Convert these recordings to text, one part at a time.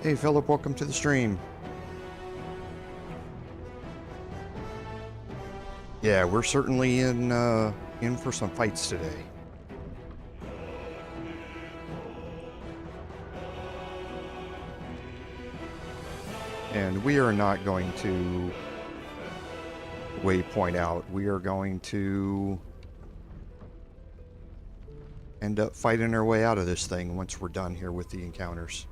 Hey Philip, welcome to the stream. Yeah, we're certainly in for some fights today. And we are not going to waypoint out. We are going to end up fighting our way out of this thing once we're done here with the encounters.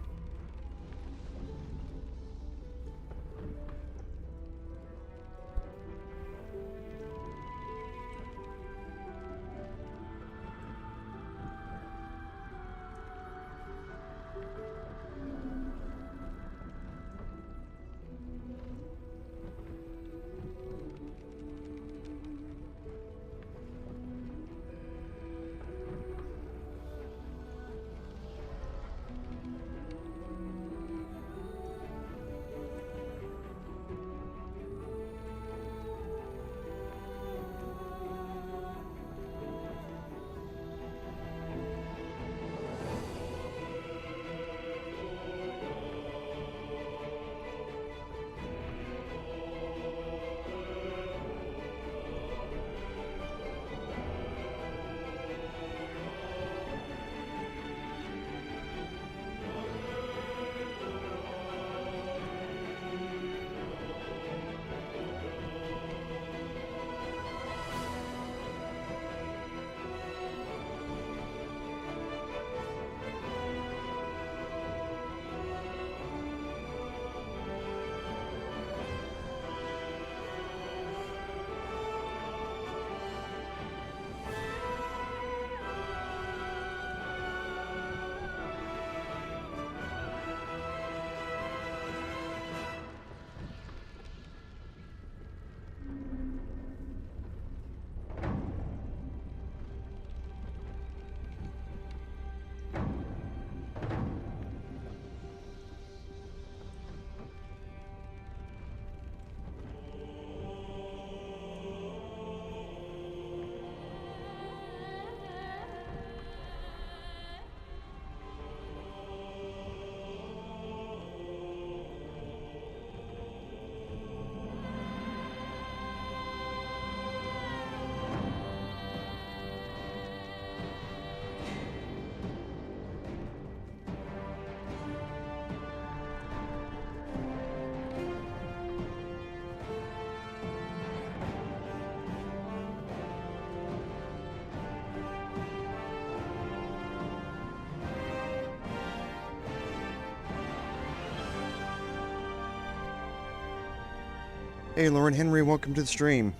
Hey Lauren Henry, welcome to the stream.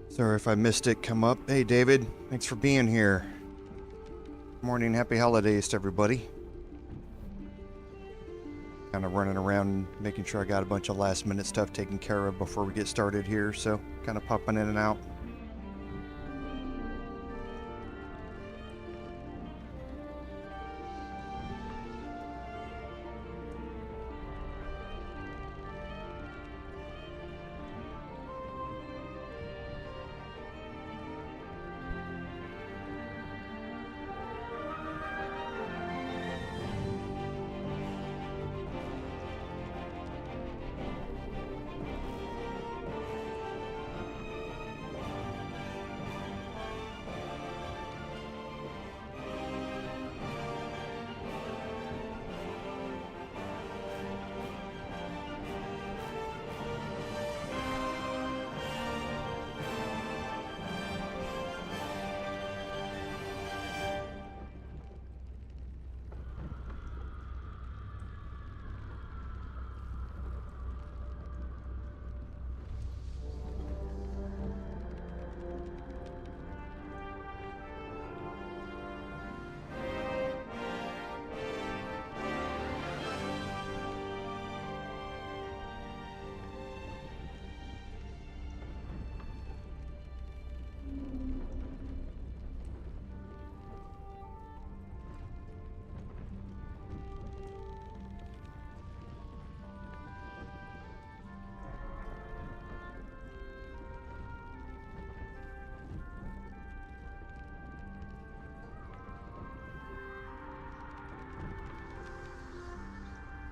Sorry if I missed it come up. Hey David, thanks for being here. Morning, happy holidays to everybody. Kind of running around making sure I got a bunch of last minute stuff taken care of before we get started here, so kind of popping in and out.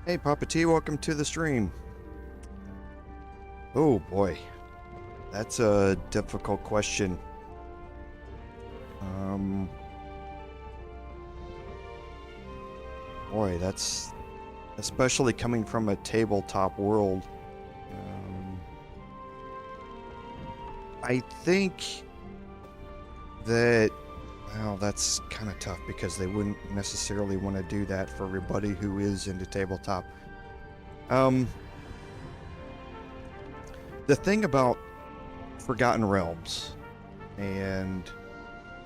Hey, Papa T, welcome to the stream. Oh boy, that's a difficult question. Boy, that's especially coming from a tabletop world. I think that, well, that's kind of tough because they wouldn't necessarily want to do that for everybody who is into tabletop. The thing about Forgotten Realms and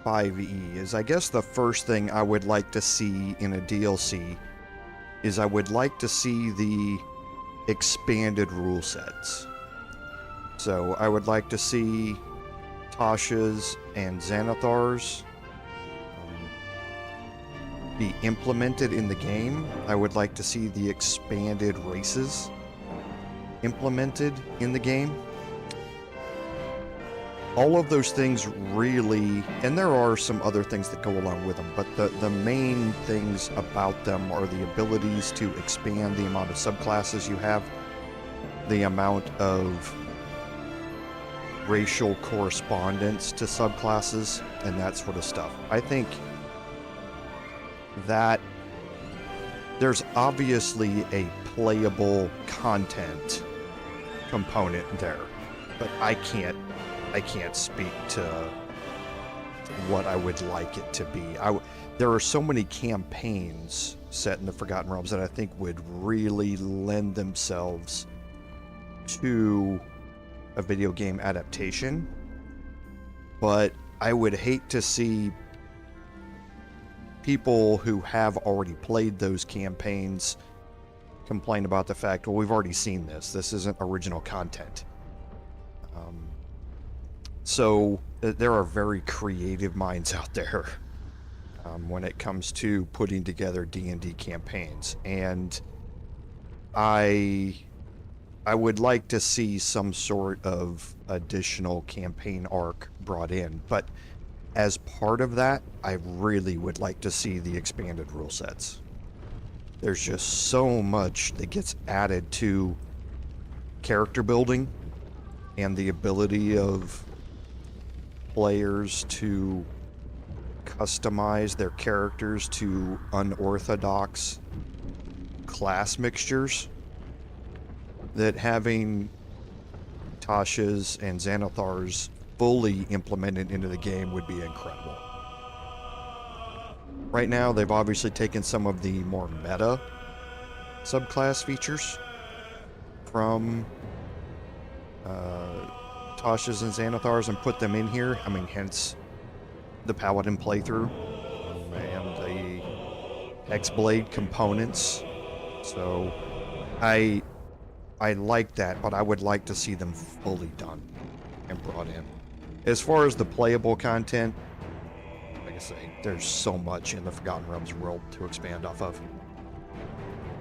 5e is, I guess the first thing I would like to see in a DLC is I would like to see the expanded rule sets. So I would like to see Tasha's and Xanathar's be implemented in the game. I would like to see the expanded races implemented in the game. All of those things really, and there are some other things that go along with them, but the main things about them are the abilities to expand the amount of subclasses you have, the amount of racial correspondence to subclasses, and that sort of stuff. I think that there's obviously a playable content component there, but I can't speak to what I would like it to be. There are so many campaigns set in the Forgotten Realms that I think would really lend themselves to a video game adaptation, but I would hate to see people who have already played those campaigns complain about the fact, well, we've already seen this. This isn't original content. So there are very creative minds out there when it comes to putting together D&D campaigns, and I would like to see some sort of additional campaign arc brought in, but as part of that, I really would like to see the expanded rule sets. There's just so much that gets added to character building and the ability of players to customize their characters to unorthodox class mixtures, that having Tasha's and Xanathar's fully implemented into the game would be incredible. Right now, they've obviously taken some of the more meta subclass features from Tasha's and Xanathar's and put them in here. I mean, hence the Paladin playthrough and the Hexblade components. So I like that, but I would like to see them fully done and brought in. As far as the playable content, like I say, there's so much in the Forgotten Realms world to expand off of.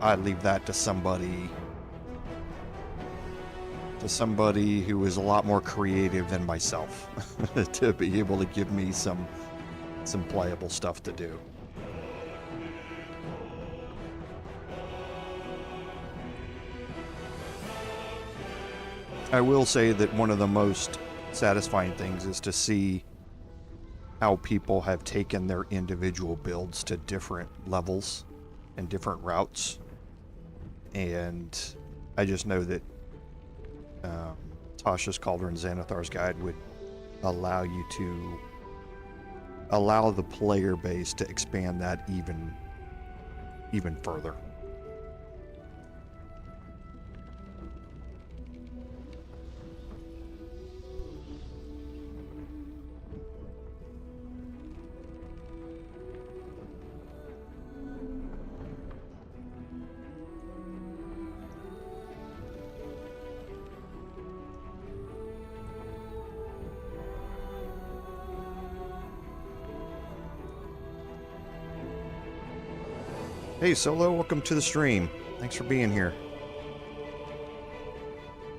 I'd leave that to somebody who is a lot more creative than myself to be able to give me some playable stuff to do. I will say that one of the most satisfying things is to see how people have taken their individual builds to different levels and different routes, and I just know that Tasha's Cauldron Xanathar's Guide would allow the player base to expand that even further. Hey Solo, welcome to the stream. Thanks for being here.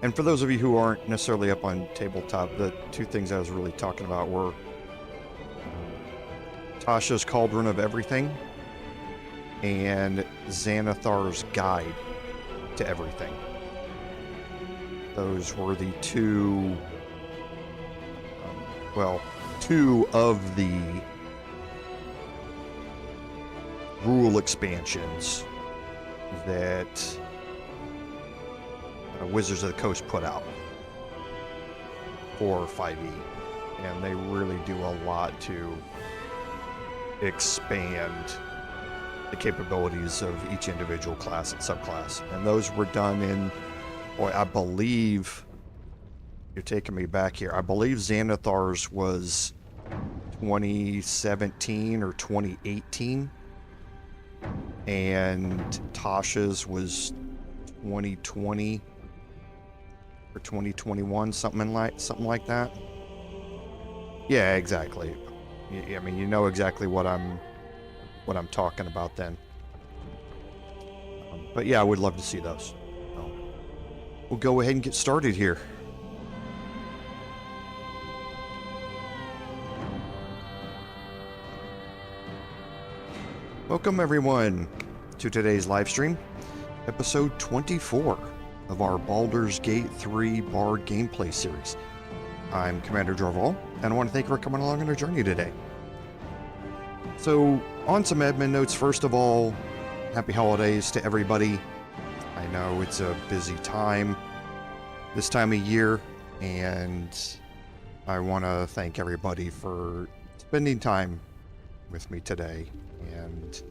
And for those of you who aren't necessarily up on tabletop, the two things I was really talking about were Tasha's Cauldron of Everything and Xanathar's Guide. to everything. Those were the two of the rule expansions that Wizards of the Coast put out for 5e, and they really do a lot to expand the capabilities of each individual class and subclass. And those were done in, boy, I believe, you're taking me back here, I believe Xanathar's was 2017 or 2018, and Tasha's was 2020 or 2021, something like that. Yeah, exactly. I mean, you know exactly what I'm talking about then. But yeah, I would love to see those. So, we'll go ahead and get started here. Welcome everyone to today's live stream, episode 24 of our Baldur's Gate 3 Bard gameplay series. I'm Commander Jorval, and I want to thank you for coming along on our journey today. So, on some admin notes, first of all, happy holidays to everybody. I know it's a busy time this time of year, and I want to thank everybody for spending time with me today and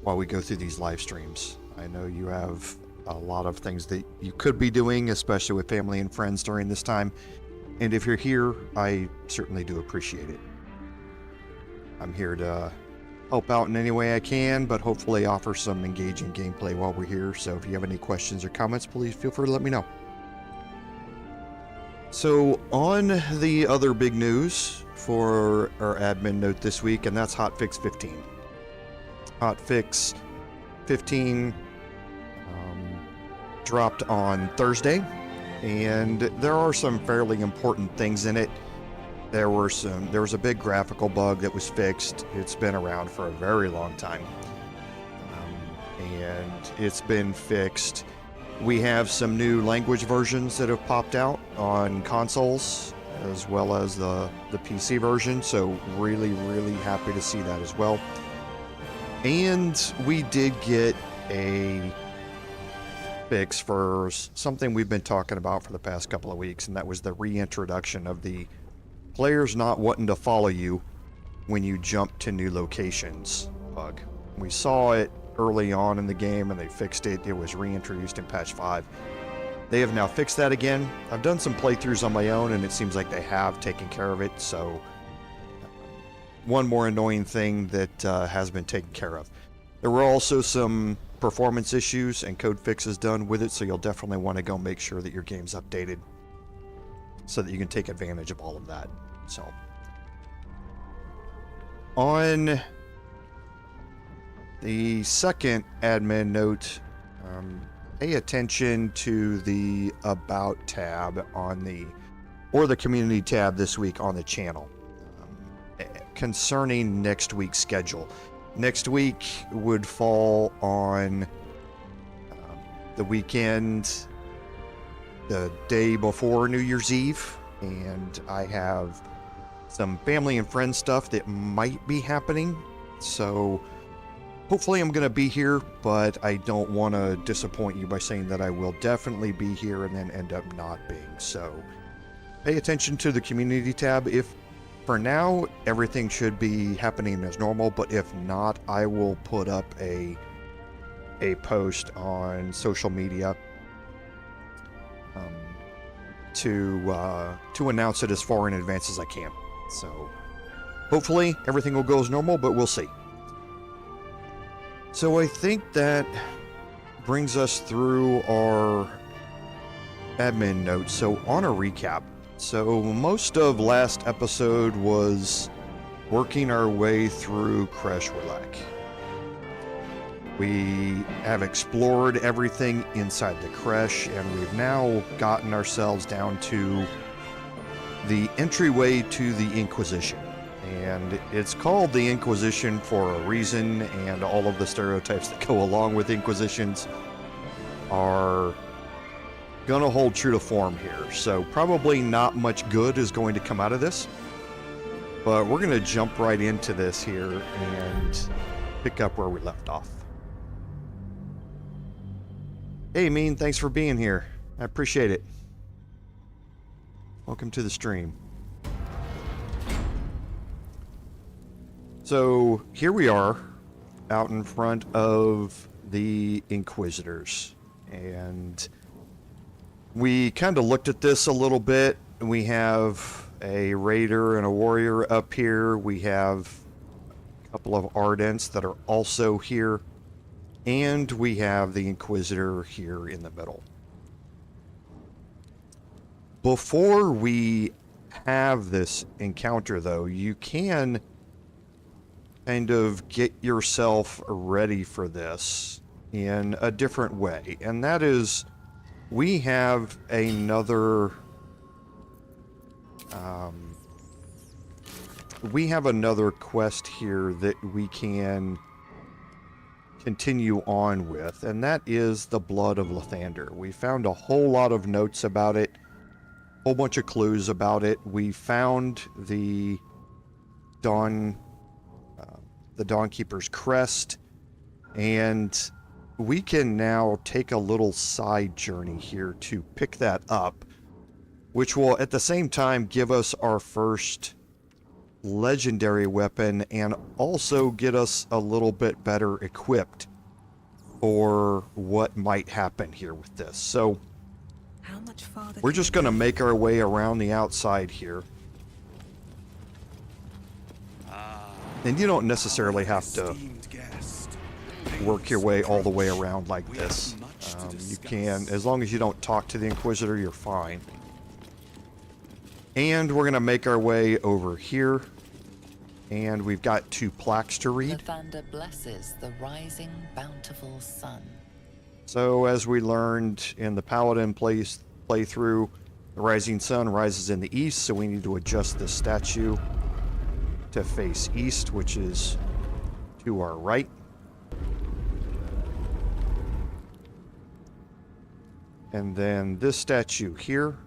while we go through these live streams. I know you have a lot of things that you could be doing, especially with family and friends during this time, and if you're here, I certainly do appreciate it. I'm here to help out in any way I can, but hopefully offer some engaging gameplay while we're here. So if you have any questions or comments, please feel free to let me know. So on the other big news for our admin note this week, and that's Hotfix 15. Hotfix 15 dropped on Thursday, and there are some fairly important things in it. There was a big graphical bug that was fixed. It's been around for a very long time, and it's been fixed. We have some new language versions that have popped out on consoles as well as the PC version, so really happy to see that as well. And we did get a fix for something we've been talking about for the past couple of weeks, and that was the reintroduction of the players not wanting to follow you when you jump to new locations bug. We saw it early on in the game and they fixed it. It was reintroduced in patch 5. They have now fixed that again. I've done some playthroughs on my own and it seems like they have taken care of it, so one more annoying thing that has been taken care of. There were also some performance issues and code fixes done with it, so you'll definitely want to go make sure that your game's updated so that you can take advantage of all of that. So, on the second admin note, pay attention to the About tab on the Community tab this week on the channel concerning next week's schedule. Next week would fall on the weekend, the day before New Year's Eve, and I have some family and friends stuff that might be happening, so hopefully I'm going to be here, but I don't want to disappoint you by saying that I will definitely be here and then end up not being. So pay attention to the community tab. If for now everything should be happening as normal, but if not, I will put up a post on social media to announce it as far in advance as I can. So hopefully everything will go as normal, but we'll see. So I think that brings us through our admin notes. So on a recap, so most of last episode was working our way through Creche. We have explored everything inside the creche, and we've now gotten ourselves down to the entryway to the Inquisition. And it's called the Inquisition for a reason, and all of the stereotypes that go along with Inquisitions. are gonna hold true to form here. So probably not much good is going to come out of this. But we're gonna jump right into this here and pick up where we left off. Hey, Mean, thanks for being here. I appreciate it. Welcome to the stream. So here we are out in front of the Inquisitors, and we kind of looked at this a little bit. We have a Raider and a Warrior up here. We have a couple of Ardents that are also here, and we have the Inquisitor here in the middle. Before we have this encounter, though, you can kind of get yourself ready for this in a different way, and that is we have another quest here that we can continue on with, and that is the Blood of Lathander. We found a whole lot of notes about it, a whole bunch of clues about it. We found the Dawnkeeper's crest, and we can now take a little side journey here to pick that up, which will at the same time give us our first legendary weapon and also get us a little bit better equipped for what might happen here with this. So how much farther we're just going to make our way around the outside here. And you don't necessarily have to work your way all the way around like this. You can, as long as you don't talk to the Inquisitor, you're fine. And we're going to make our way over here. And we've got 2 plaques to read. Lathander blesses the rising bountiful sun. So as we learned in the Paladin playthrough, the rising sun rises in the east, so we need to adjust this statue to face east, which is to our right. And then this statue here.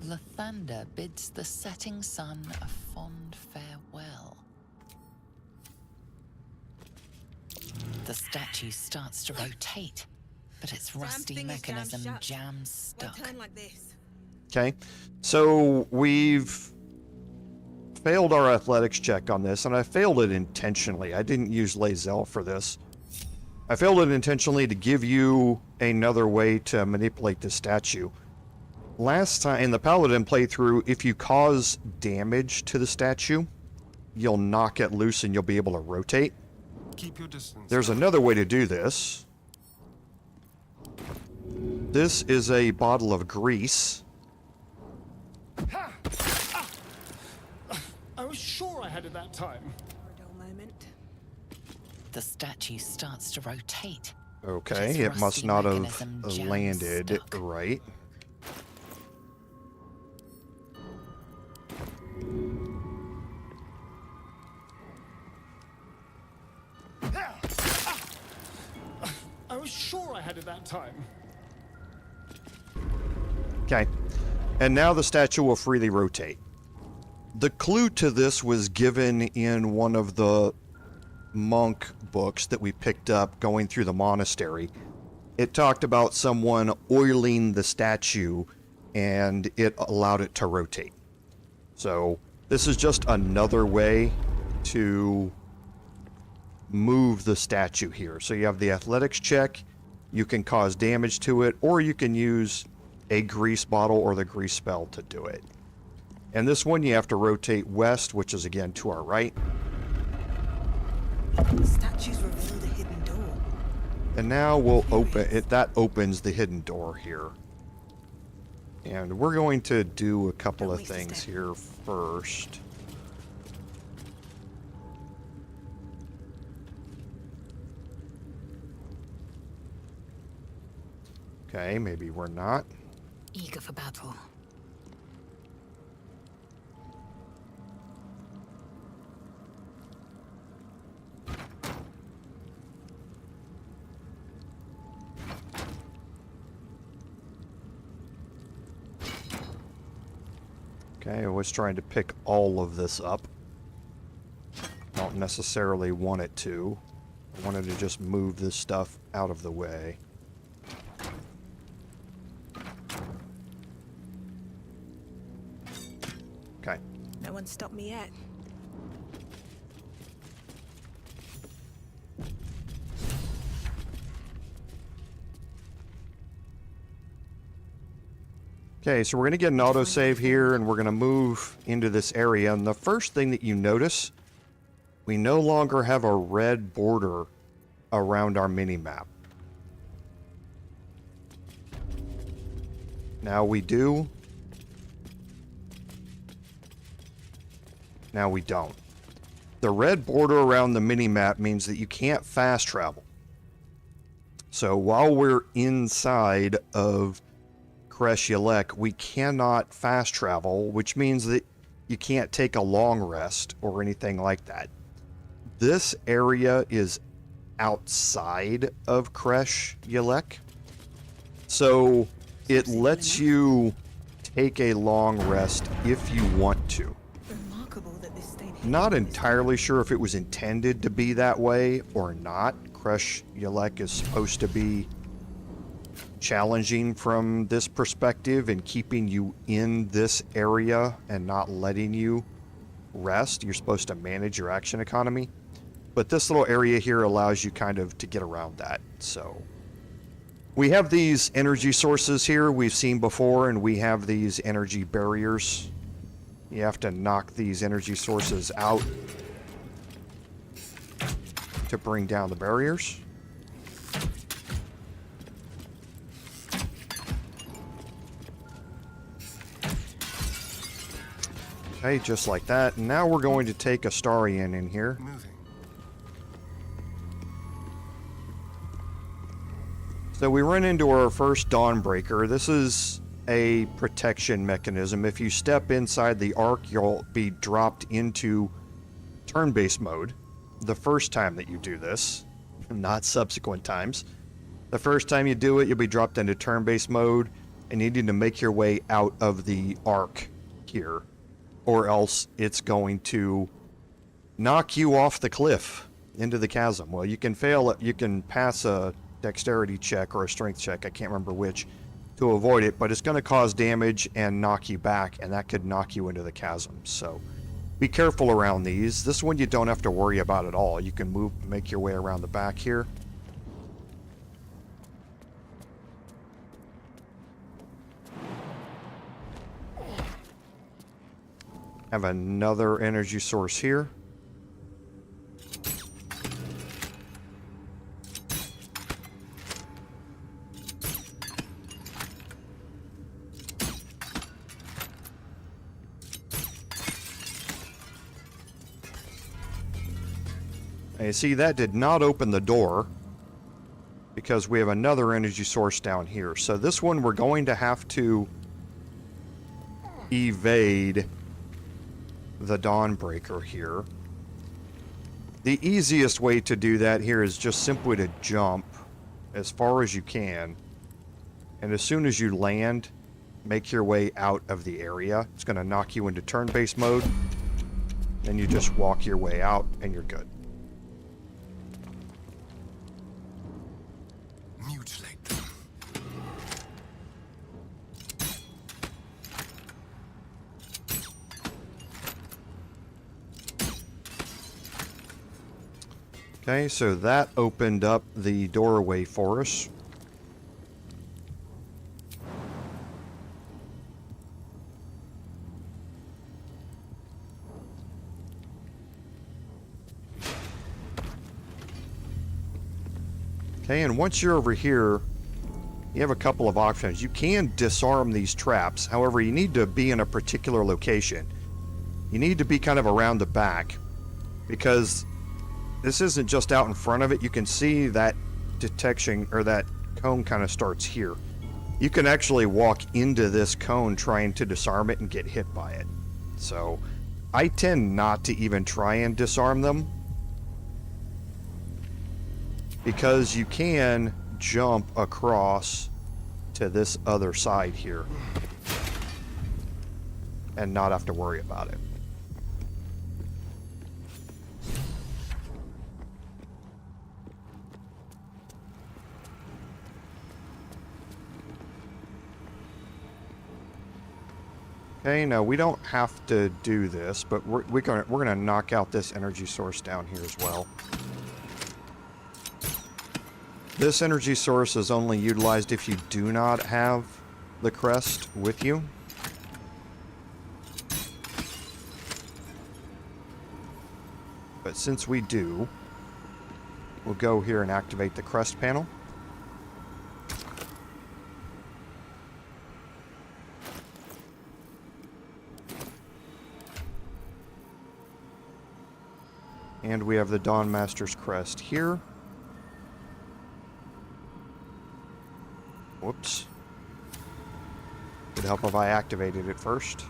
Lathander bids the setting sun a fond farewell. The statue starts to rotate, but its rusty mechanism jams stuck. Okay, so we've failed our athletics check on this, and I failed it intentionally. I didn't use Lae'zel for this. I failed it intentionally to give you another way to manipulate the statue. Last time in the Paladin playthrough, if you cause damage to the statue, you'll knock it loose and you'll be able to rotate. Keep your distance. There's another way to do this. This is a bottle of grease. I was sure I had it that time. The statue starts to rotate. Okay, it must not have landed right. I was sure I had it that time. Okay, and now the statue will freely rotate. The clue to this was given in one of the monk books that we picked up going through the monastery. It talked about someone oiling the statue and it allowed it to rotate. So this is just another way to move the statue here. So you have the athletics check, you can cause damage to it, or you can use a grease bottle or the grease spell to do it. And this one you have to rotate west, which is again to our right. The statues revealed a hidden door. And now we'll open it. That opens the hidden door here. And we're going to do a couple of things here first. Okay, maybe we're not. Eager for battle. Okay, I was trying to pick all of this up. Don't necessarily want it to. I wanted to just move this stuff out of the way. Okay. No one stopped me yet. Okay, so we're going to get an autosave here, and we're going to move into this area. And the first thing that you notice, we no longer have a red border around our mini-map. Now we do. Now we don't. The red border around the mini-map means that you can't fast travel. So while we're inside of Creche, we cannot fast travel, which means that you can't take a long rest or anything like that. This area is outside of Creche, so it lets you take a long rest if you want to. Remarkable that this stayed Not entirely sure if it was intended to be that way or not. Creche is supposed to be challenging from this perspective and keeping you in this area and not letting you rest. You're supposed to manage your action economy. But this little area here allows you kind of to get around that. So we have these energy sources here we've seen before, and we have these energy barriers. You have to knock these energy sources out to bring down the barriers. Okay, just like that. And now we're going to take Astarian in here. So we run into our first Dawnbreaker. This is a protection mechanism. If you step inside the arc, you'll be dropped into turn-based mode the first time that you do this, not subsequent times. The first time you do it, you'll be dropped into turn-based mode, and you need to make your way out of the arc here, or else it's going to knock you off the cliff into the chasm. Well, you can fail it. You can pass a dexterity check or a strength check, I can't remember which, to avoid it, but it's going to cause damage and knock you back, and that could knock you into the chasm. So be careful around these. This one you don't have to worry about at all. You can make your way around the back here. Have another energy source here. And you see, that did not open the door because we have another energy source down here. So this one we're going to have to evade the Dawnbreaker here. The easiest way to do that here is just simply to jump as far as you can, and as soon as you land, make your way out of the area. It's going to knock you into turn-based mode, then you just walk your way out and you're good. Mutilate them. Okay, so that opened up the doorway for us. Okay, and once you're over here, you have a couple of options. You can disarm these traps. However, you need to be in a particular location. You need to be kind of around the back, because this isn't just out in front of it. You can see that detection, or that cone kind of starts here. You can actually walk into this cone trying to disarm it and get hit by it. So I tend not to even try and disarm them, because you can jump across to this other side here. and not have to worry about it. Okay, now we don't have to do this, but we're gonna knock out this energy source down here as well. This energy source is only utilized if you do not have the crest with you. But since we do, we'll go here and activate the crest panel. And we have the Dawn Master's crest here. Whoops. Would help if I activated it first.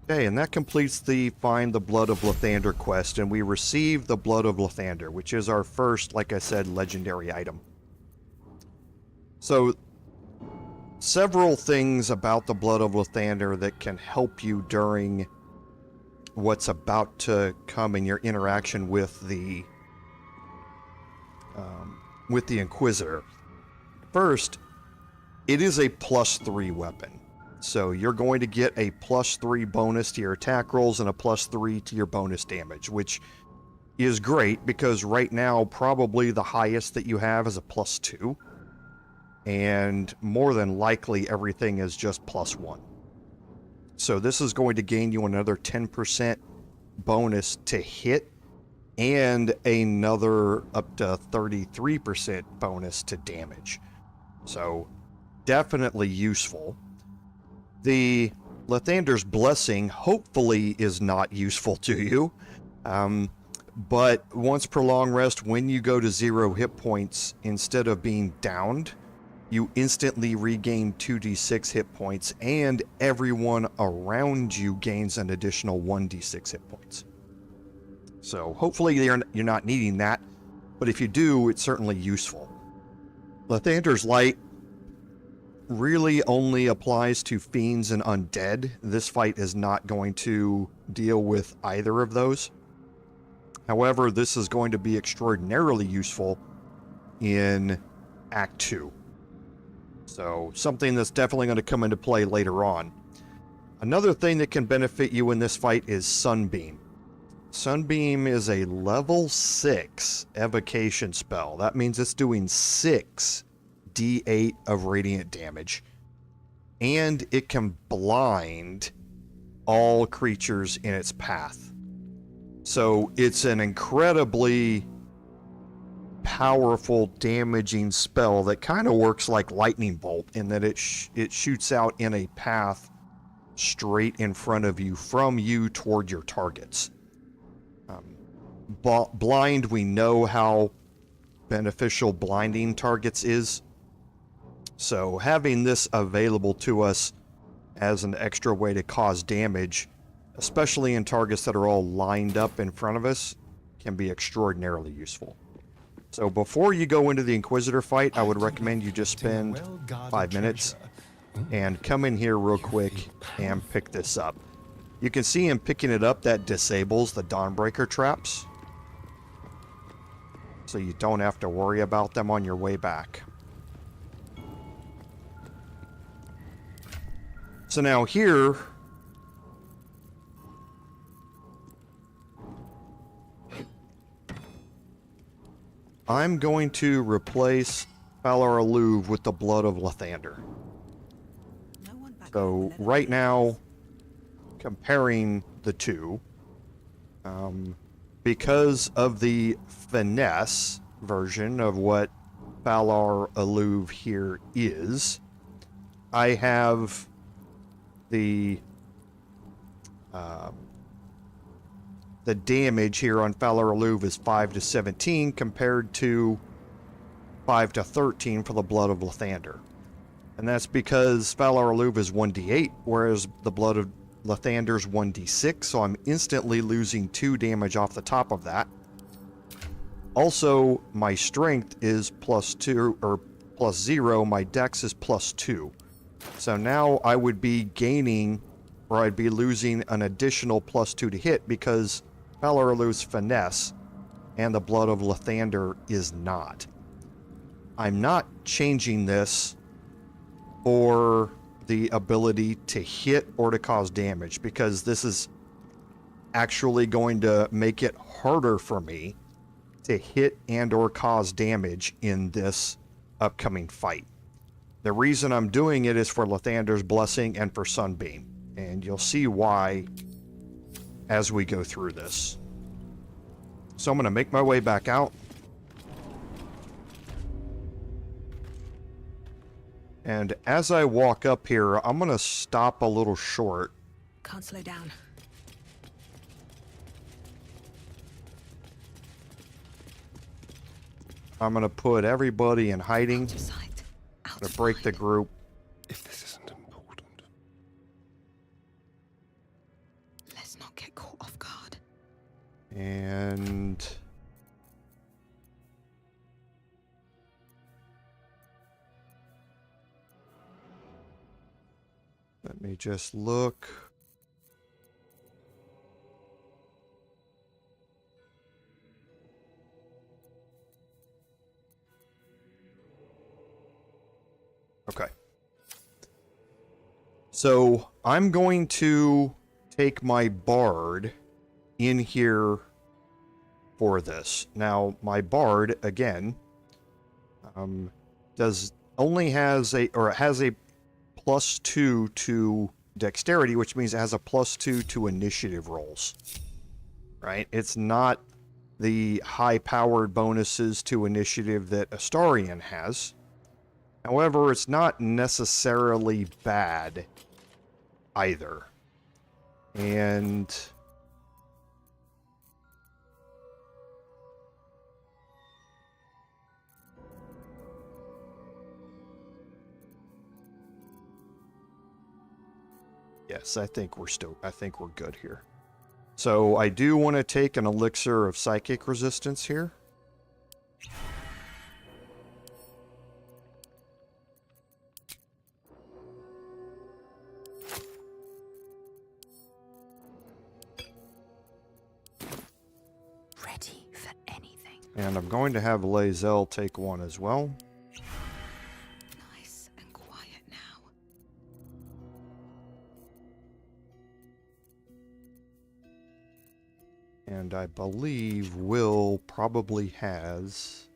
Okay, and that completes the Find the Blood of Lathander quest, and we receive the Blood of Lathander, which is our first, like I said, legendary item. So, several things about the Blood of Lathander that can help you during what's about to come in your interaction with the Inquisitor. First, it is a +3 weapon. So you're going to get a +3 bonus to your attack rolls and a +3 to your bonus damage, which is great because right now probably the highest that you have is a +2. And more than likely everything is just +1. So this is going to gain you another 10% bonus to hit and another up to 33% bonus to damage. So definitely useful. The Lathander's Blessing hopefully is not useful to you, but once per long rest, when you go to 0 hit points, instead of being downed, you instantly regain 2d6 hit points, and everyone around you gains an additional 1d6 hit points. So hopefully you're not needing that, but if you do, it's certainly useful. Lathander's Light really only applies to fiends and undead. This fight is not going to deal with either of those. However, this is going to be extraordinarily useful in Act 2. So, something that's definitely going to come into play later on. Another thing that can benefit you in this fight is Sunbeam. Sunbeam is a level 6 evocation spell. That means it's doing 6 D8 of radiant damage, and it can blind all creatures in its path. So it's an incredibly powerful damaging spell that kind of works like lightning bolt in that it shoots out in a path straight in front of you from you toward your targets. Blind, we know how beneficial blinding targets is. So having this available to us as an extra way to cause damage, especially in targets that are all lined up in front of us, can be extraordinarily useful. So before you go into the Inquisitor fight, I would recommend you just spend 5 minutes and come in here real quick and pick this up. You can see in picking it up that disables the Dawnbreaker traps, so you don't have to worry about them on your way back. So now here, I'm going to replace Valar Aluv with the Blood of Lathander. So right now, comparing the two, Because of the finesse version of what Valar Alluve here is, I have the damage here on Valar Alluve is 5 to 17 compared to 5 to 13 for the Blood of Lathander. And that's because Valar Alluve is 1d8, whereas the Blood of Lathander's 1d6, so I'm instantly losing 2 damage off the top of that. Also, my strength is +2, or +0, my dex is +2. So now I would be gaining, or I'd be losing an additional +2 to hit because Valar Alluve's finesse and the Blood of Lathander is not. I'm not changing this for the ability to hit or to cause damage, because this is actually going to make it harder for me to hit and or cause damage in this upcoming fight. The reason I'm doing it is for Lathander's Blessing and for Sunbeam, and you'll see why as we go through this. So I'm going to make my way back out. And as I walk up here, I'm going to stop a little short. Can't slow down. I'm going to put everybody in hiding. Out of sight. I'm Out going of to break the mind. group. If this isn't important. Let's not get caught off guard. And let me just look. Okay. So I'm going to take my bard in here for this. Now, my bard, again, has a +2 to dexterity, which means it has a +2 to initiative rolls. Right? It's not the high-powered bonuses to initiative that Astarion has. However, it's not necessarily bad either. And yes, I think we're good here. So I do want to take an elixir of psychic resistance here. Ready for anything. And I'm going to have Lae'zel take one as well. Nice and quiet now. And I believe Will probably has...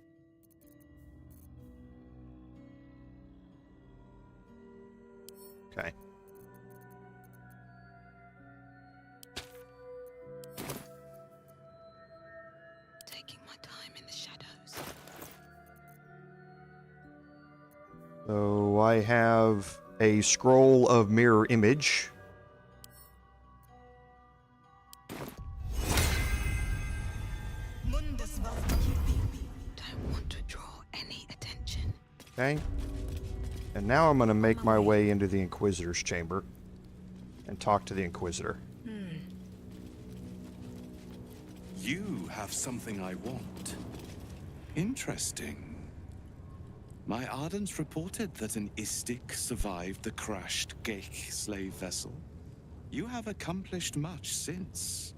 Okay. Taking my time in the shadows. So I have a scroll of mirror image. Don't want to draw any attention. Okay. And now I'm going to make my way into the Inquisitor's chamber and talk to the Inquisitor. You have something I want. Interesting. My Ardents reported that an Istik survived the crashed Geik slave vessel. You have accomplished much since.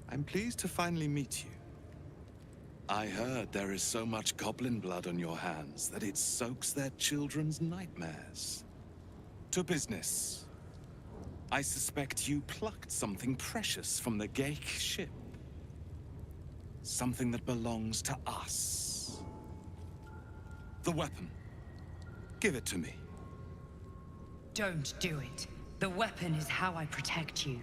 I'm pleased to finally meet you. I heard there is so much goblin blood on your hands that it soaks their children's nightmares. To business. I suspect you plucked something precious from the Geik ship. Something that belongs to us. The weapon. Give it to me. Don't do it. The weapon is how I protect you.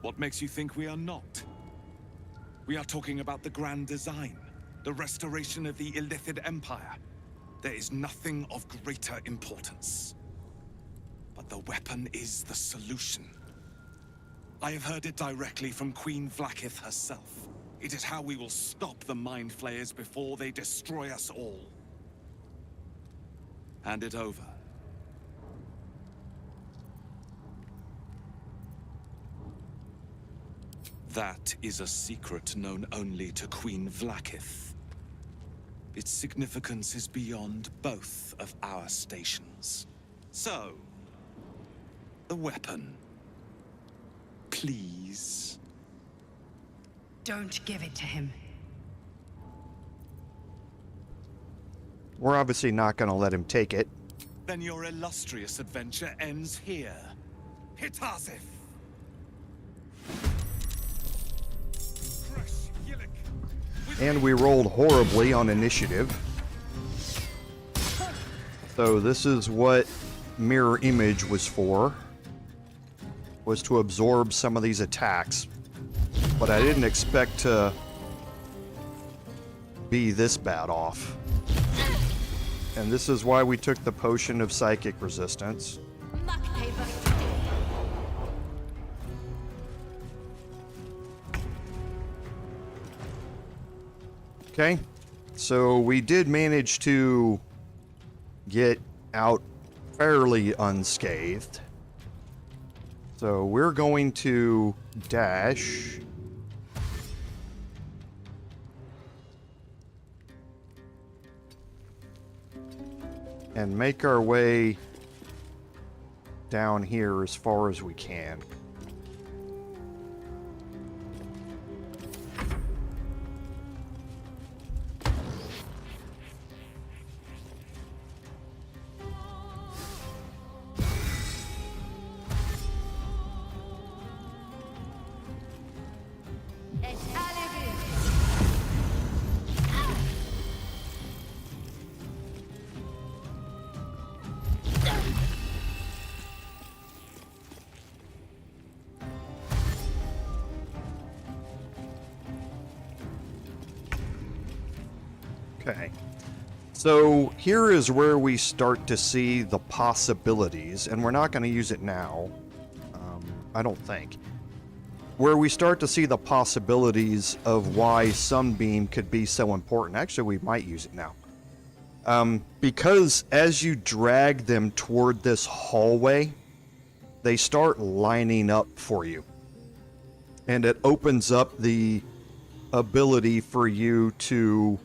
What makes you think we are not? We are talking about the grand design, the restoration of the Illithid Empire. There is nothing of greater importance. But the weapon is the solution. I have heard it directly from Queen Vlaakith herself. It is how we will stop the Mind Flayers before they destroy us all. Hand it over. That is a secret known only to Queen Vlaakith. Its significance is beyond both of our stations. So, the weapon. Please. Don't give it to him. We're obviously not going to let him take it. Then your illustrious adventure ends here. Hitazif! And we rolled horribly on initiative. So this is what Mirror Image was for. Was to absorb some of these attacks. But I didn't expect to be this bad off. And this is why we took the potion of psychic resistance. Okay, so we did manage to get out fairly unscathed. So we're going to dash. And make our way down here as far as we can. Okay, so here is where we start to see the possibilities, and we're not going to use it now, I don't think. Where we start to see the possibilities of why Sunbeam could be so important. Actually, we might use it now. Because as you drag them toward this hallway, they start lining up for you. And it opens up the ability for you to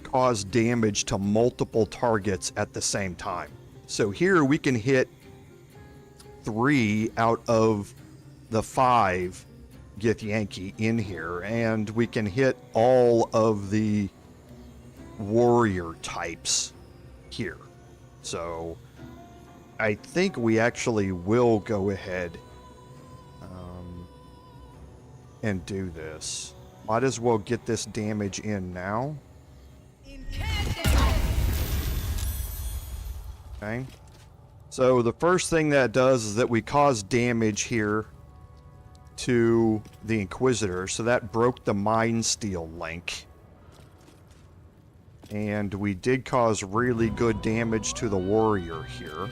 cause damage to multiple targets at the same time. So here we can hit 3 out of the 5 Githyanki in here, and we can hit all of the warrior types here. So I think we actually will go ahead and do this. Might as well get this damage in now. Okay. So the first thing that does is that we cause damage here to the Inquisitor. So that broke the Mind Steel link. And we did cause really good damage to the warrior here.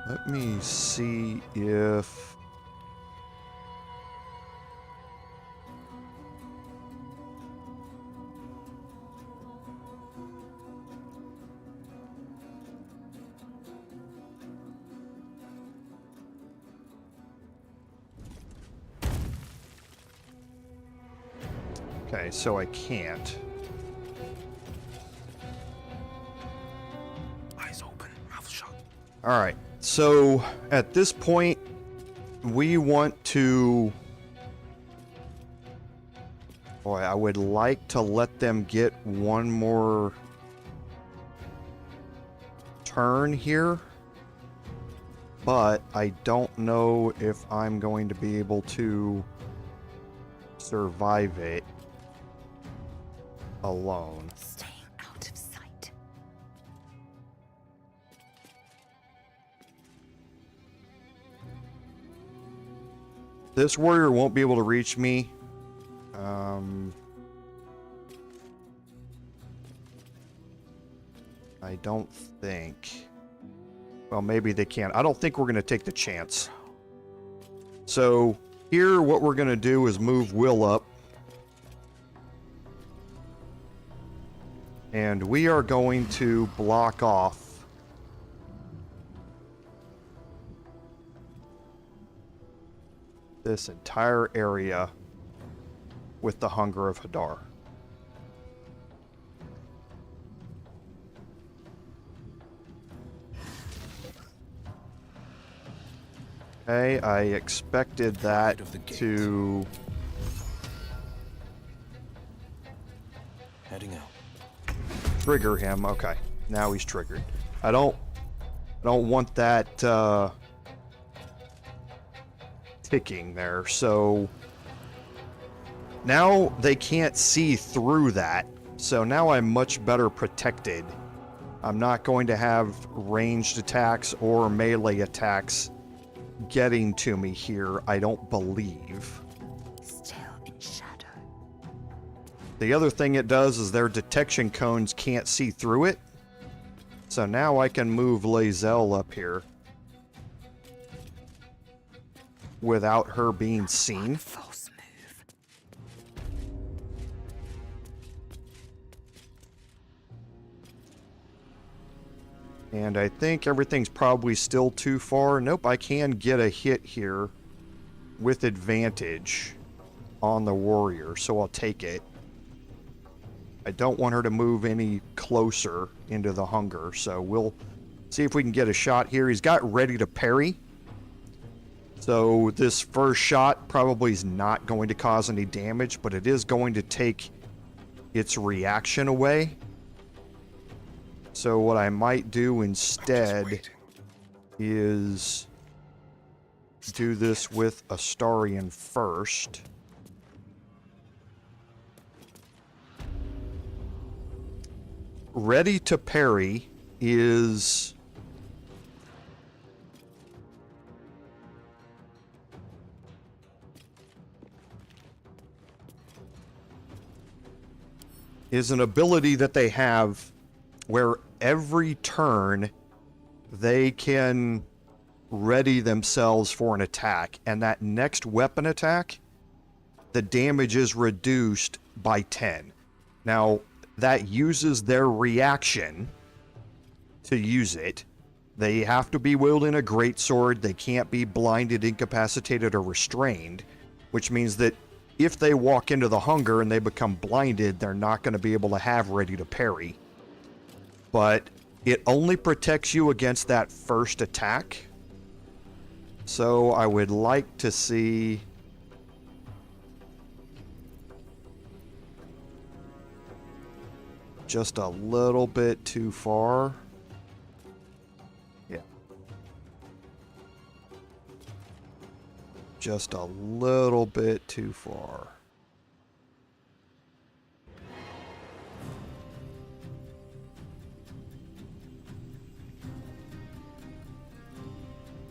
Let me see if... Okay, so I can't. Eyes open, mouth shut. All right. So at this point, we want to... Boy, I would like to let them get one more turn here. But I don't know if I'm going to be able to survive it alone. Staying out This warrior won't be able to reach me. I don't think. Well, maybe they can. I don't think we're going to take the chance. So here, what we're going to do is move Will up. And we are going to block off this entire area with the Hunger of Hadar. Okay, I expected that to... Heading out. Trigger him. Okay, now he's triggered. I don't want that ticking there. So now they can't see through that. So now I'm much better protected. I'm not going to have ranged attacks or melee attacks getting to me here, I don't believe. Still in shadow. The other thing it does is their detection cones can't see through it. So now I can move Lae'zel up here without her being seen. False move. And I think everything's probably still too far. Nope, I can get a hit here with advantage on the warrior, so I'll take it. I don't want her to move any closer into the Hunger, so we'll see if we can get a shot here. He's got ready to parry. So this first shot probably is not going to cause any damage, but it is going to take its reaction away. So what I might do instead is do this with Astarion first. Ready to parry is an ability that they have where every turn they can ready themselves for an attack, and that next weapon attack, the damage is reduced by 10. Now, that uses their reaction to use it. They have to be wielding a greatsword. They can't be blinded, incapacitated, or restrained, which means that if they walk into the Hunger and they become blinded, they're not going to be able to have ready to parry. But it only protects you against that first attack. So I would like to see... just a little bit too far. Yeah. Just a little bit too far.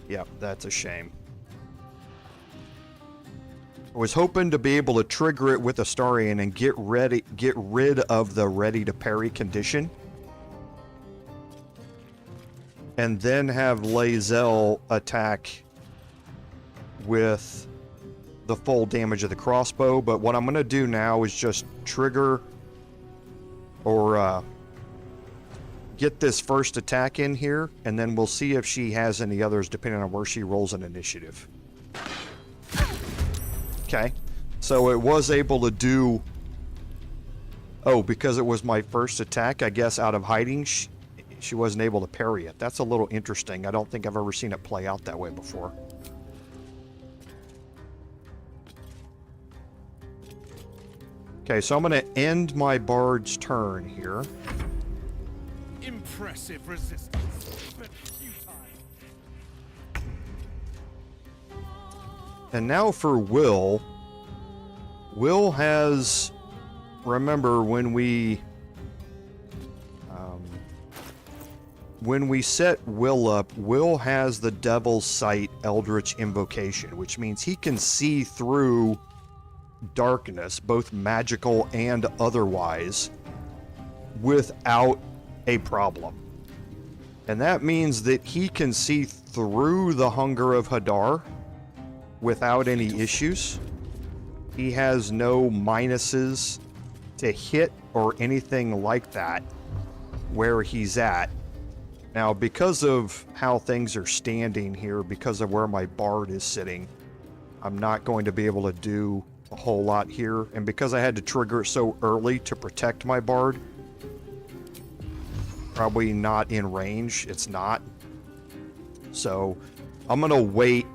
Yep, that's a shame. I was hoping to be able to trigger it with Astarion and get rid of the ready to parry condition. And then have Lae'zel attack with the full damage of the crossbow. But what I'm going to do now is just trigger or get this first attack in here, and then we'll see if she has any others depending on where she rolls an initiative. Okay, so it was able to do... Oh, because it was my first attack, I guess out of hiding, she wasn't able to parry it. That's a little interesting. I don't think I've ever seen it play out that way before. Okay, so I'm going to end my bard's turn here. Impressive resistance, but futile. And now for Will. Will has... Remember when we when we set Will up, Will has the Devil's Sight Eldritch Invocation, which means he can see through darkness, both magical and otherwise, without a problem. And that means that he can see through the Hunger of Hadar without any issues. He has no minuses to hit or anything like that where he's at. Now, because of how things are standing here, because of where my bard is sitting, I'm not going to be able to do a whole lot here. And because I had to trigger it so early to protect my bard, probably not in range. It's not. So I'm going to wait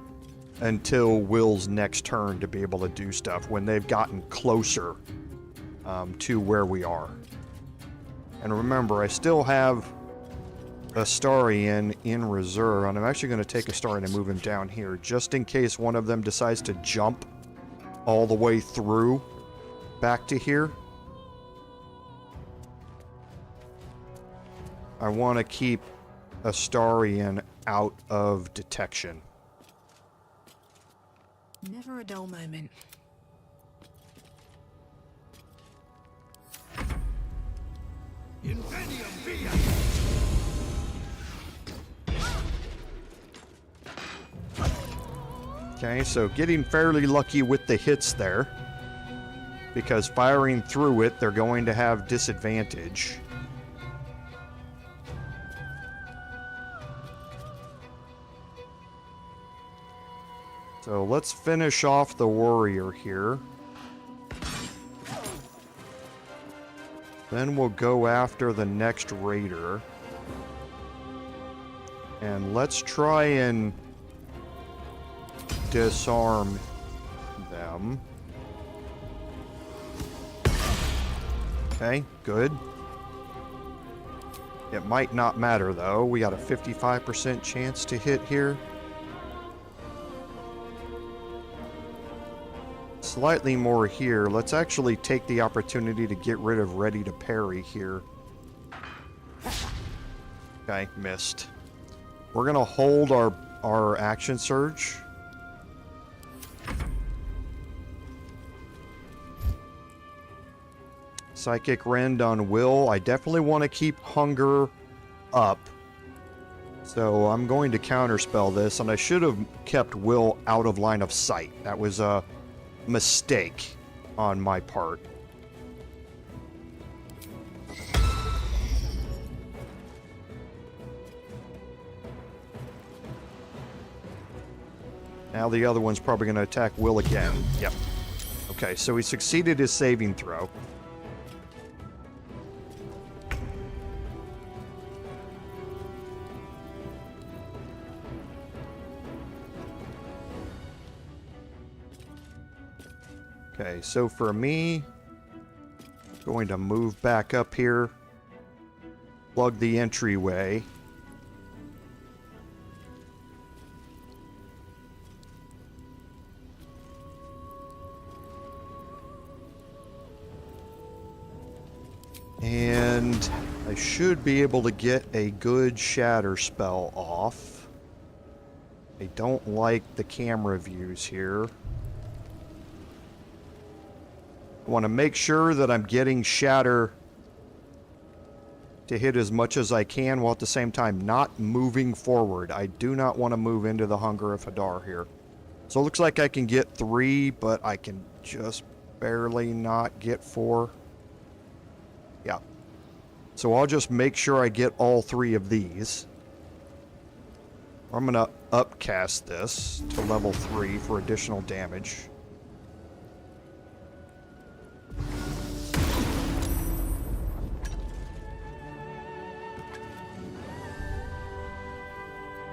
until Will's next turn to be able to do stuff when they've gotten closer to where we are. And remember, I still have Astarian in reserve, and I'm actually going to take Astarian and move him down here just in case one of them decides to jump all the way through back to here. I want to keep Astarian out of detection. Never a dull moment. Okay, so getting fairly lucky with the hits there, because firing through it, they're going to have disadvantage. So let's finish off the warrior here. Then we'll go after the next raider. And let's try and disarm them. Okay, good. It might not matter though. We got a 55% chance to hit here. Slightly more here. Let's actually take the opportunity to get rid of ready to parry here. Okay, missed. We're gonna hold our action surge. Psychic Rend on Will. I definitely want to keep Hunger up. So I'm going to counterspell this, and I should have kept Will out of line of sight. That was a mistake on my part. Now the other one's probably going to attack Will again. Yep. Okay, so he succeeded his saving throw. Okay, so for me, going to move back up here, plug the entryway. And I should be able to get a good shatter spell off. I don't like the camera views here. I want to make sure that I'm getting shatter to hit as much as I can while at the same time not moving forward. I do not want to move into the Hunger of Hadar here. So it looks like I can get 3, but I can just barely not get 4. Yeah. So I'll just make sure I get all 3 of these. I'm going to upcast this to level 3 for additional damage.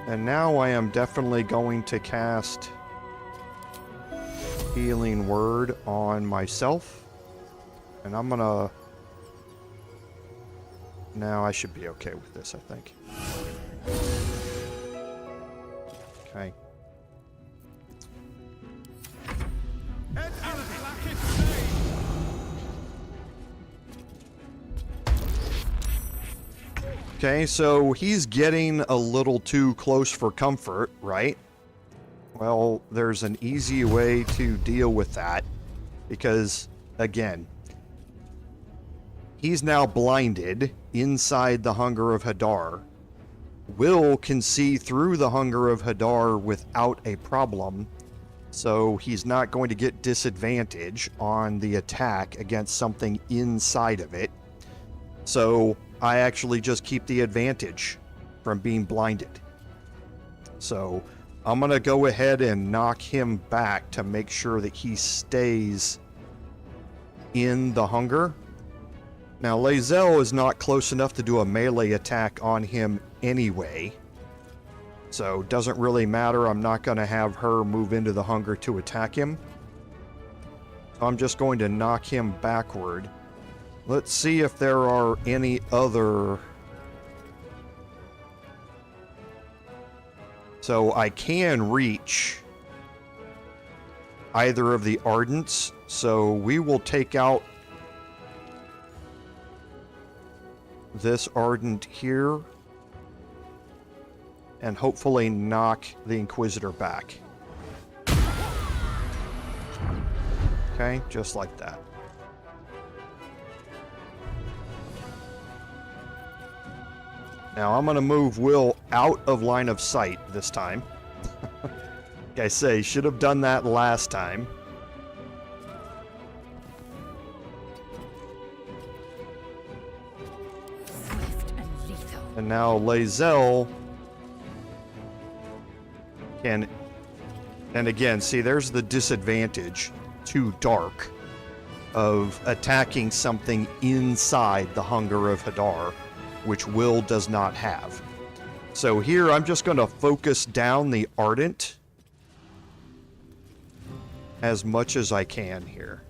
And now I am definitely going to cast Healing Word on myself. And I'm gonna... Now I should be okay with this, I think. Okay. Head out of Vlaakith Appears. Okay, so he's getting a little too close for comfort, right? Well, there's an easy way to deal with that. Because, again, he's now blinded inside the Hunger of Hadar. Will can see through the Hunger of Hadar without a problem, so he's not going to get disadvantage on the attack against something inside of it. So I actually just keep the advantage from being blinded. So I'm going to go ahead and knock him back to make sure that he stays in the Hunger. Now, Lae'zel is not close enough to do a melee attack on him anyway. So, doesn't really matter. I'm not going to have her move into the Hunger to attack him. So I'm just going to knock him backward. Let's see if there are any other... So, I can reach either of the Ardents. So, we will take out this Ardent here and hopefully knock the Inquisitor back. Okay, just like that. Now I'm going to move Will out of line of sight this time. Like I say, should have done that last time. And now Lae'zel can... And again, see, there's the disadvantage to Dark of attacking something inside the Hunger of Hadar, which Will does not have. So here, I'm just going to focus down the Ardent as much as I can here.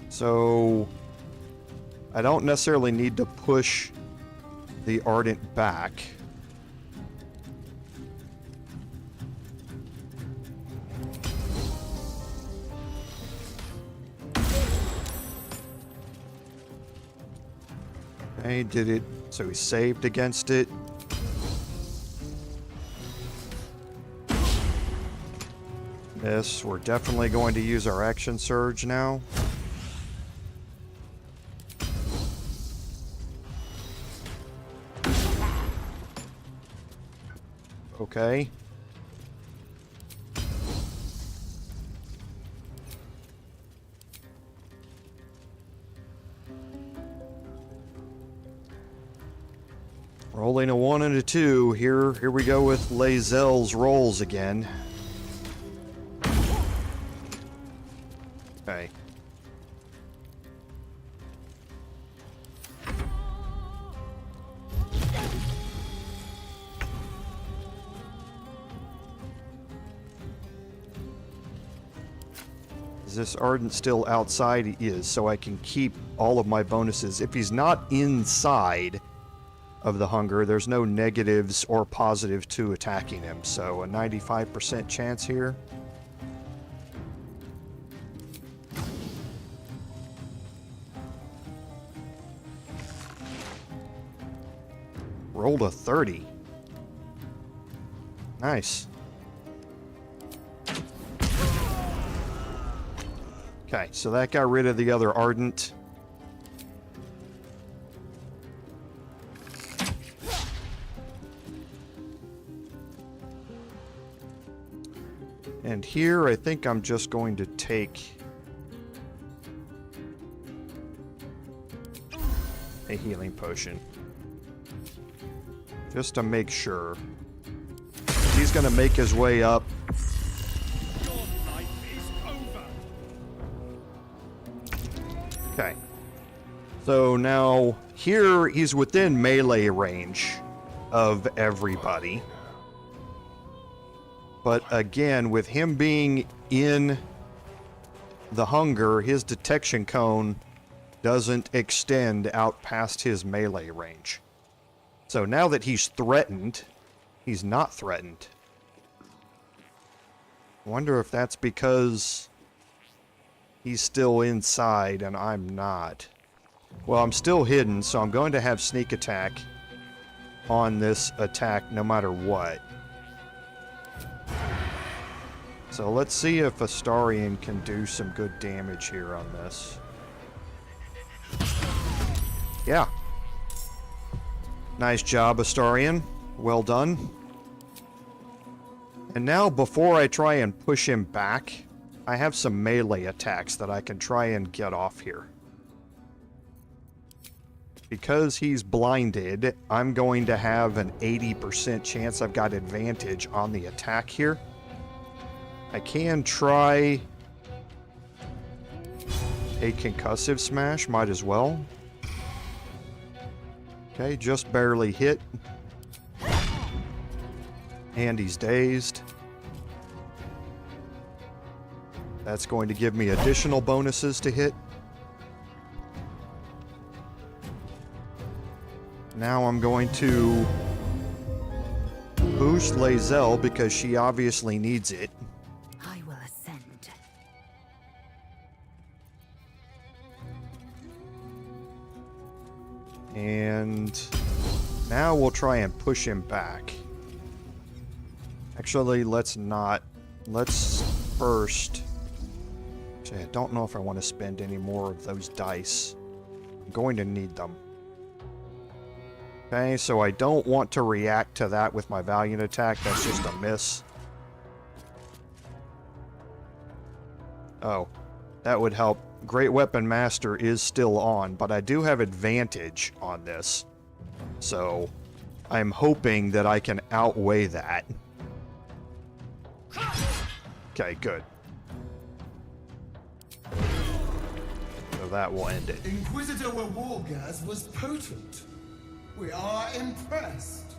So... I don't necessarily need to push the Ardent back. Okay, did it... So he saved against it. Yes, we're definitely going to use our action surge now. Okay. Rolling a 1 and a 2. Here we go with Lae'zel's rolls again. Okay. Is this Ardent still outside? He is, so I can keep all of my bonuses. If he's not inside of the Hunger, there's no negatives or positives to attacking him, so a 95% chance here. Rolled a 30. Nice. Okay, so that got rid of the other Ardent. And here, I think I'm just going to take a healing potion. Just to make sure. He's going to make his way up. Your life is over. Okay. So now, here he's within melee range of everybody. But again, with him being in the Hunger, his detection cone doesn't extend out past his melee range. So now that he's threatened, he's not threatened. I wonder if that's because he's still inside and I'm not. Well, I'm still hidden, so I'm going to have sneak attack on this attack no matter what. So let's see if Astarian can do some good damage here on this. Yeah. Nice job, Astarian. Well done. And now, before I try and push him back, I have some melee attacks that I can try and get off here. Because he's blinded, I'm going to have an 80% chance I've got advantage on the attack here. I can try a concussive smash, might as well. Okay, just barely hit. And he's dazed. That's going to give me additional bonuses to hit. Now I'm going to boost Lae'zel because she obviously needs it. I will ascend. And now we'll try and push him back. Actually, let's not. Let's first... Actually, I don't know if I want to spend any more of those dice. I'm going to need them. Okay, so I don't want to react to that with my Valiant attack. That's just a miss. Oh, that would help. Great Weapon Master is still on, but I do have advantage on this. So, I'm hoping that I can outweigh that. Okay, good. So that will end it. Inquisitor Wargas was potent. We are impressed.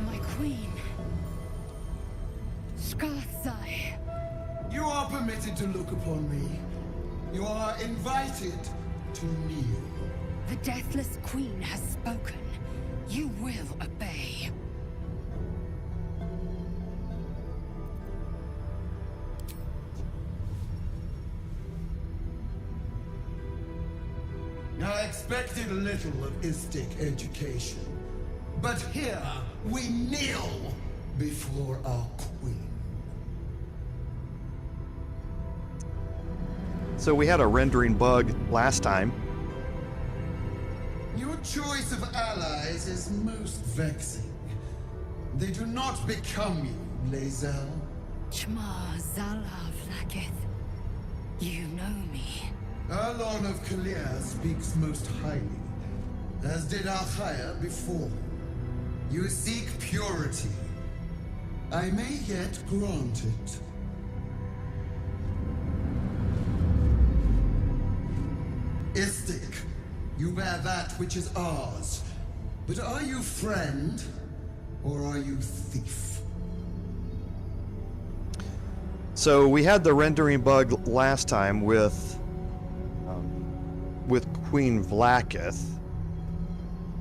My queen. Skarsai. You are permitted to look upon me. You are invited to kneel. The deathless queen has spoken. You will obey. I expected little of Istic education, but here we kneel before our queen. So we had a rendering bug last time. Your choice of allies is most vexing. They do not become you, Lae'zel. Chma Zala Vlaakith. You know me. Our Lord of Kalir speaks most highly, as did Alchaya before. You seek purity. I may yet grant it. Istic, you bear that which is ours. But are you friend, or are you thief? So we had the rendering bug last time with Queen Vlaakith.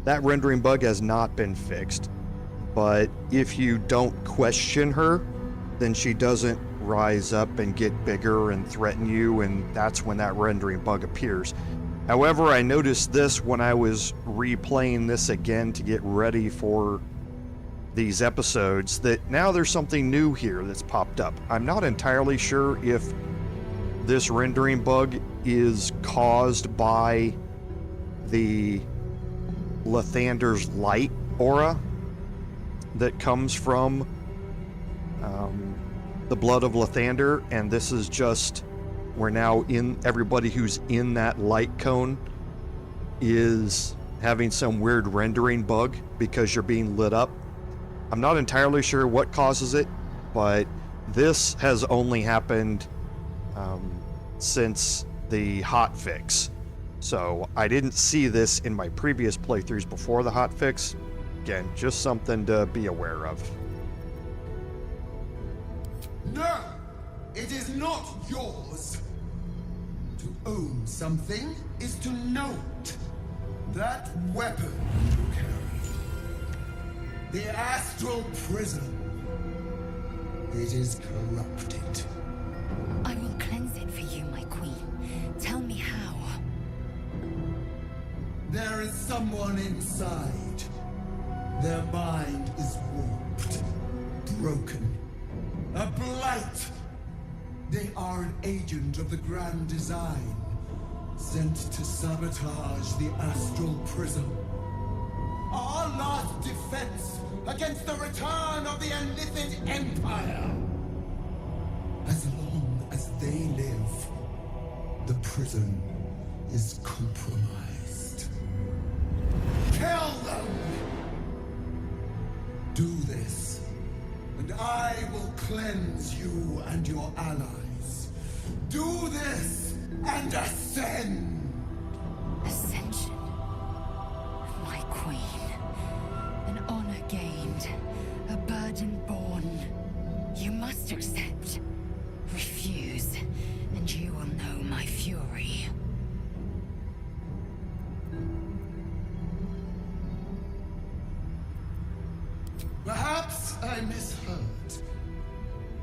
That rendering bug has not been fixed, but if you don't question her, then she doesn't rise up and get bigger and threaten you, and that's when that rendering bug appears. However, I noticed this when I was replaying this again to get ready for these episodes, that now there's something new here that's popped up. I'm not entirely sure if this rendering bug is caused by the Lathander's light aura that comes from the blood of Lathander, and this is just, we're now in, everybody who's in that light cone is having some weird rendering bug because you're being lit up. I'm not entirely sure what causes it, but this has only happened since the hotfix. So I didn't see this in my previous playthroughs before the hotfix. Again, just something to be aware of. No! It is not yours! To own something is to know it. That weapon you carry. The Astral Prism. It is corrupted. I will cleanse it for you, my queen. Tell me how. There is someone inside. Their mind is warped, broken, a blight. They are an agent of the Grand Design, sent to sabotage the Astral Prism. Our last defense against the return of the Illithid Empire. As long as they live, the prison is compromised. Kill them! Do this, and I will cleanse you and your allies. Do this, and ascend! Ascension. My queen. An honor gained. A burden borne. You must accept. Refuse, and you will know my fury. Perhaps I misheard.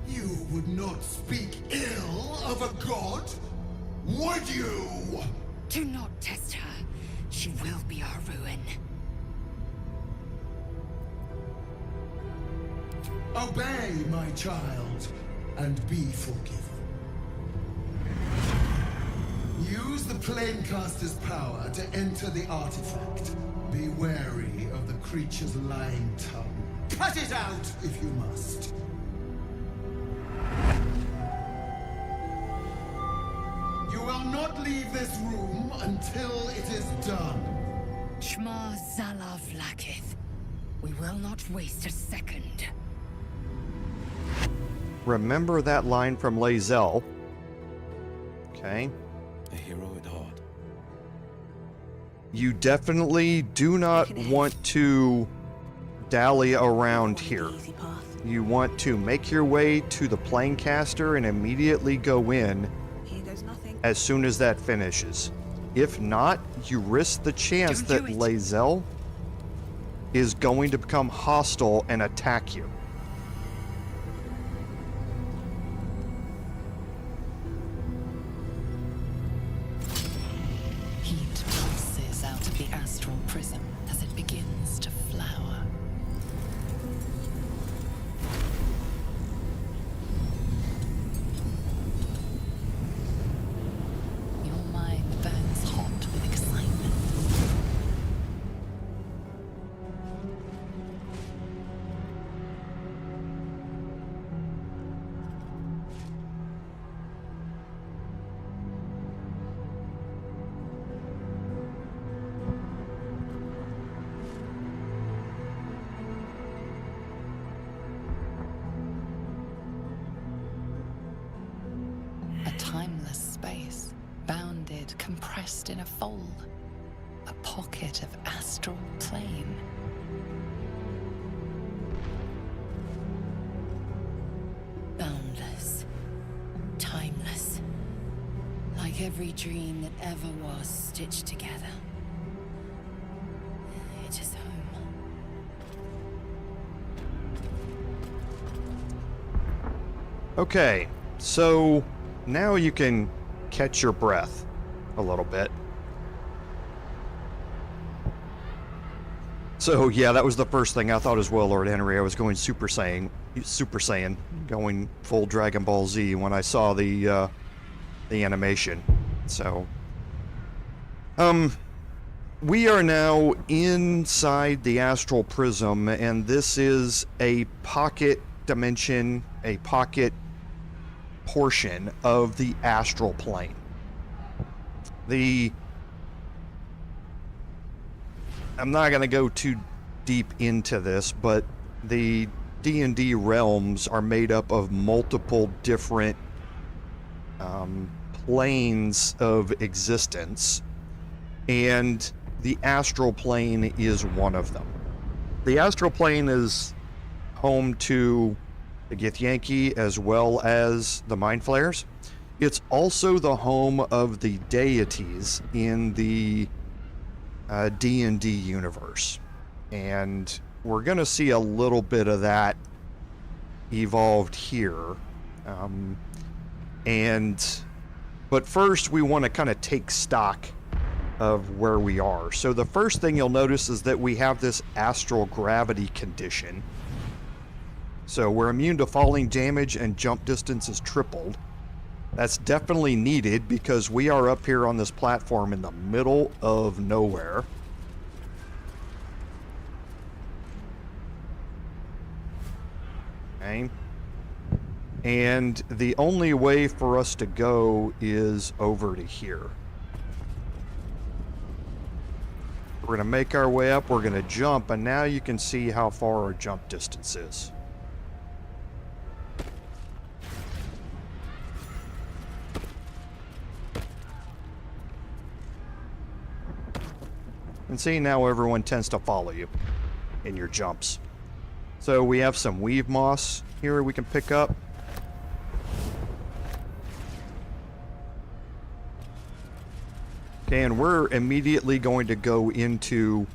You would not speak ill of a god, would you? Do not test her. She will be our ruin. Obey, my child, and be forgiven. Use the Planecaster's power to enter the artifact. Be wary of the creature's lying tongue. Cut it out if you must. You will not leave this room until it is done. Shma Zala Vlaakith. We will not waste a second. Remember that line from Lae'zel. Okay. A hero at heart. You definitely do not want to dally around here. You want to make your way to the Planecaster and immediately go in as soon as that finishes. If not, you risk the chance that Lae'zel is going to become hostile and attack you. Heat pulses out of the astral prism as it begins to flower. Your mind burns hot with excitement. A timeless space, bounded, compressed in a fold. A pocket of astral plane. Boundless. Timeless. Like every dream that ever was stitched together. It is home. Okay, so now you can catch your breath a little bit. So yeah, that was the first thing I thought as well, Lord Henry. I was going Super Saiyan, going full Dragon Ball Z when I saw the animation. So, we are now inside the Astral Prism, and this is a pocket dimension, a pocket portion of the astral plane. I'm not going to go too deep into this, but the D&D realms are made up of multiple different planes of existence, and the astral plane is one of them. The astral plane is home to the Githyanki as well as the Mind Flayers. It's also the home of the deities in the D&D universe, and we're going to see a little bit of that evolved here. But first we want to kind of take stock of where we are. So the first thing you'll notice is that we have this astral gravity condition. So we're immune to falling damage and jump distance is tripled. That's definitely needed because we are up here on this platform in the middle of nowhere. Okay. And the only way for us to go is over to here. We're going to make our way up, we're going to jump, and now you can see how far our jump distance is. And see, now everyone tends to follow you in your jumps. So we have some weave moss here we can pick up. Okay, and we're immediately going to go into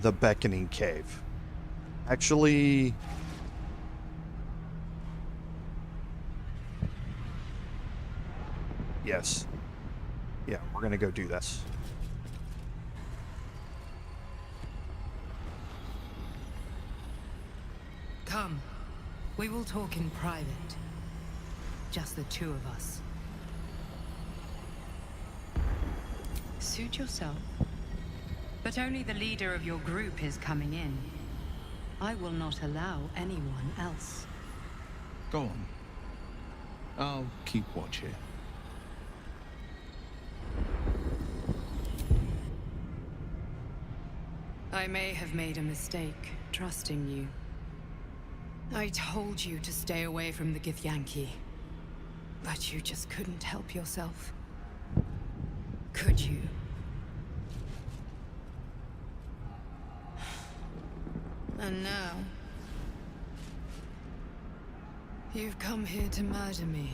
the Beckoning Cave. Actually, yes. Yeah, we're going to go do this. Come, we will talk in private. Just the two of us. Suit yourself. But only the leader of your group is coming in. I will not allow anyone else. Go on. I'll keep watch here. I may have made a mistake, trusting you. I told you to stay away from the Githyanki. But you just couldn't help yourself. Could you? And now... you've come here to murder me.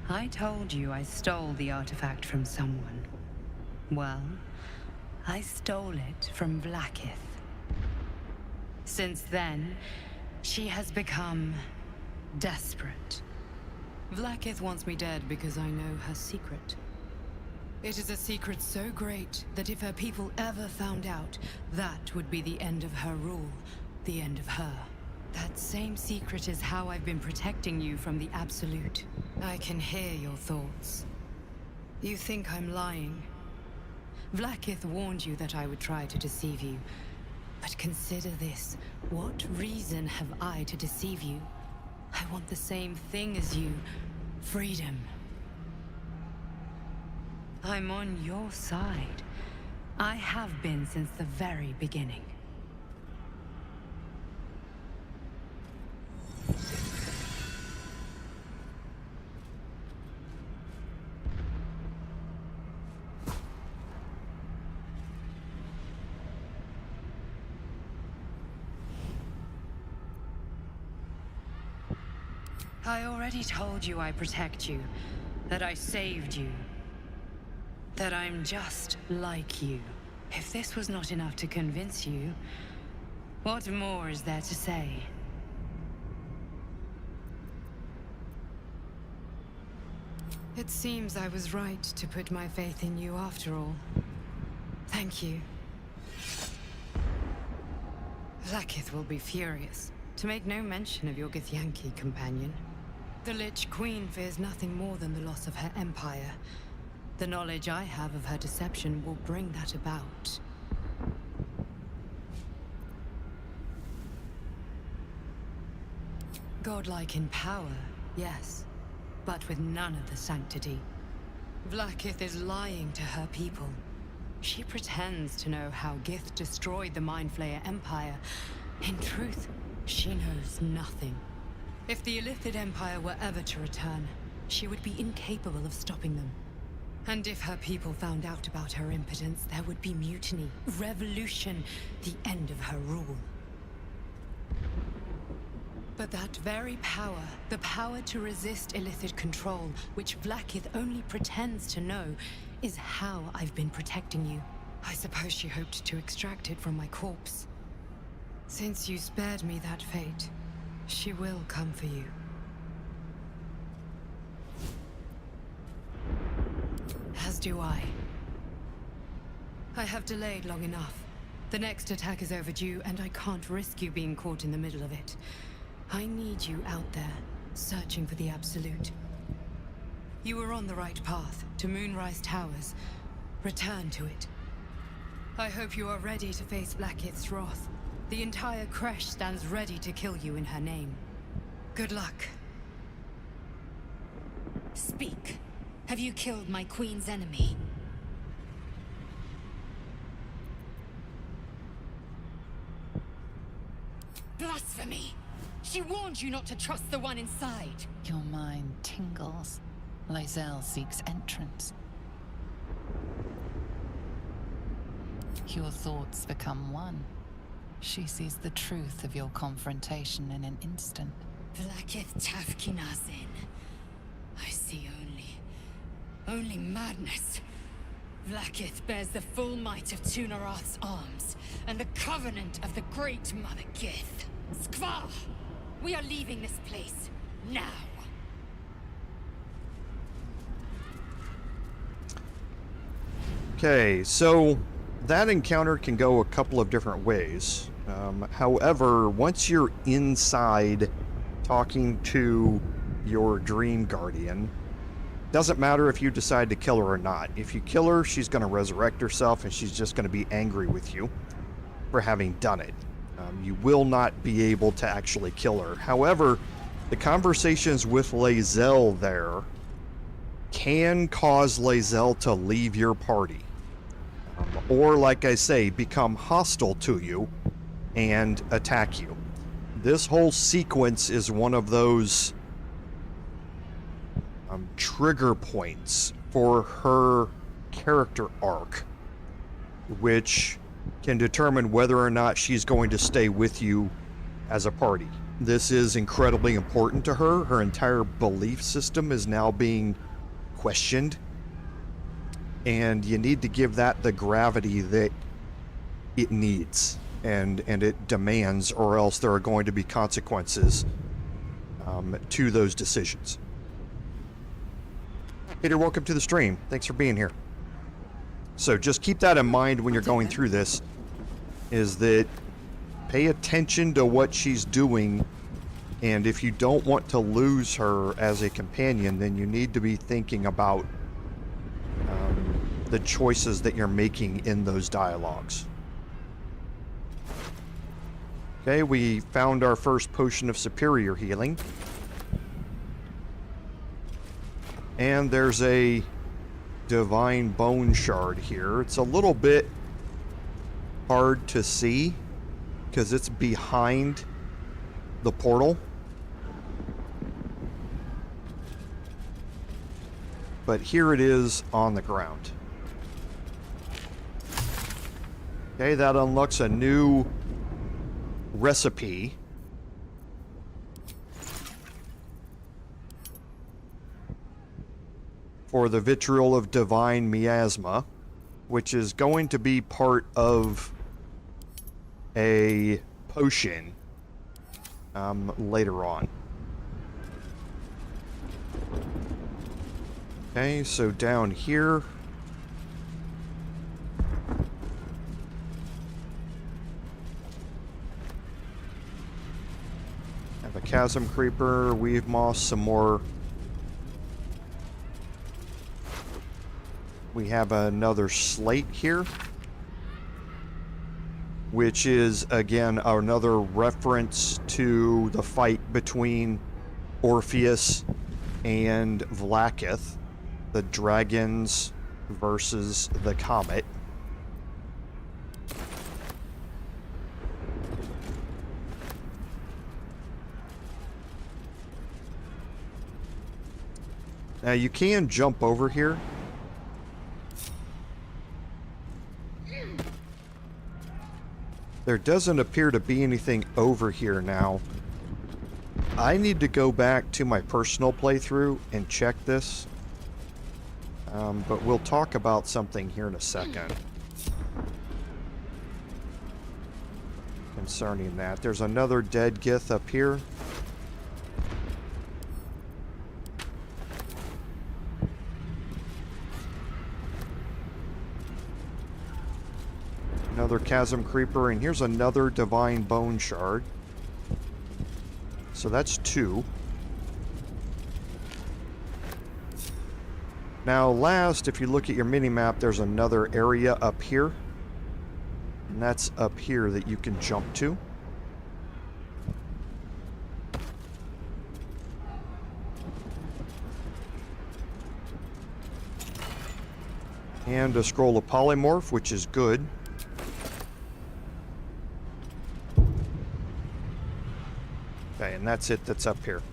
I told you I stole the artifact from someone. Well, I stole it from Vlaakith. Since then, she has become desperate. Vlaakith wants me dead because I know her secret. It is a secret so great that if her people ever found out, that would be the end of her rule, the end of her. That same secret is how I've been protecting you from the Absolute. I can hear your thoughts. You think I'm lying. Vlaakith warned you that I would try to deceive you. But consider this. What reason have I to deceive you? I want the same thing as you. Freedom. I'm on your side. I have been since the very beginning. I already told you I protect you, that I saved you, that I'm just like you. If this was not enough to convince you, what more is there to say? It seems I was right to put my faith in you after all. Thank you. Vlaakith will be furious, to make no mention of your Githyanki companion. The Lich Queen fears nothing more than the loss of her empire. The knowledge I have of her deception will bring that about. Godlike in power, yes, but with none of the sanctity. Vlaakith is lying to her people. She pretends to know how Gith destroyed the Mind Flayer Empire. In truth, she knows nothing. If the Illithid Empire were ever to return, she would be incapable of stopping them. And if her people found out about her impotence, there would be mutiny, revolution, the end of her rule. But that very power, the power to resist Illithid control, which Vlaakith only pretends to know, is how I've been protecting you. I suppose she hoped to extract it from my corpse. Since you spared me that fate, she will come for you. As do I. I have delayed long enough. The next attack is overdue, and I can't risk you being caught in the middle of it. I need you out there, searching for the Absolute. You were on the right path, to Moonrise Towers. Return to it. I hope you are ready to face Vlaakith's wrath. The entire creche stands ready to kill you in her name. Good luck. Speak. Have you killed my queen's enemy? Blasphemy! She warned you not to trust the one inside. Your mind tingles. Lae'zel seeks entrance. Your thoughts become one. She sees the truth of your confrontation in an instant. Vlaakith Tafkinazin. I see only madness. Vlaakith bears the full might of Tunarath's arms, and the covenant of the Great Mother Gith. Skvar! We are leaving this place, now! Okay, so that encounter can go a couple of different ways. However, once you're inside talking to your Dream Guardian, doesn't matter if you decide to kill her or not. If you kill her, she's going to resurrect herself, and she's just going to be angry with you for having done it. You will not be able to actually kill her. However, the conversations with Lae'zel there can cause Lae'zel to leave your party. Or, like I say, become hostile to you and attack you. This whole sequence is one of those trigger points for her character arc, which can determine whether or not she's going to stay with you as a party. This is incredibly important to her. Her entire belief system is now being questioned, and you need to give that the gravity that it needs and it demands, or else there are going to be consequences to those decisions. Peter, welcome to the stream. Thanks for being here. So just keep that in mind when you're going through this, is that pay attention to what she's doing, and if you don't want to lose her as a companion, then you need to be thinking about the choices that you're making in those dialogues. Okay, we found our first potion of superior healing. And there's a divine bone shard here. It's a little bit hard to see because it's behind the portal. But here it is on the ground. Okay, that unlocks a new recipe. For the Vitriol of Divine Miasma, which is going to be part of a potion later on. Okay, so down here have a Chasm Creeper, Weave Moss, some more. We have another slate here, which is, again, another reference to the fight between Orpheus and Vlaakith, the dragons versus the comet. Now, you can jump over here. There doesn't appear to be anything over here now. I need to go back to my personal playthrough and check this. But we'll talk about something here in a second. concerning that. There's another dead Gith up here. Another Chasm Creeper, and here's another Divine Bone Shard. So that's 2. Now last, if you look at your mini-map, there's another area up here. And that's up here that you can jump to. And a Scroll of Polymorph, which is good. Okay, and that's it that's up here.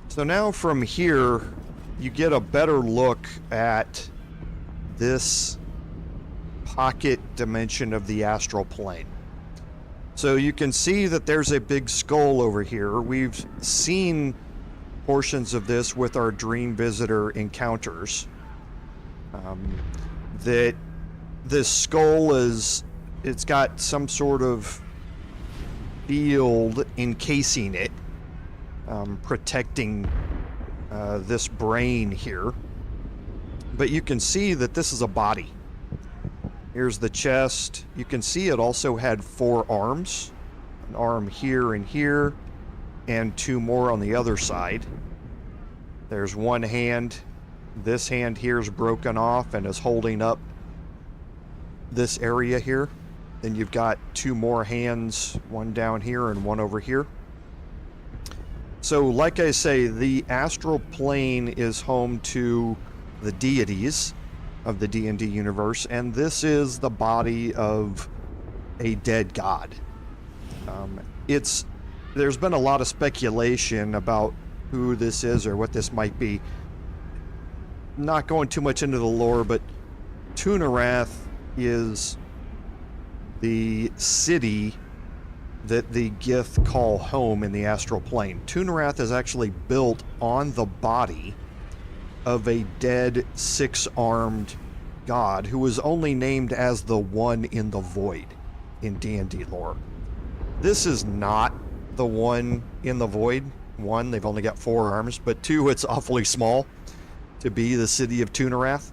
So now from here, you get a better look at this pocket dimension of the astral plane. So you can see that there's a big skull over here. We've seen portions of this with our Dream Visitor encounters. That this skull it's got some sort of field encasing it, protecting this brain here. But you can see that this is a body. Here's the chest. You can see it also had 4 arms. An arm here and here, and 2 more on the other side. There's one hand. This hand here is broken off and is holding up this area here. Then you've got 2 more hands, one down here and one over here. So like I say, the astral plane is home to the deities of the D&D universe, and this is the body of a dead god. There's been a lot of speculation about who this is or what this might be. Not going too much into the lore, but Tunarath is the city that the Gith call home in the astral plane. Tunarath is actually built on the body of a dead 6-armed god who was only named as the One in the Void in D&D lore. This is not the One in the Void. 1, they've only got 4 arms, but 2, it's awfully small to be the city of Tunarath.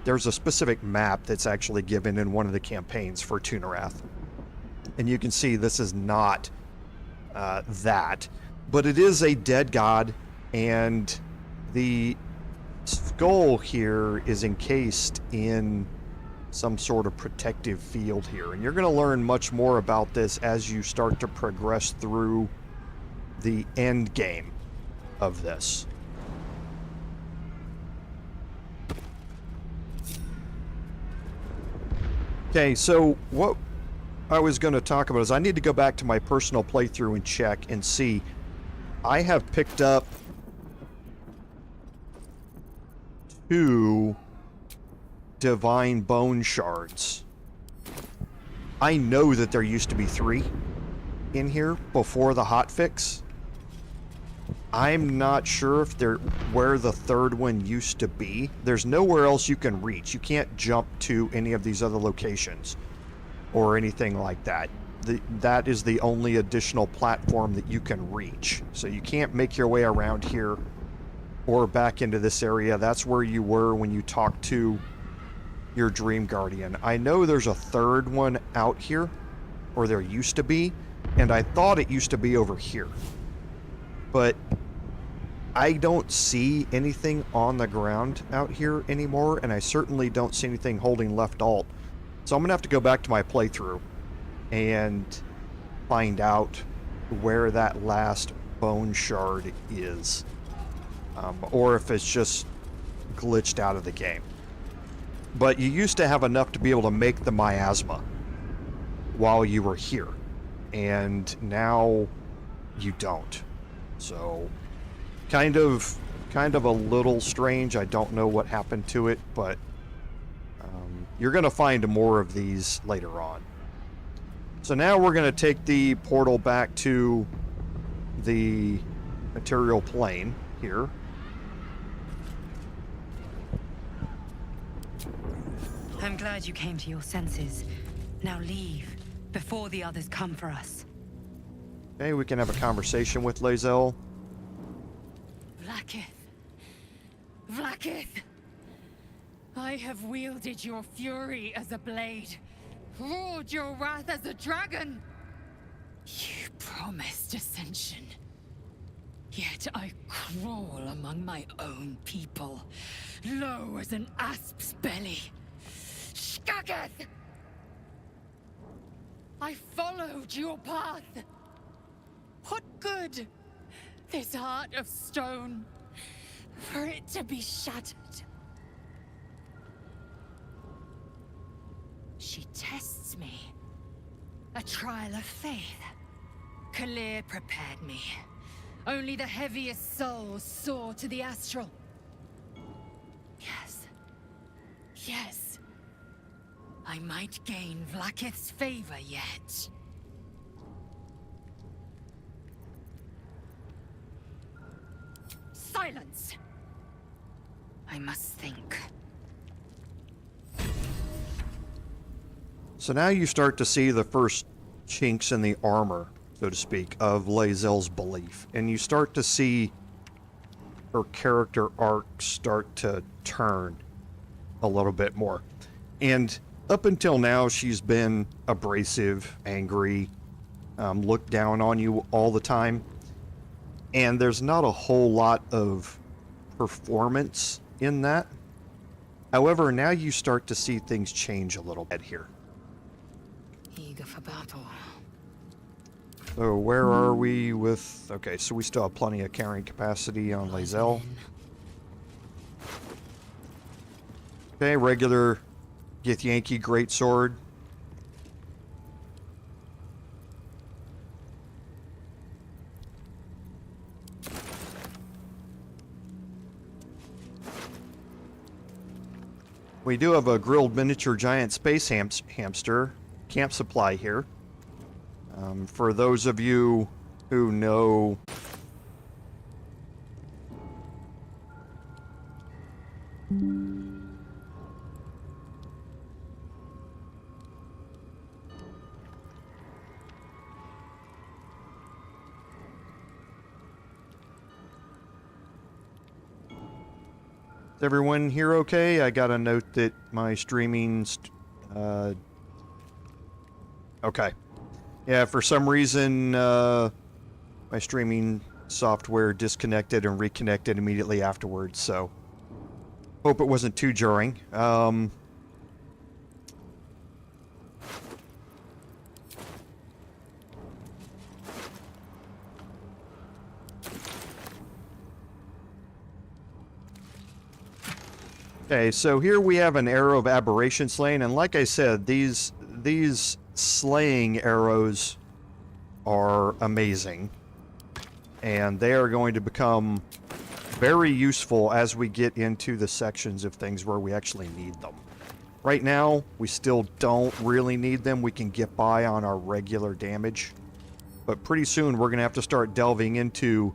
There's a specific map that's actually given in one of the campaigns for Tunarath. And you can see this is not that, but it is a dead god, and the skull here is encased in some sort of protective field here. And you're going to learn much more about this as you start to progress through the end game of this. Okay, so what I was going to talk about is I need to go back to my personal playthrough and check and see. I have picked up 2 divine bone shards. I know that there used to be 3 in here before the hotfix. I'm not sure if they're where the 3rd one used to be. There's nowhere else you can reach. You can't jump to any of these other locations or anything like that. That is the only additional platform that you can reach. So you can't make your way around here or back into this area. That's where you were when you talked to your Dream Guardian. I know there's a 3rd one out here, or there used to be, and I thought it used to be over here. But I don't see anything on the ground out here anymore, and I certainly don't see anything holding left alt. So I'm going to have to go back to my playthrough and find out where that last bone shard is. Or if it's just glitched out of the game. But you used to have enough to be able to make the miasma while you were here. And now you don't. So kind of a little strange. I don't know what happened to it, but you're going to find more of these later on. So now we're going to take the portal back to the material plane here. I'm glad you came to your senses. Now leave. before the others come for us. Okay, we can have a conversation with Lae'zel. Vlaakith. Vlaakith! I have wielded your fury as a blade, roared your wrath as a dragon. You promised ascension. Yet I crawl among my own people, low as an asp's belly. Shkageth! I followed your path. What good? This heart of stone, for it to be shattered. She tests me. A trial of faith. Kalir prepared me. Only the heaviest souls soar to the Astral. Yes. Yes. I might gain Vlaakith's favor yet. Silence! I must think. So now you start to see the first chinks in the armor, so to speak, of Lae'zel's belief. And you start to see her character arc start to turn a little bit more. And up until now, she's been abrasive, angry, looked down on you all the time. And there's not a whole lot of performance in that. However, now you start to see things change a little bit here. Eager for battle. So where are we with... Okay, so we still have plenty of carrying capacity on Lae'zel. Okay, regular Githyanki greatsword. We do have a grilled miniature giant space hamster camp supply here. For those of you who know Is everyone here okay? I got a note that my streaming's... okay. Yeah, for some reason, my streaming software disconnected and reconnected immediately afterwards, so... Hope it wasn't too jarring. Okay, so here we have an arrow of aberration slaying, and like I said, these slaying arrows are amazing, and they are going to become very useful as we get into the sections of things where we actually need them. Right now, we still don't really need them. We can get by on our regular damage, but pretty soon we're going to have to start delving into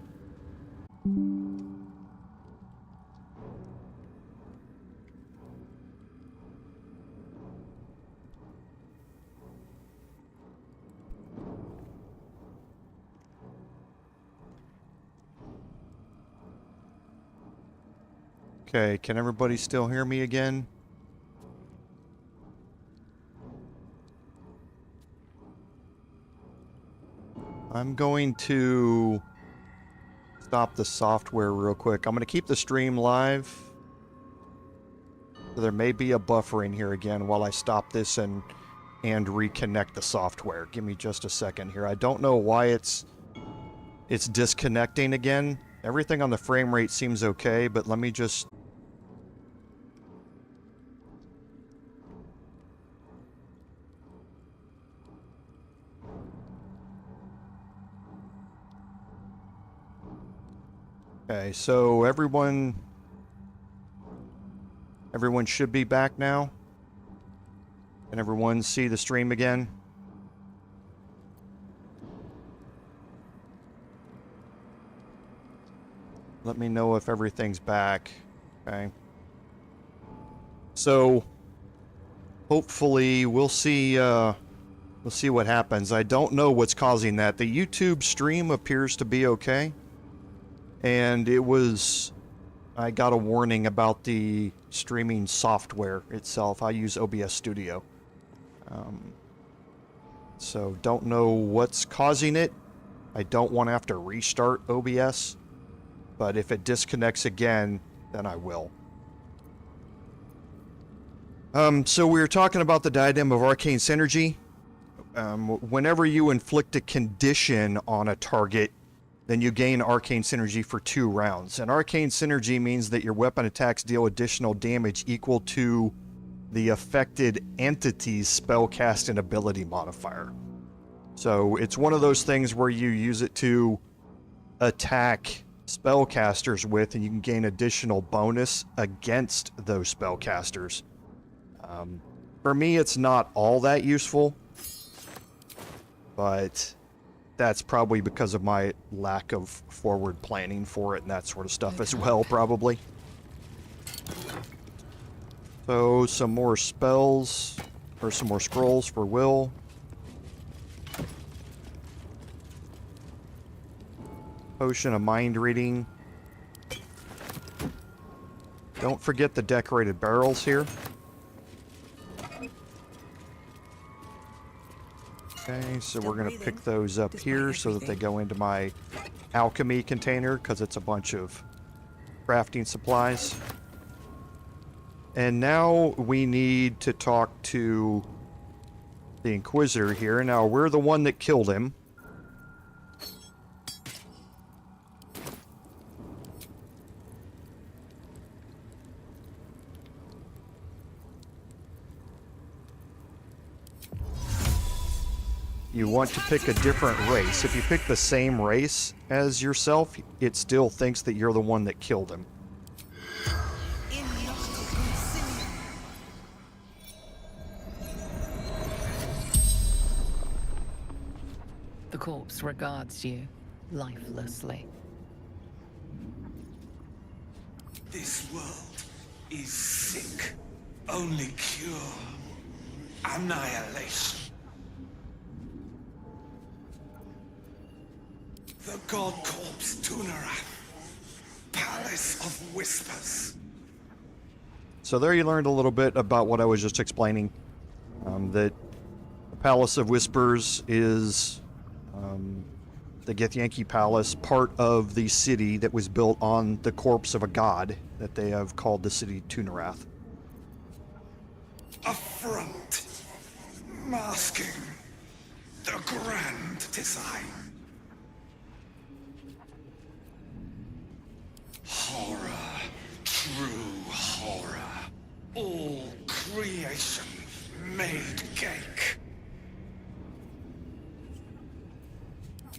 Okay, can everybody still hear me again? I'm going to stop the software real quick. I'm going to keep the stream live. So there may be a buffer in here again while I stop this and reconnect the software. Give me just a second here. I don't know why it's disconnecting again. Everything on the frame rate seems okay, but let me just... Okay, so everyone should be back now. Can everyone see the stream again? Let me know if everything's back. Okay. So hopefully we'll see We'll see what happens. I don't know what's causing that. The YouTube stream appears to be okay. And it was... I got a warning about the streaming software itself. I use OBS Studio. So don't know what's causing it. I don't want to have to restart OBS. But if it disconnects again, then I will. So we were talking about the Diadem of Arcane Synergy. Whenever you inflict a condition on a target, then you gain Arcane Synergy for 2 rounds. And Arcane Synergy means that your weapon attacks deal additional damage equal to the affected entity's spellcast and ability modifier. So it's one of those things where you use it to attack spellcasters with, and you can gain additional bonus against those spellcasters. For me, it's not all that useful, but that's probably because of my lack of forward planning for it and that sort of stuff as well, probably. So, some more spells, or some more scrolls for Will. Potion of mind reading. Don't forget the decorated barrels here. Okay, so we're going to pick those up here so that they go into my alchemy container, because it's a bunch of crafting supplies. And now we need to talk to the Inquisitor here. Now, we're the one that killed him. You want to pick a different race. If you pick the same race as yourself, it still thinks that you're the one that killed him. The corpse regards you lifelessly. This world is sick. Only cure. Annihilation. The god corpse Tunarath. Palace of Whispers. So there you learned a little bit about what I was just explaining. That the Palace of Whispers is the Githyanki Palace, part of the city that was built on the corpse of a god that they have called the city Tunarath. A front. Masking the grand design. Horror, true horror. All creation made cake.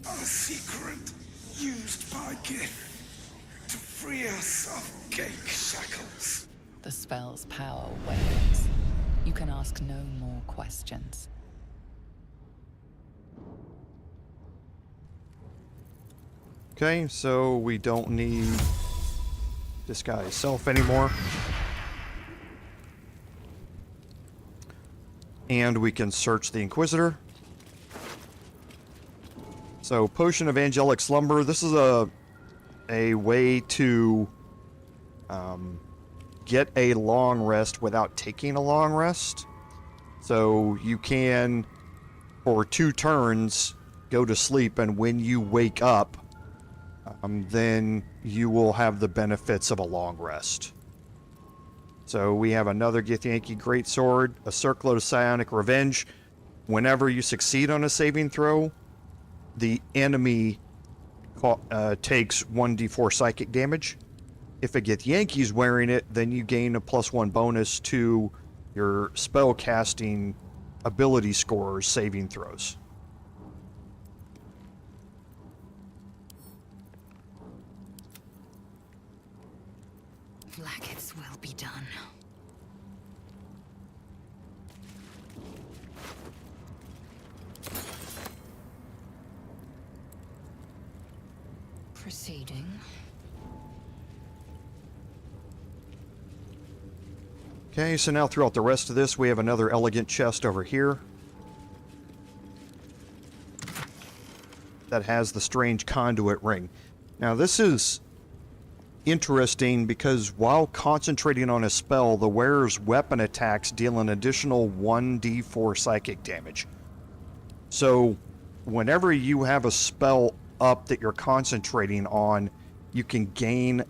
A secret used by Gith to free us of cake shackles. The spell's power wanes. You can ask no more questions. Okay, so we don't need this guy's self anymore. And we can search the Inquisitor. So, Potion of Angelic Slumber. This is a way to get a long rest without taking a long rest. So, you can, for 2 turns, go to sleep, and when you wake up, then you will have the benefits of a long rest. So we have another Githyanki Greatsword, a Circlet of Psionic Revenge. Whenever you succeed on a saving throw, the enemy takes 1d4 psychic damage. If a Githyanki's wearing it, then you gain a +1 bonus to your spell casting ability scores saving throws. Vlaakith's will be done. Proceeding. Okay, so now throughout the rest of this, we have another elegant chest over here. that has the strange conduit ring. Now this is interesting because while concentrating on a spell, the wearer's weapon attacks deal an additional 1d4 psychic damage. So whenever you have a spell up that you're concentrating on, you can gain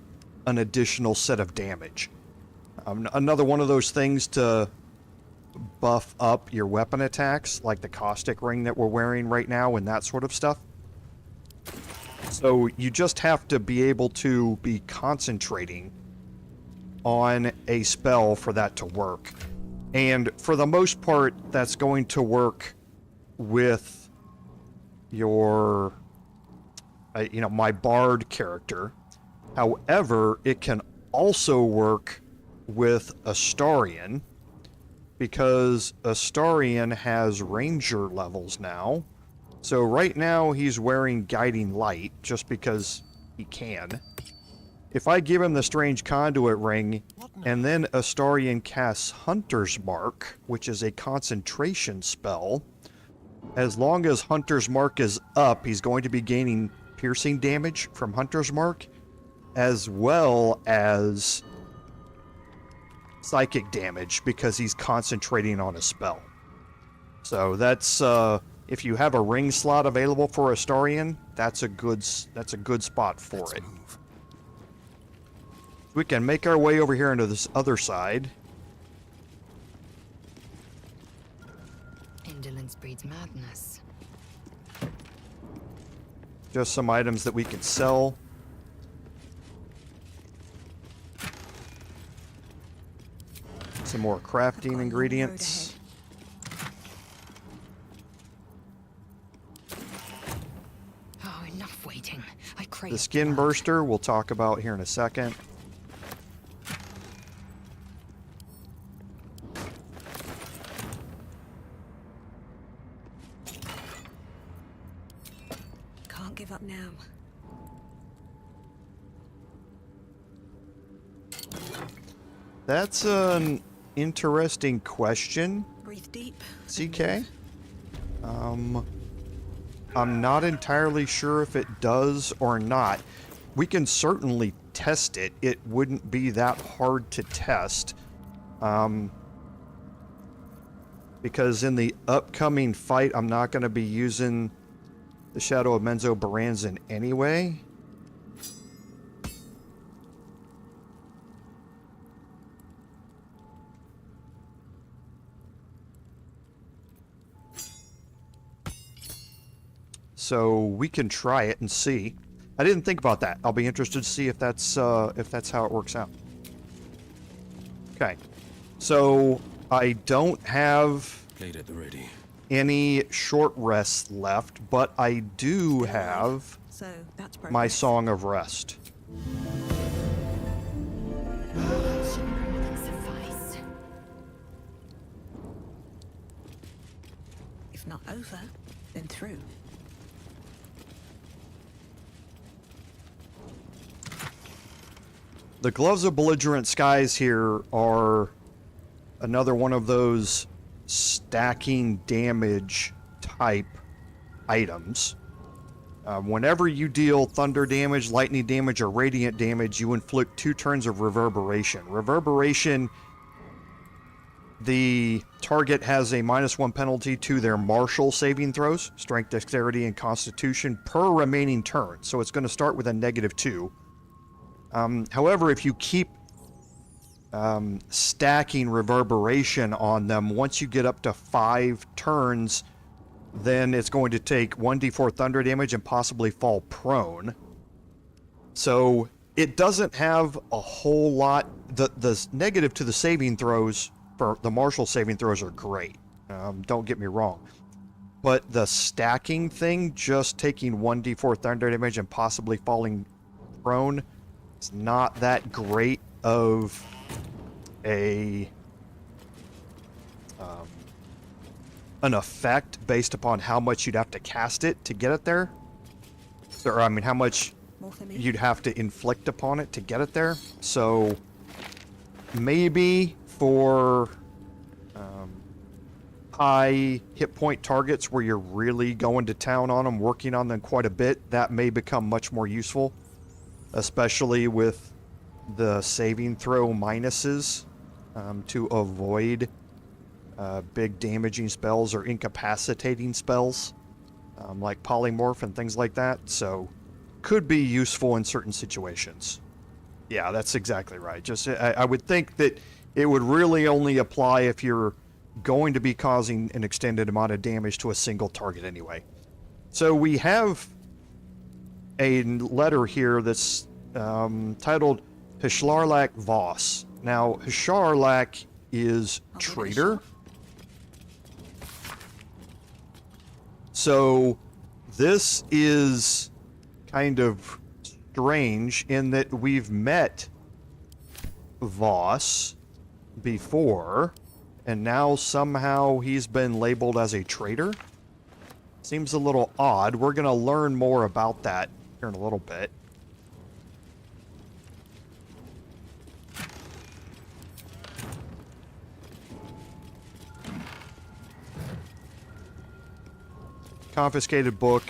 an additional set of damage. Another one of those things to buff up your weapon attacks, like the caustic ring that we're wearing right now and that sort of stuff. So you just have to be able to be concentrating on a spell for that to work. And for the most part, that's going to work with your, my bard character. However, it can also work with Astarian, because Astarian has ranger levels now. So right now he's wearing Guiding Light just because he can. If I give him the Strange Conduit Ring, and then Astarian casts Hunter's Mark, which is a concentration spell, as long as Hunter's Mark is up, he's going to be gaining piercing damage from Hunter's Mark, as well as psychic damage because he's concentrating on a spell. So that's if you have a ring slot available for Astarian, that's a good spot for it. We can make our way over here into this other side. Indolence breeds madness. Just some items that we can sell. Some more crafting ingredients. Oh, enough waiting. I crave The skin blood. burster we'll talk about here in a second. Can't give up now. That's an interesting question, Breathe deep. CK. I'm not entirely sure if it does or not. We can certainly test it. It wouldn't be that hard to test. Because in the upcoming fight, I'm not going to be using the Shadow of Menzo Baranzan anyway. So we can try it and see. I didn't think about that. I'll be interested to see if that's how it works out. Okay, so I don't have Played at the ready. any short rests left, but I do have So that's my progress. Song of Rest. Suffice. If not over, then through. The Gloves of Belligerent Skies here are another one of those stacking damage type items. Whenever you deal thunder damage, lightning damage, or radiant damage, you inflict 2 turns of reverberation. Reverberation, the target has a -1 penalty to their martial saving throws, strength, dexterity, and constitution per remaining turn. So it's going to start with a -2. However, if you keep stacking reverberation on them, once you get up to 5 turns, then it's going to take 1d4 thunder damage and possibly fall prone. So it doesn't have a whole lot. The negative to the saving throws for the martial saving throws are great. Don't get me wrong. But the stacking thing, just taking 1d4 thunder damage and possibly falling prone, it's not that great of an effect based upon how much you'd have to cast it to get it there. Or, I mean, how much More for me. you'd have to inflict upon it to get it there. So maybe for high hit point targets where you're really going to town on them, working on them quite a bit, that may become much more useful, especially with the saving throw minuses to avoid big damaging spells or incapacitating spells like polymorph and things like that. So could be useful in certain situations. Yeah, that's exactly right. Just I would think that it would really only apply if you're going to be causing an extended amount of damage to a single target anyway. So we have a letter here that's titled Hishlarlak Voss. Now, Hishlarlak is traitor. So this is kind of strange in that we've met Voss before, and now somehow he's been labeled as a traitor. Seems a little odd. We're going to learn more about that here in a little bit. Confiscated book.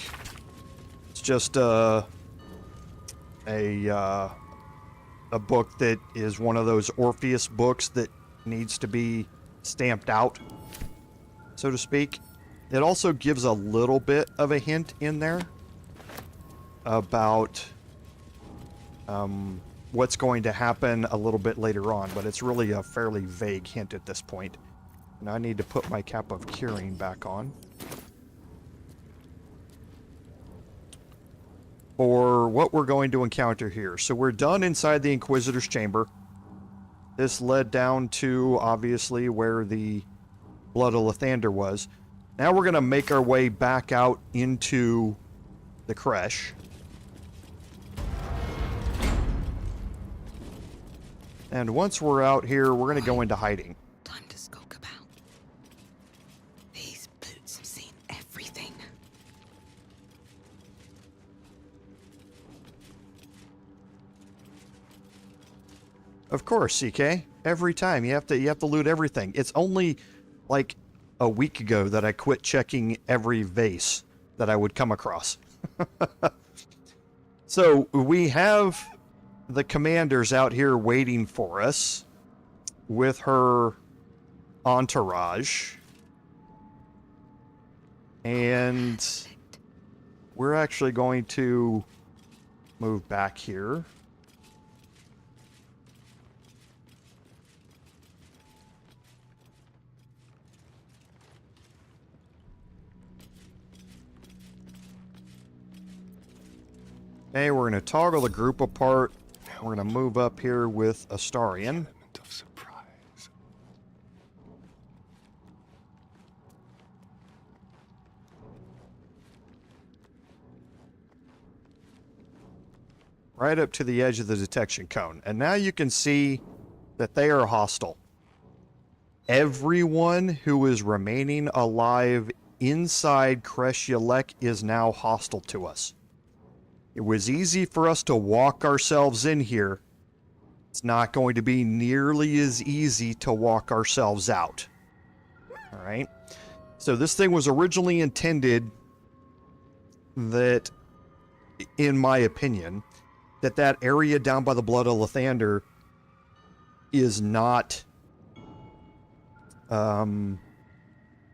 It's just a book that is one of those Orpheus books that needs to be stamped out, so to speak. It also gives a little bit of a hint in there about what's going to happen a little bit later on, but it's really a fairly vague hint at this point. And I need to put my cap of curing back on. For what we're going to encounter here. So we're done inside the Inquisitor's chamber. This led down to, obviously, where the Blood of Lathander was. Now we're going to make our way back out into the creche. And once we're out here, we're going to go into hiding. Time to skulk about. These boots have seen everything. Of course, CK. Every time you have to loot everything. It's only like a week ago that I quit checking every vase that I would come across. So we have the commanders out here waiting for us with her entourage. And we're actually going to move back here. Okay, we're going to toggle the group apart. We're going to move up here with Astarian. Of surprise. Right up to the edge of the detection cone. And now you can see that they are hostile. Everyone who is remaining alive inside Creche is now hostile to us. It was easy for us to walk ourselves in here. It's not going to be nearly as easy to walk ourselves out. All right. So this thing was originally intended that, in my opinion, that area down by the Blood of Lathander is not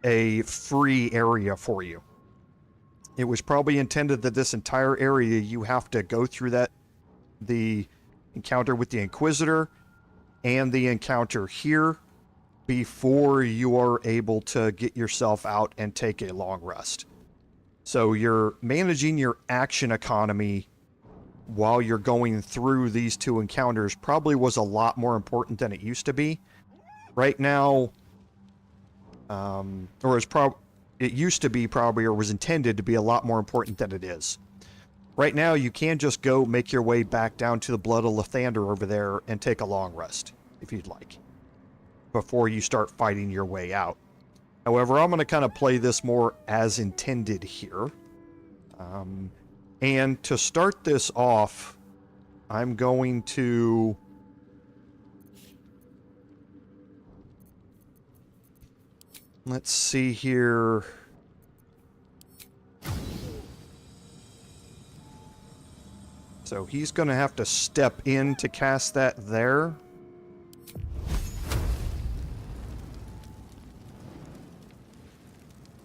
a free area for you. It was probably intended that this entire area, you have to go through the encounter with the Inquisitor and the encounter here before you are able to get yourself out and take a long rest. So you're managing your action economy while you're going through these two encounters probably was a lot more important than it used to be. Right now, it used to be probably, or was intended to be a lot more important than it is. Right now, you can just go make your way back down to the Blood of Lathander over there and take a long rest, if you'd like, before you start fighting your way out. However, I'm going to kind of play this more as intended here. And to start this off, I'm going to... Let's see here. So he's going to have to step in to cast that there.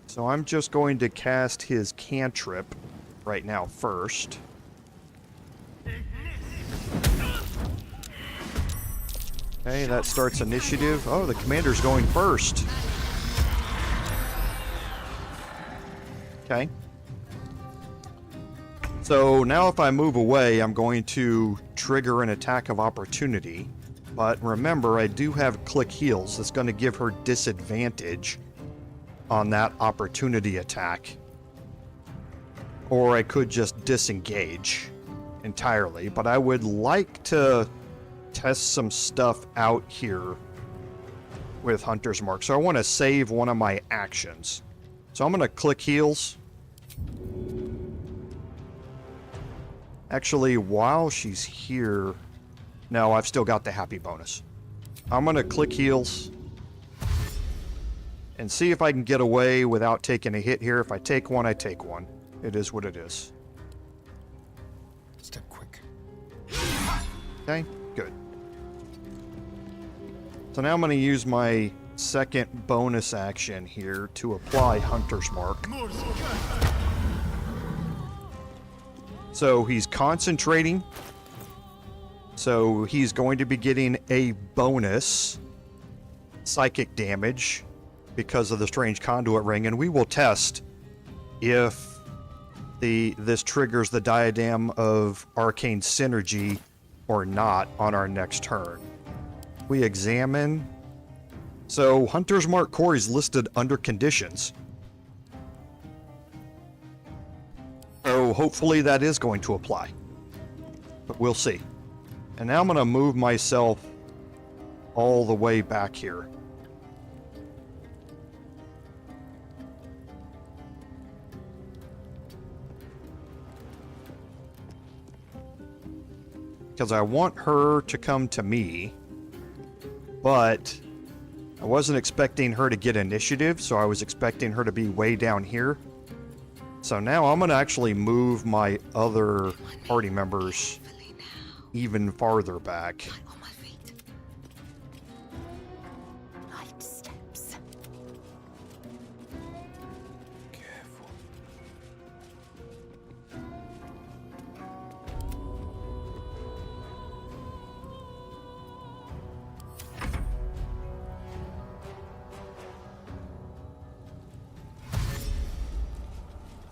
So I'm just going to cast his cantrip right now first. Okay, that starts initiative. Oh, the commander's going first. Okay. So now if I move away, I'm going to trigger an attack of opportunity. But remember, I do have click heals. That's going to give her disadvantage on that opportunity attack. Or I could just disengage entirely. But I would like to test some stuff out here with Hunter's Mark. So I want to save one of my actions. So I'm going to click heals. Actually, while she's here... No, I've still got the happy bonus. I'm going to click heals. And see if I can get away without taking a hit here. If I take one, I take one. It is what it is. Step quick. Okay, good. So now I'm going to use my second bonus action here to apply Hunter's Mark. So he's concentrating. So he's going to be getting a bonus psychic damage because of the strange conduit ring, and we will test if this triggers the diadem of arcane synergy or not on our next turn. We examine. So Hunter's Mark core is listed under conditions. So hopefully that is going to apply. But we'll see. And now I'm going to move myself all the way back here. Because I want her to come to me, but I wasn't expecting her to get initiative, so I was expecting her to be way down here. So now I'm going to actually move my other party members even farther back. On my feet. Light steps. Careful.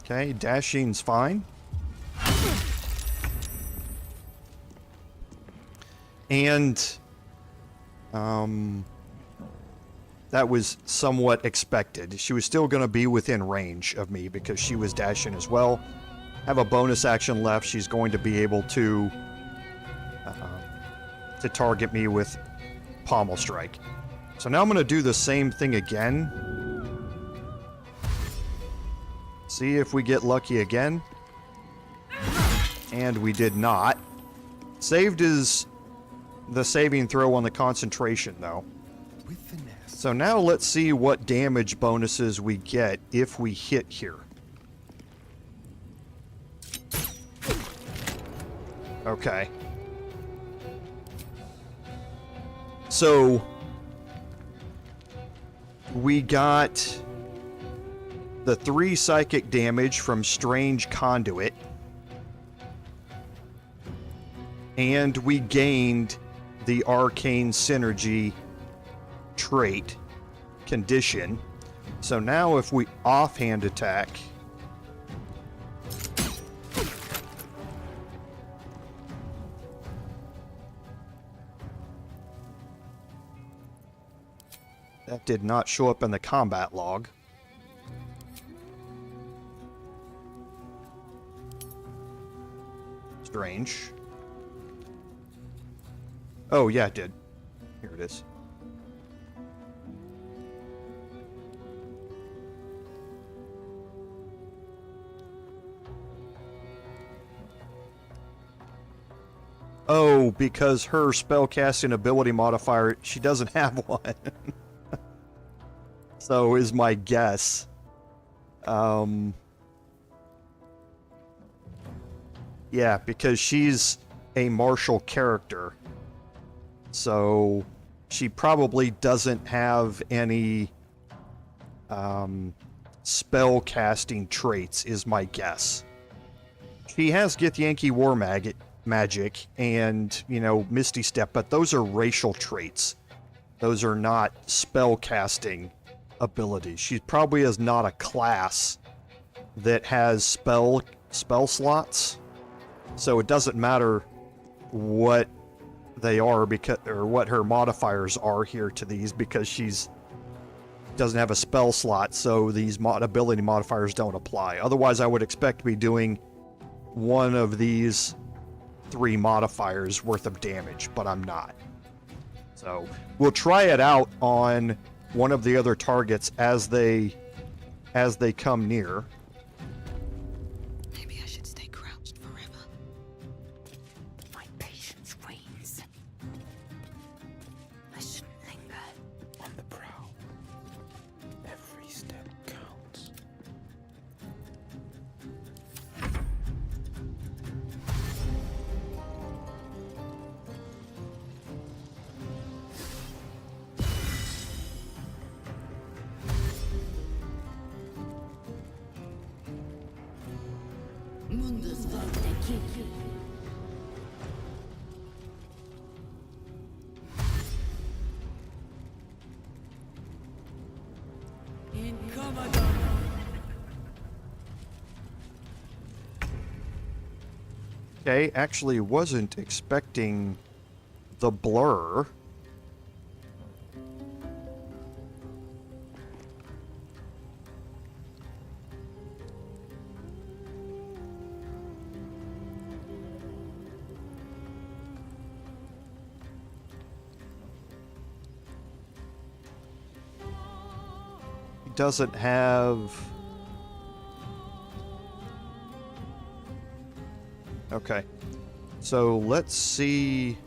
Okay, dashing's fine. And that was somewhat expected. She was still going to be within range of me because she was dashing as well. Have a bonus action left. She's going to be able to target me with pommel strike. So now I'm going to do the same thing again. See if we get lucky again. And we did not. Saved is the saving throw on the concentration, though. With finesse. So now let's see what damage bonuses we get if we hit here. Okay. So we got the 3 psychic damage from Strange Conduit. And we gained the Arcane Synergy trait condition. So now if we offhand attack, that did not show up in the combat log. Strange. Oh, yeah, it did. Here it is. Oh, because her spellcasting ability modifier, she doesn't have one. So is my guess. Yeah, because she's a martial character. So she probably doesn't have any spell casting traits, is my guess. She has Githyanki war magic and, you know, Misty Step, but those are racial traits. Those are not spell casting abilities. She probably is not a class that has spell slots. So it doesn't matter what they are, because, or what her modifiers are here to these, because she's doesn't have a spell slot, so these ability modifiers don't apply. Otherwise, I would expect to be doing one of these 3 modifiers worth of damage, but I'm not. So we'll try it out on one of the other targets as they come near. Maybe I should stay crouched forever. My patience wanes. I shouldn't linger. On the prowl. Every step counts. Okay, actually wasn't expecting the blur. He doesn't have... Okay, so let's see.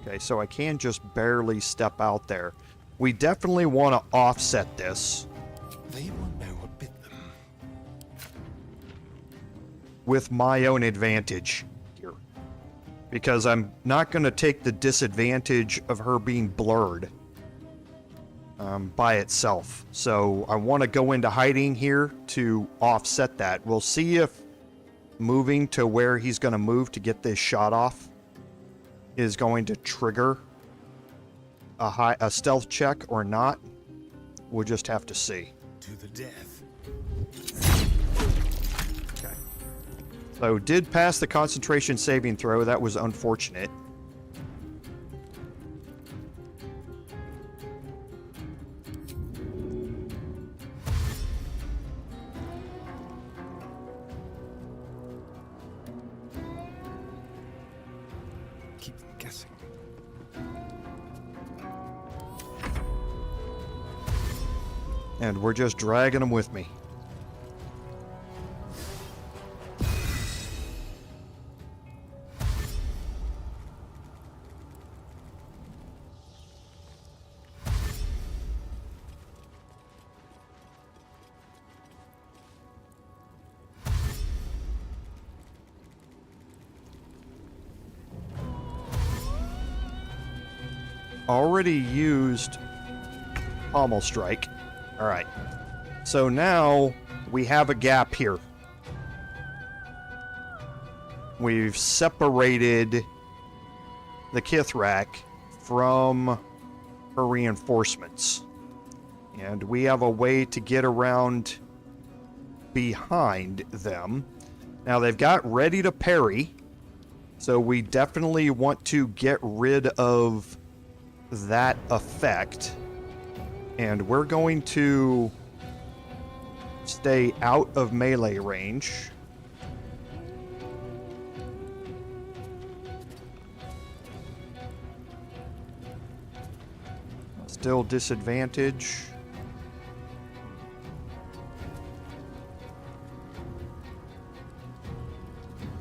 Okay, so I can just barely step out there. We definitely want to offset this. They will know what bit them. With my own advantage here. Because I'm not going to take the disadvantage of her being blurred. By itself. So I want to go into hiding here to offset that. We'll see if moving to where he's going to move to get this shot off is going to trigger a stealth check or not. We'll just have to see. To the death. Okay. So did pass the concentration saving throw. That was unfortunate. And we're just dragging them with me. Already used Pommel Strike. All right, so now we have a gap here. We've separated the Kithrak from her reinforcements. And we have a way to get around behind them. Now they've got ready to parry, so we definitely want to get rid of that effect. And we're going to stay out of melee range. Still disadvantage.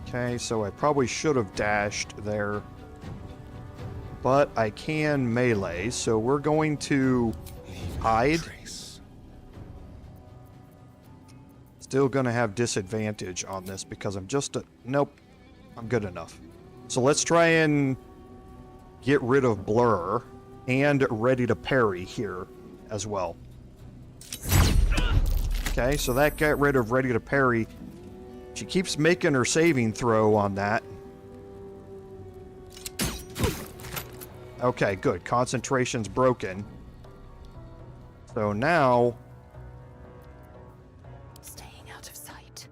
Okay, so I probably should have dashed there. but I can melee, so we're going to hide. Still gonna have disadvantage on this because I'm just a... Nope. I'm good enough. So let's try and get rid of Blur and ready to parry here as well. Okay, so that got rid of ready to parry. She keeps making her saving throw on that. Okay, good. Concentration's broken. So now... Staying out of sight.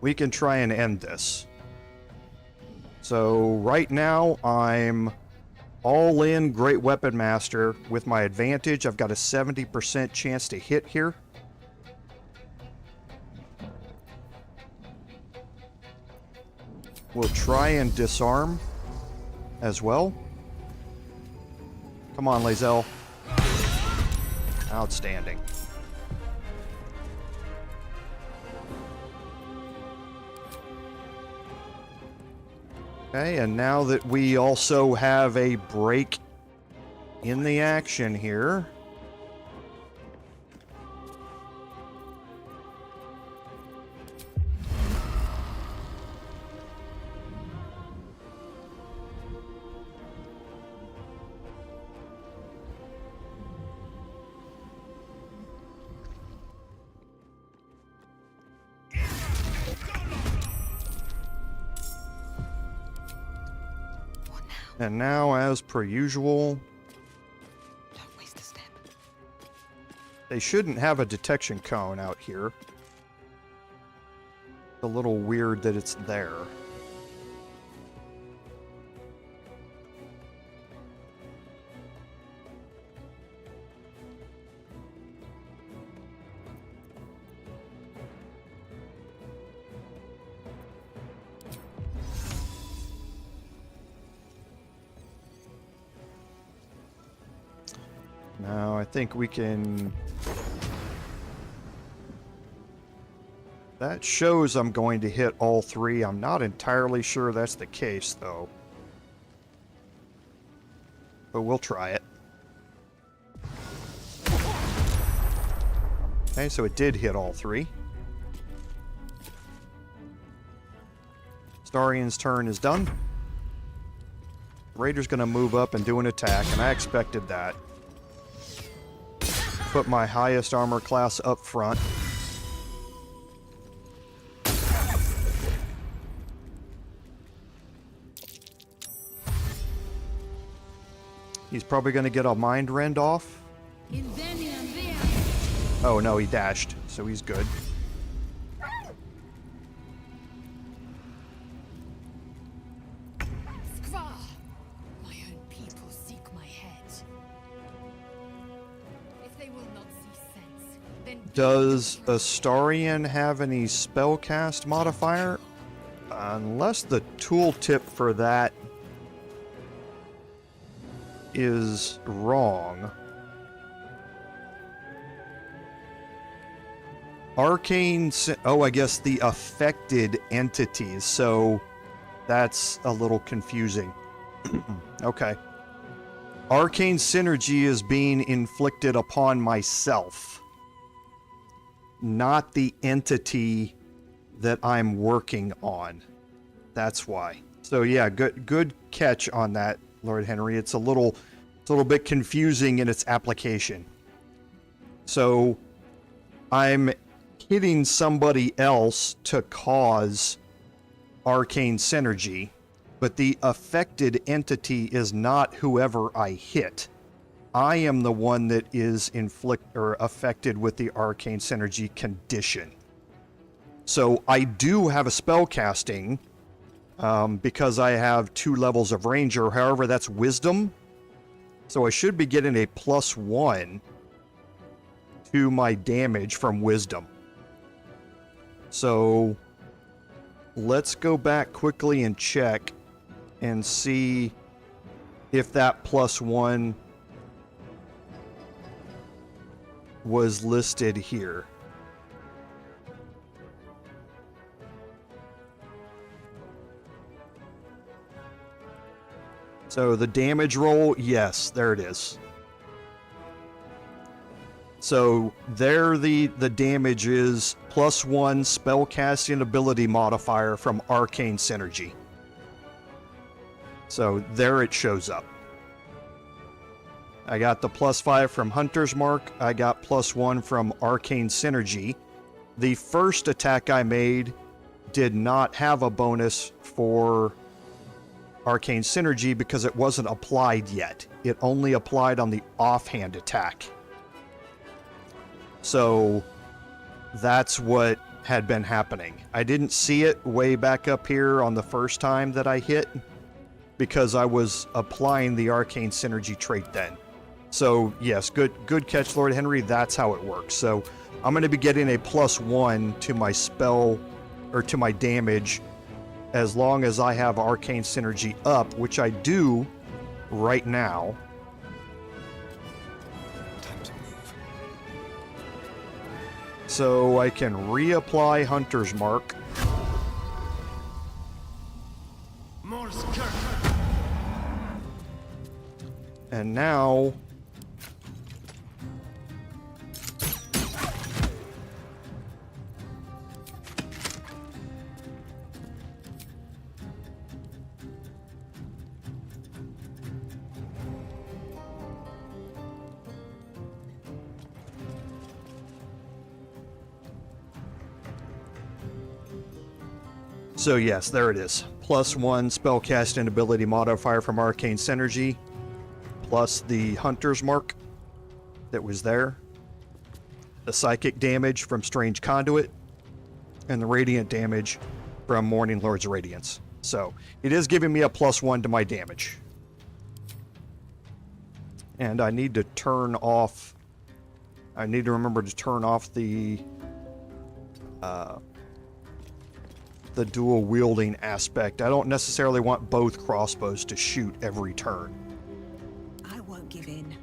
we can try and end this. So right now I'm all in Great Weapon Master. With my advantage, I've got a 70% chance to hit here. We'll try and disarm as well. Come on, Lae'zel. Outstanding. Okay, and now that we also have a break in the action here, and now, as per usual, Don't waste a step. they shouldn't have a detection cone out here. It's a little weird that it's there. Now, I think we can... That shows I'm going to hit all three. I'm not entirely sure that's the case, though. But we'll try it. Okay, so it did hit all three. Starian's turn is done. Raider's going to move up and do an attack, and I expected that. Put my highest armor class up front. He's probably going to get a mind rend off. Oh no, he dashed, so he's good. My own people seek my head. If they will not see sense, then Does Astarian have any spellcast modifier? Unless the tooltip for that is wrong. Arcane... Oh, I guess the affected entities, so that's a little confusing. Okay. Arcane synergy is being inflicted upon myself, not the entity that I'm working on. That's why. So yeah, good catch on that, Lord Henry. It's a little bit confusing in its application. So I'm hitting somebody else to cause arcane synergy, but the affected entity is not whoever I hit. I am the one that is affected with the arcane synergy condition. So I do have a spell casting because I have 2 levels of ranger. However, that's wisdom. So I should be getting a +1 to my damage from wisdom. So let's go back quickly and check and see if that +1 was listed here. So the damage roll, yes, there it is. So there the damage is +1 spellcasting ability modifier from Arcane Synergy. So there it shows up. I got the +5 from Hunter's Mark. I got +1 from Arcane Synergy. The first attack I made did not have a bonus for Arcane Synergy because it wasn't applied yet. It only applied on the offhand attack. So that's what had been happening. I didn't see it way back up here on the first time that I hit because I was applying the Arcane Synergy trait then. So yes, good catch, Lord Henry. That's how it works. So I'm going to be getting a +1 to my spell or to my damage as long as I have Arcane Synergy up, which I do right now. Time to move. So I can reapply Hunter's Mark. And now so yes, there it is. +1 spellcasting ability modifier from Arcane Synergy, plus the Hunter's Mark that was there, the psychic damage from Strange Conduit, and the radiant damage from Morning Lord's Radiance. So it is giving me a +1 to my damage. And I need to turn off... I need to remember to turn off the dual wielding aspect. I don't necessarily want both crossbows to shoot every turn. I won't give in.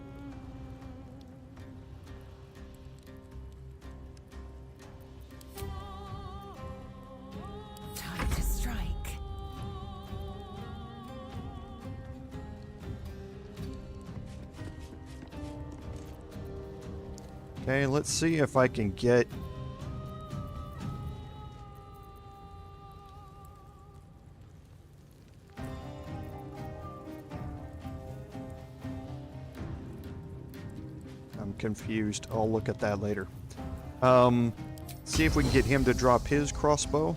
Time to strike. Okay, let's see if I can get... I'm confused. I'll look at that later. See if we can get him to drop his crossbow.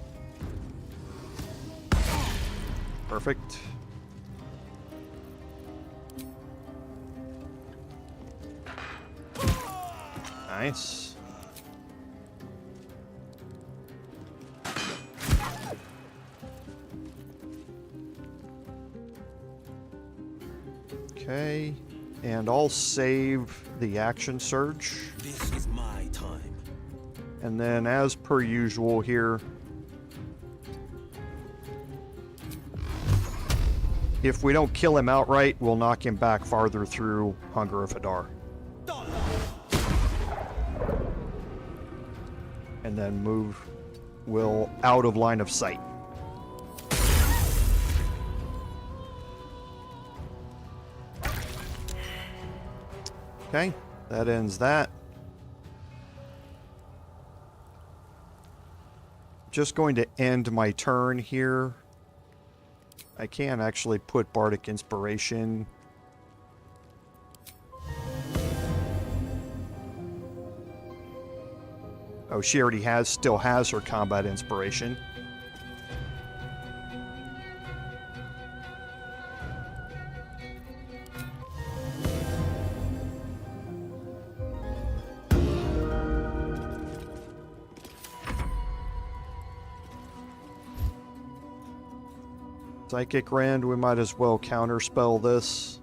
Perfect. Nice. Okay, and I'll save the action surge. This is my time. And then, as per usual here, if we don't kill him outright, we'll knock him back farther through Hunger of Hadar. And then move Will out of line of sight. Okay, that ends that. Just going to end my turn here. I can actually put Bardic Inspiration. Oh, she already still has her Combat Inspiration. Psychic Rend, we might as well counterspell this.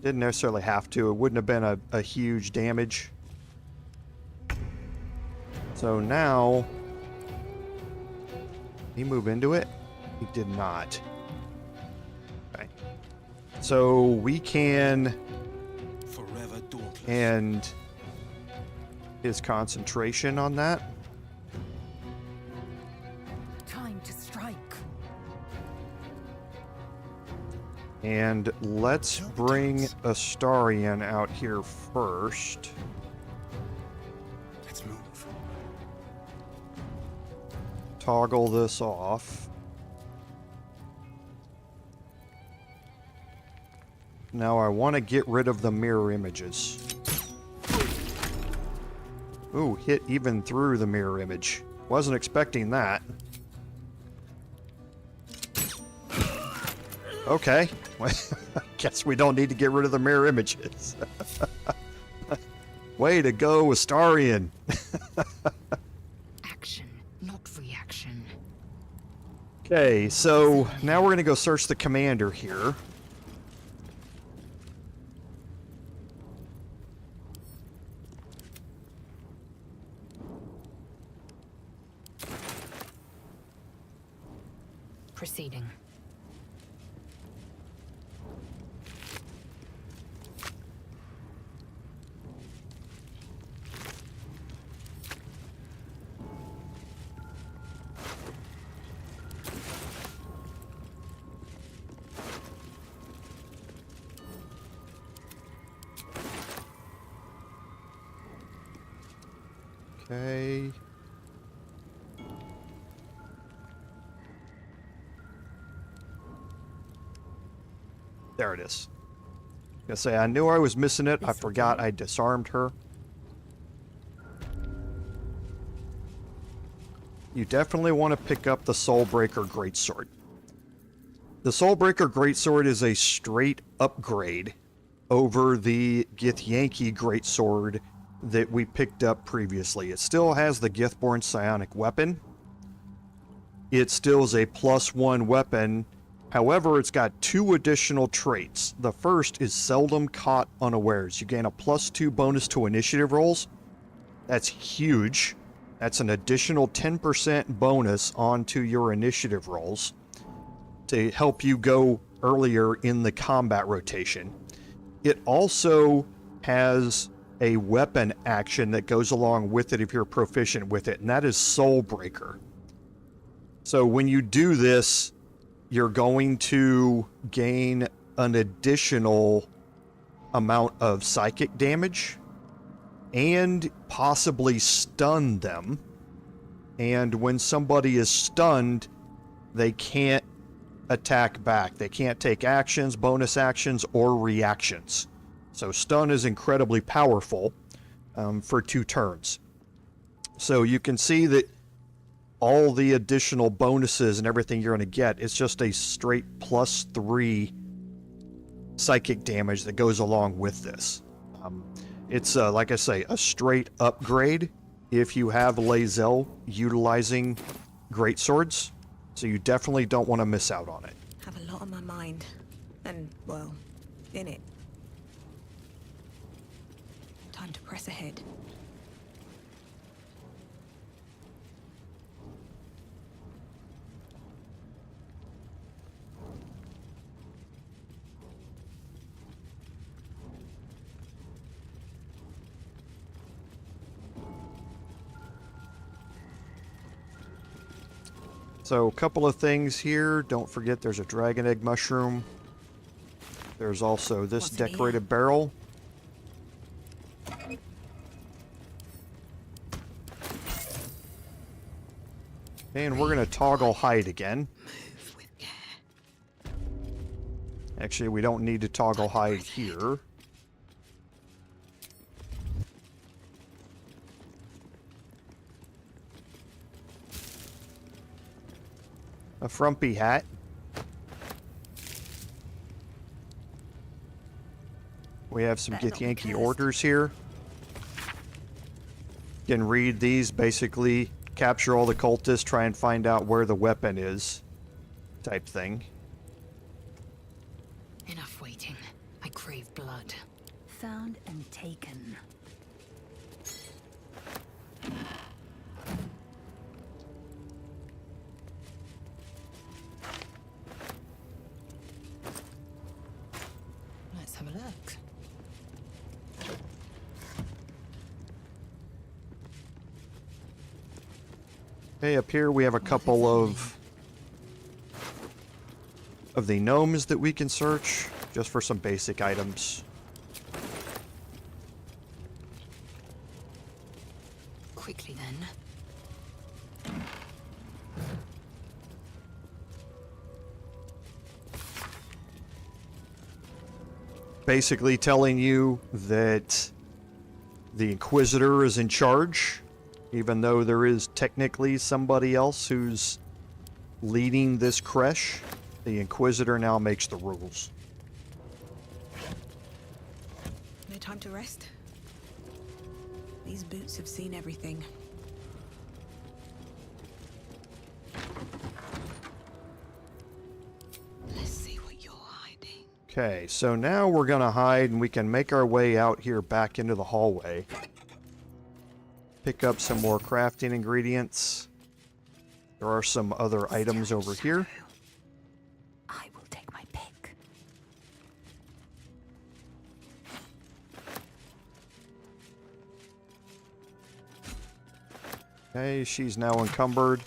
Didn't necessarily have to. It wouldn't have been a huge damage. So now, did he move into it? He did not. Okay. So we can Forever dauntless. end his concentration on that. Time to strike. And let's bring Astarian out here first. Let's move. Toggle this off. Now I want to get rid of the mirror images. Ooh, hit even through the mirror image. Wasn't expecting that. Okay. Guess we don't need to get rid of the mirror images. Way to go, Astarian. Action, not reaction. Okay, so now we're going to go search the commander here. Proceeding. Okay. There it is. Gonna say, I knew I was missing it. I forgot I disarmed her. You definitely want to pick up the Soulbreaker Greatsword. The Soulbreaker Greatsword is a straight upgrade over the Githyanki Greatsword that we picked up previously. It still has the Githborn Psionic Weapon. It still is a +1 weapon. However, it's got 2 additional traits. The first is Seldom Caught Unawares. You gain a +2 bonus to initiative rolls. That's huge. That's an additional 10% bonus onto your initiative rolls to help you go earlier in the combat rotation. It also has a weapon action that goes along with it if you're proficient with it, and that is Soulbreaker. So when you do this, you're going to gain an additional amount of psychic damage and possibly stun them. And when somebody is stunned, they can't attack back. They can't take actions, bonus actions, or reactions. So stun is incredibly powerful for 2 turns. So you can see that all the additional bonuses and everything you're going to get, it's just a straight +3 psychic damage that goes along with this. It's, like I say, a straight upgrade if you have Lae'zel utilizing greatswords. So you definitely don't want to miss out on it. Have a lot on my mind. And, well, in it. Time to press ahead. So a couple of things here. Don't forget there's a dragon egg mushroom. There's also this What's in here? decorated barrel. And we're going to toggle hide again. Move with care. Actually, we don't need to toggle hide here. A frumpy hat. We have some Better not be Githyanki cursed. orders here. You can read these, basically capture all the cultists, try and find out where the weapon is, type thing. Enough waiting. I crave blood. Found and taken. Okay, up here we have a couple of the gnomes that we can search, just for some basic items. Quickly then. Basically telling you that the Inquisitor is in charge, even though there is technically somebody else who's leading this creche. The Inquisitor now makes the rules. No time to rest. These boots have seen everything. Let's see what you're hiding. Okay, so now we're gonna hide and we can make our way out here back into the hallway. Pick up some more crafting ingredients. There are some other items over here. I will take my pick. Okay, she's now encumbered.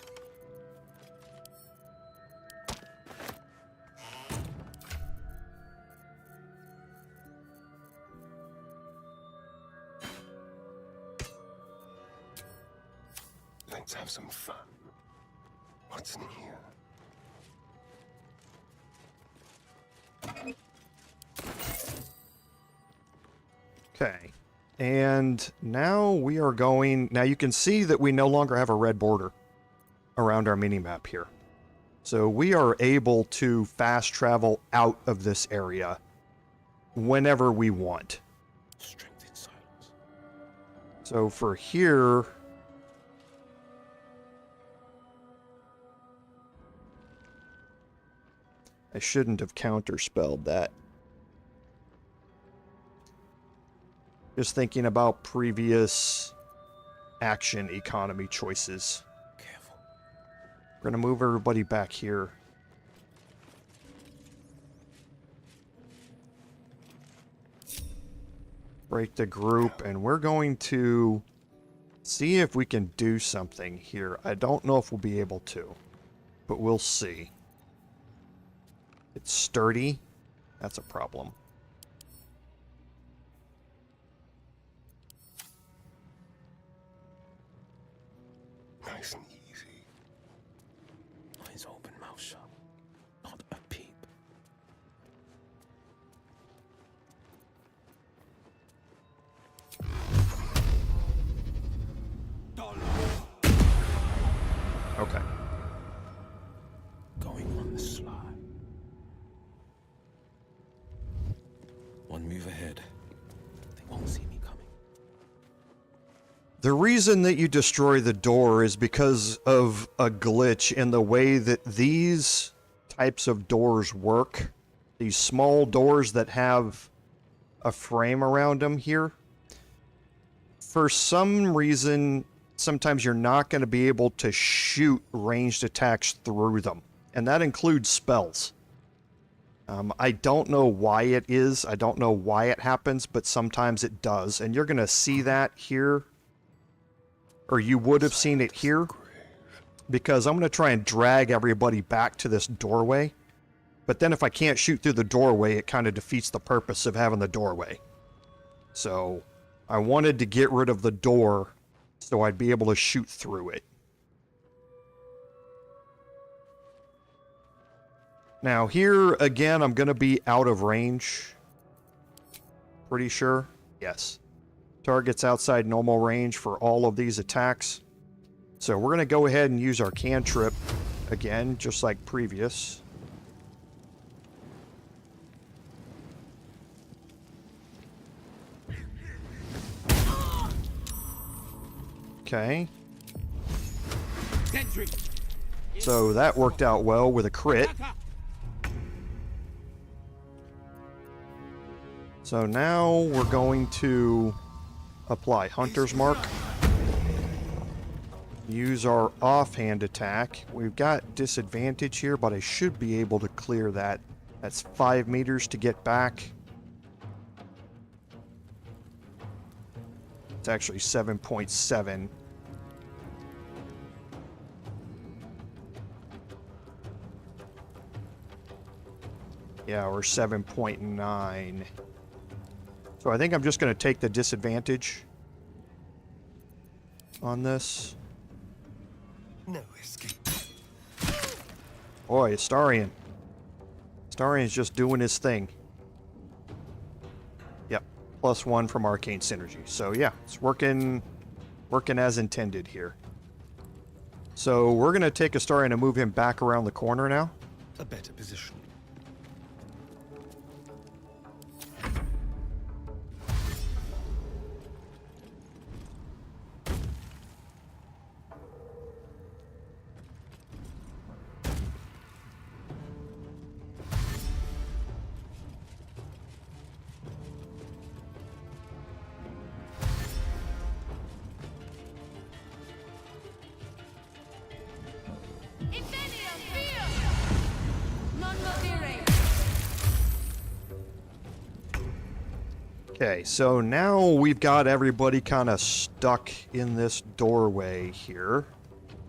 Let's have some fun. What's in here? Okay. And now we are going... Now you can see that we no longer have a red border around our minimap here. So we are able to fast travel out of this area whenever we want. Strength in silence. So for here... I shouldn't have counterspelled that. Just thinking about previous action economy choices. Careful. We're gonna move everybody back here. Break the group, and we're going to see if we can do something here. I don't know if we'll be able to, but we'll see. It's sturdy. That's a problem. Nice and easy. Eyes open, mouth shut. Not a peep. Okay. Going on the sly. One move ahead. They won't see me coming. The reason that you destroy the door is because of a glitch in the way that these types of doors work. These small doors that have a frame around them here. For some reason, sometimes you're not going to be able to shoot ranged attacks through them. And that includes spells. I don't know why it is. I don't know why it happens, but sometimes it does. And you're going to see that here. Or you would have seen it here. Because I'm going to try and drag everybody back to this doorway. But then if I can't shoot through the doorway, it kind of defeats the purpose of having the doorway. So I wanted to get rid of the door so I'd be able to shoot through it. Now here, again, I'm going to be out of range. Pretty sure. Yes. Target's outside normal range for all of these attacks. So we're going to go ahead and use our cantrip again, just like previous. Okay. So that worked out well with a crit. So now we're going to apply Hunter's Mark. Use our offhand attack. We've got disadvantage here, but I should be able to clear that. That's 5 meters to get back. It's actually 7.7. Yeah, we're 7.9. So I think I'm just going to take the disadvantage on this. No escape. Boy, Astarian. Astarian's just doing his thing. Yep, +1 from Arcane Synergy. So yeah, it's working as intended here. So we're going to take Astarian and move him back around the corner now. A better position. Okay, so now we've got everybody kind of stuck in this doorway here.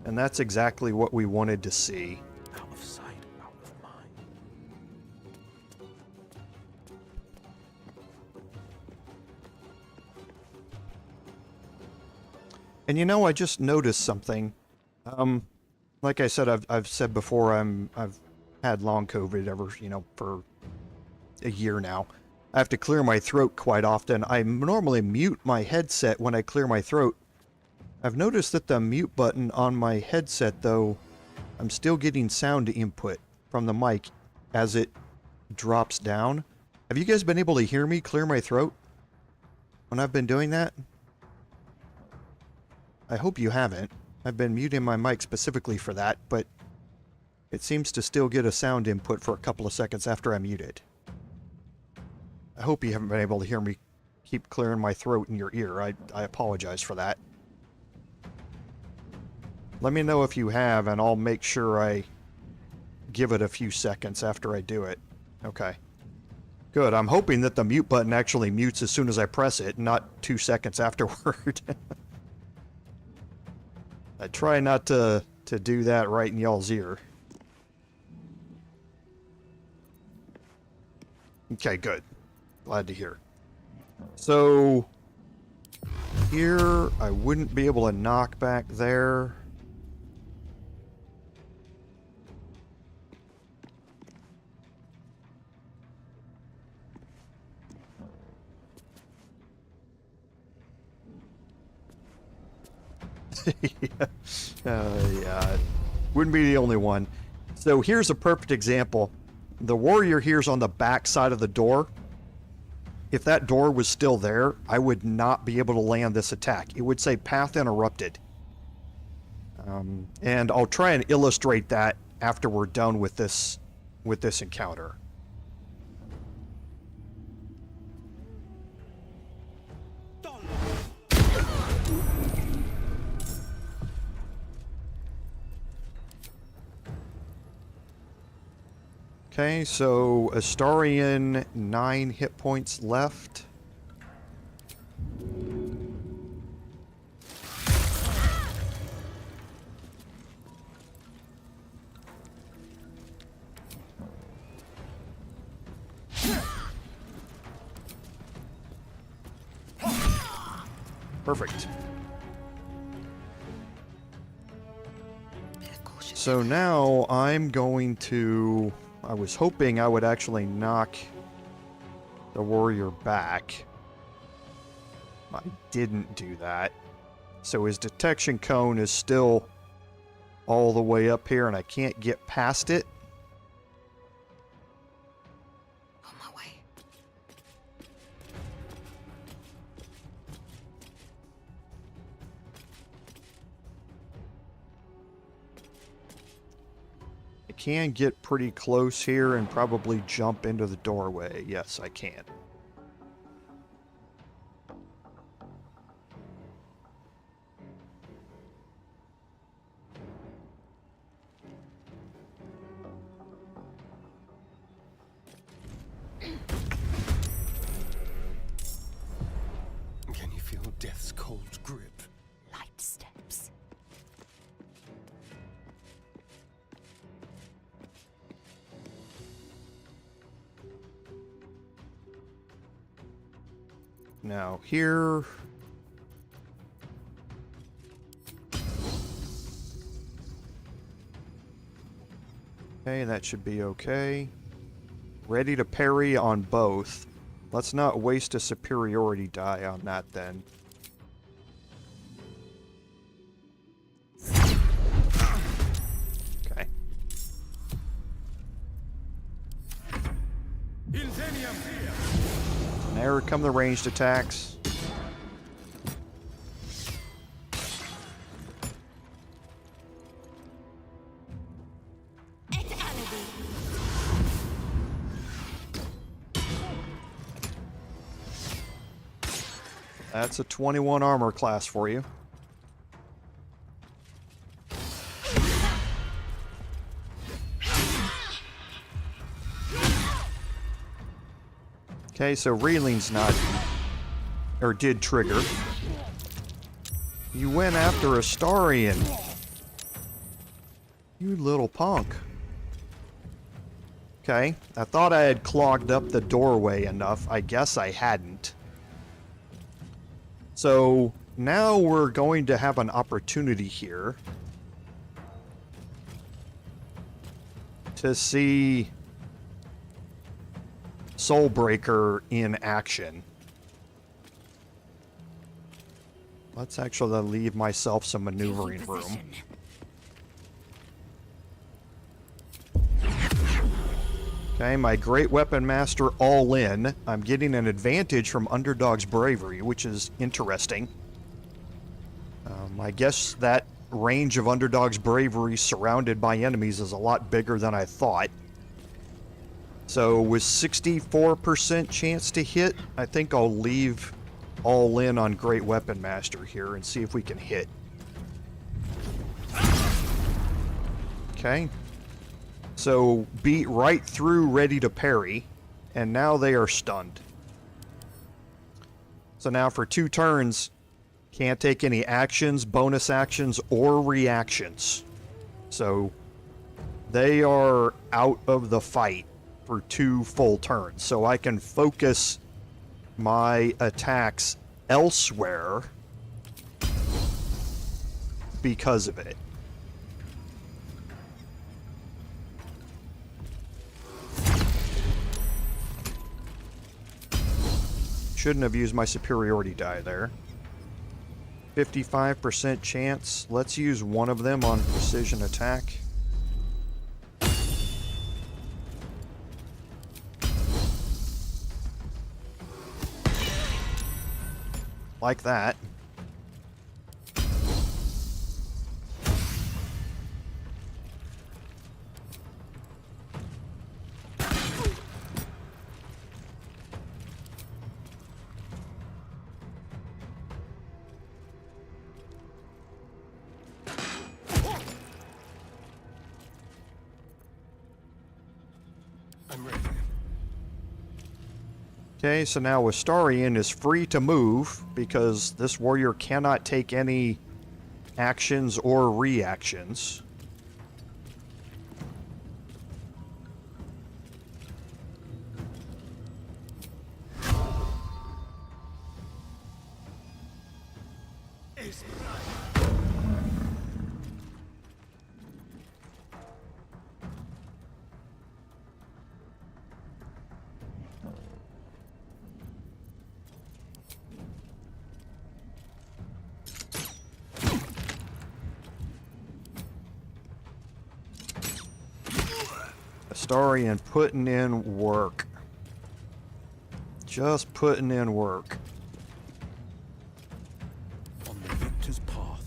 And that's exactly what we wanted to see. Out of sight, out of mind. And you know, I just noticed something. Like I said, I've said before, I've had long COVID ever, for a year now. I have to clear my throat quite often. I normally mute my headset when I clear my throat. I've noticed that the mute button on my headset, though, I'm still getting sound input from the mic as it drops down. Have you guys been able to hear me clear my throat when I've been doing that? I hope you haven't. I've been muting my mic specifically for that, but it seems to still get a sound input for a couple of seconds after I mute it. I hope you haven't been able to hear me keep clearing my throat in your ear. I apologize for that. Let me know if you have, and I'll make sure I give it a few seconds after I do it. Okay. Good. I'm hoping that the mute button actually mutes as soon as I press it, not 2 seconds afterward. I try not to do that right in y'all's ear. Okay, good. Glad to hear. So, here, I wouldn't be able to knock back there. Yeah, wouldn't be the only one. So here's a perfect example. The warrior here's on the back side of the door. If that door was still there, I would not be able to land this attack. It would say path interrupted. And I'll try and illustrate that after we're done with this encounter. Okay, so Astarian, 9 hit points left. Perfect. So now I'm going to... I was hoping I would actually knock the warrior back. I didn't do that. So his detection cone is still all the way up here and I can't get past it. On my way. I can get pretty close here and probably jump into the doorway. Yes, I can. Can you feel death's cold grip? Light steps. Now here... Okay, that should be okay. Ready to parry on both. Let's not waste a superiority die on that then. Okay. And there come the ranged attacks. That's a 21 armor class for you. Okay, so reeling's not... or did trigger. You went after Astarian. You little punk. Okay, I thought I had clogged up the doorway enough. I guess I hadn't. So now we're going to have an opportunity here to see Soulbreaker in action. Let's actually leave myself some maneuvering room. Okay, my Great Weapon Master all in. I'm getting an advantage from Underdog's Bravery, which is interesting. I guess that range of Underdog's Bravery surrounded by enemies is a lot bigger than I thought. So with 64% chance to hit, I think I'll leave all in on Great Weapon Master here and see if we can hit. Okay. So beat right through ready to parry, and now they are stunned. So now for 2 turns, can't take any actions, bonus actions, or reactions. So they are out of the fight for 2 full turns. So I can focus my attacks elsewhere because of it. Shouldn't have used my superiority die there. 55% chance. Let's use one of them on precision attack. Like that. Okay, so now Astarian is free to move because this warrior cannot take any actions or reactions. Astarian putting in work. Just putting in work. On the victor's path.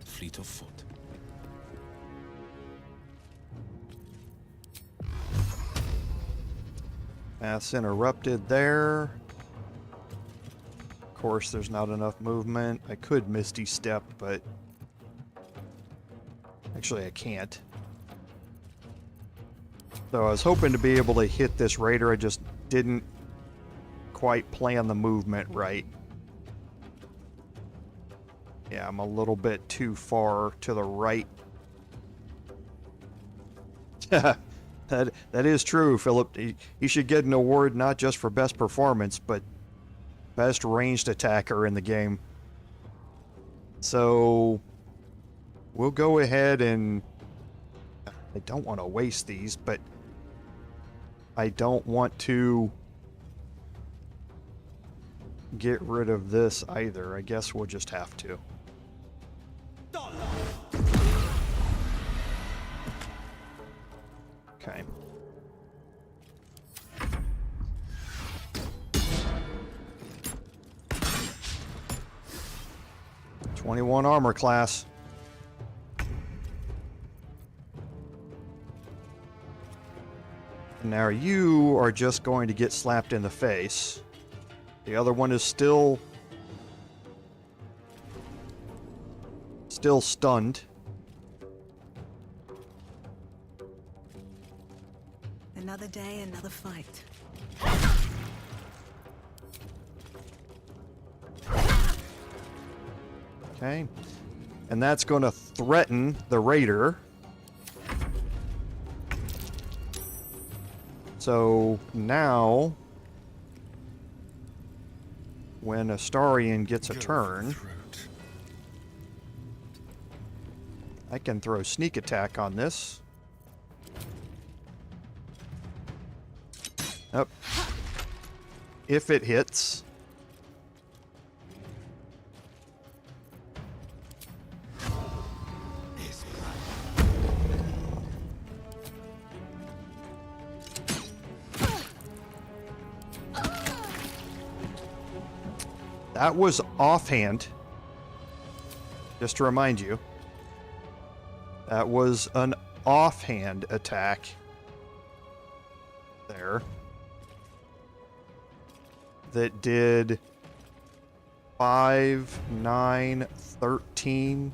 Fleet of foot. Path's interrupted there. Of course, there's not enough movement. I could Misty Step, but actually I can't. So I was hoping to be able to hit this raider. I just didn't quite plan the movement right. Yeah, I'm a little bit too far to the right That is true, Philip. He should get an award not just for best performance, but best ranged attacker in the game. So we'll go ahead and I don't want to waste these, but I don't want to get rid of this either. I guess we'll just have to. Okay. '21 armor class. Now you are just going to get slapped in the face. The other one is still stunned. Another day, another fight. Okay. And that's going to threaten the raider. So now, when Astarian gets a turn, I can throw sneak attack on this. Up. If it hits. That was offhand. Just to remind you. That was an offhand attack. There. That did 5, 9, 13,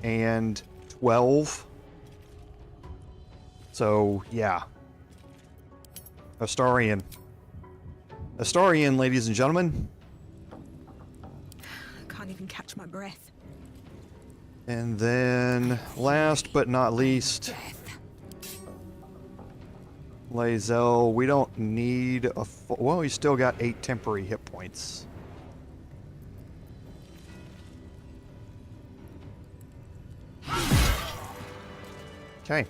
and 12. So, yeah. Astarian. Astarian, ladies and gentlemen. I can't even catch my breath. And then, last but not least, Lae'zel. We don't need a full... Well, he's still got 8 temporary hit points. Okay.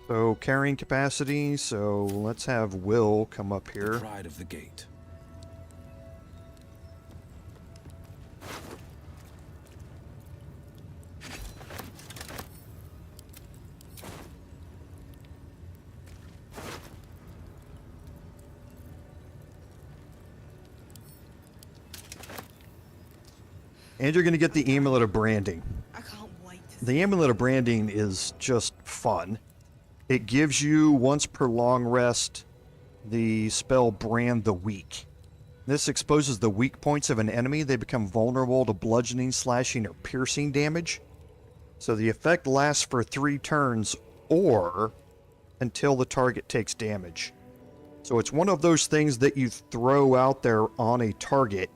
So, carrying capacity, so let's have Will come up here. Pride of the gate. And you're going to get the Amulet of Branding. I can't wait. The Amulet of Branding is just fun. It gives you, once per long rest, the spell Brand the Weak. This exposes the weak points of an enemy. They become vulnerable to bludgeoning, slashing, or piercing damage. So the effect lasts for 3 turns, or until the target takes damage. So it's one of those things that you throw out there on a target,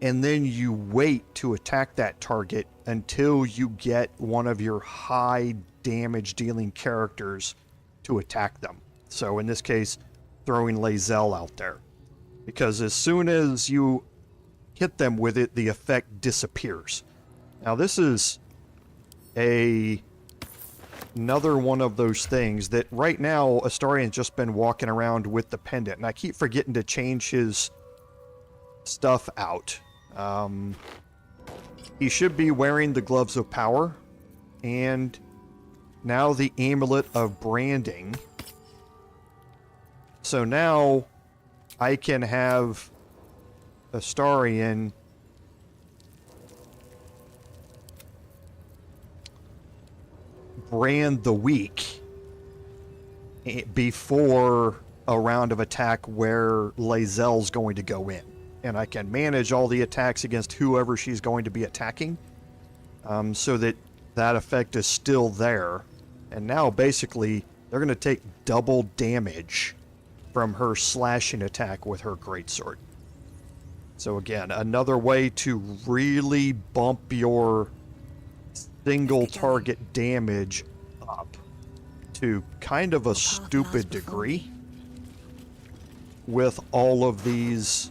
and then you wait to attack that target until you get one of your high damage dealing characters to attack them. So in this case, throwing Lae'zel out there. Because as soon as you hit them with it, the effect disappears. Now this is another one of those things that right now Astarian's just been walking around with the pendant, and I keep forgetting to change his stuff out. He should be wearing the Gloves of Power, and now the Amulet of Branding. So now I can have Astarian brand the weak before a round of attack where Lae'zel's going to go in. And I can manage all the attacks against whoever she's going to be attacking, so that that effect is still there. And now basically they're going to take double damage from her slashing attack with her greatsword. So again, another way to really bump your single target damage up to kind of a stupid degree with all of these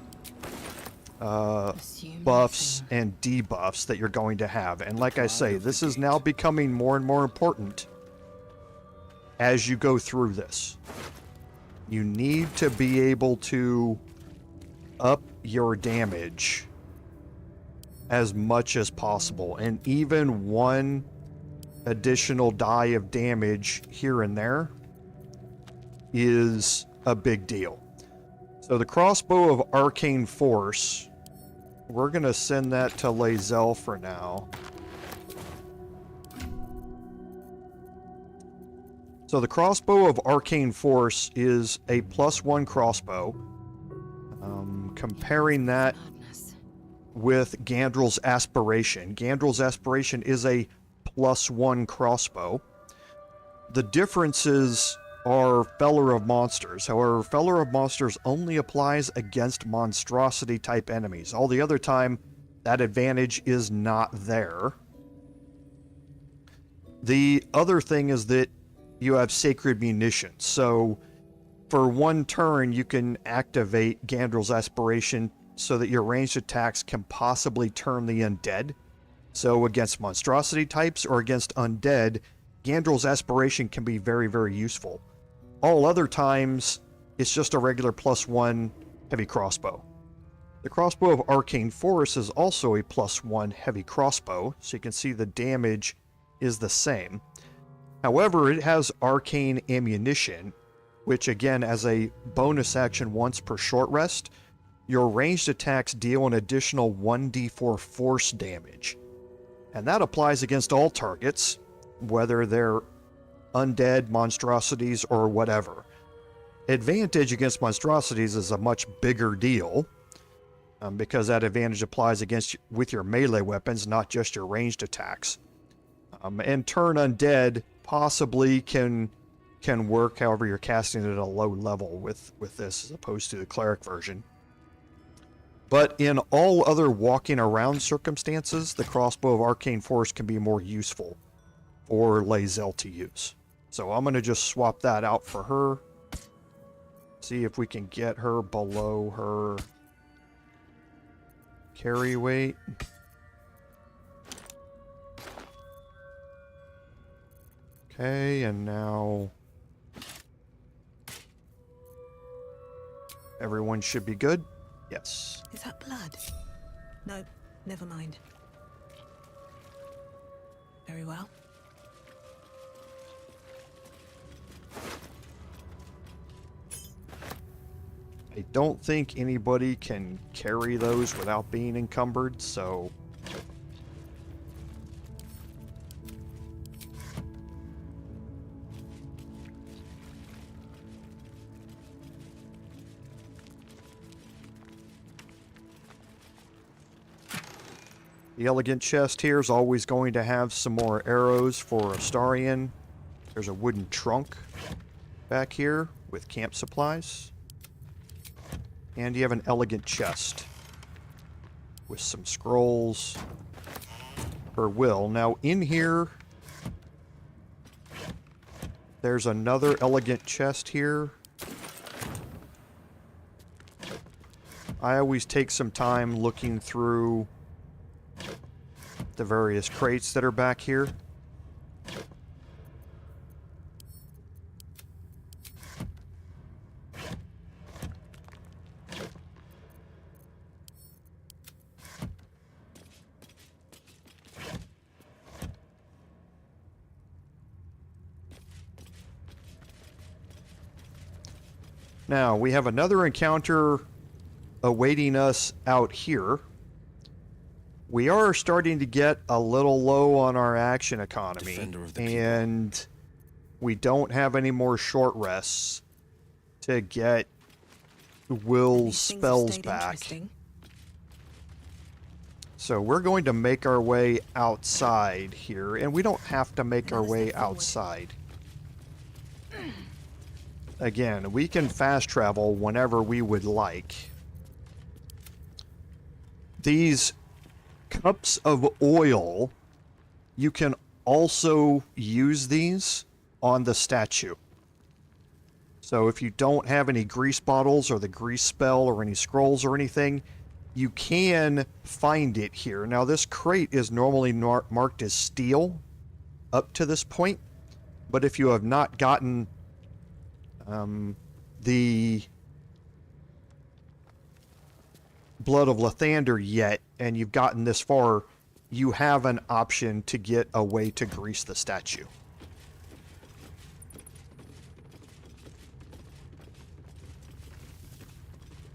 buffs and debuffs that you're going to have. And like I say, this is now becoming more and more important as you go through this. You need to be able to up your damage as much as possible, and even one additional die of damage here and there is a big deal. So the crossbow of arcane force, we're gonna send that to Lae'zel for now. So the crossbow of arcane force is a +1 crossbow. Comparing that with Gandrel's Aspiration. Gandrel's Aspiration is a +1 crossbow. The differences are Feller of Monsters. However, Feller of Monsters only applies against monstrosity type enemies. All the other time, that advantage is not there. The other thing is that you have Sacred Munitions. So for one turn, you can activate Gandrel's Aspiration so that your ranged attacks can possibly turn the undead. So against monstrosity types or against undead, Gandrel's Aspiration can be very, very useful. All other times, it's just a regular +1 heavy crossbow. The crossbow of Arcane Force is also a +1 heavy crossbow, so you can see the damage is the same. However, it has arcane ammunition, which again, as a bonus action once per short rest, your ranged attacks deal an additional 1d4 force damage. And that applies against all targets, whether they're undead, monstrosities, or whatever. Advantage against monstrosities is a much bigger deal, because that advantage applies against with your melee weapons, not just your ranged attacks. And turn undead possibly can work, however you're casting it at a low level with this as opposed to the cleric version. But in all other walking around circumstances, the crossbow of Arcane Force can be more useful for Lae'zel to use. So I'm going to just swap that out for her. See if we can get her below her carry weight. Okay, and now everyone should be good. Yes. Is that blood? No, never mind. Very well. I don't think anybody can carry those without being encumbered, so... The elegant chest here is always going to have some more arrows for Astarion. There's a wooden trunk back here with camp supplies. And you have an elegant chest with some scrolls for Will. Now in here, there's another elegant chest here. I always take some time looking through the various crates that are back here. Now, we have another encounter awaiting us out here. We are starting to get a little low on our action economy, and we don't have any more short rests to get Will's spells back. So we're going to make our way outside here, and we don't have to make our way outside. Again, we can fast travel whenever we would like. These cups of oil, you can also use these on the statue. So if you don't have any grease bottles or the grease spell or any scrolls or anything, you can find it here. Now this crate is normally marked as steel up to this point, but if you have not gotten the Blood of Lathander yet, and you've gotten this far, you have an option to get a way to grease the statue.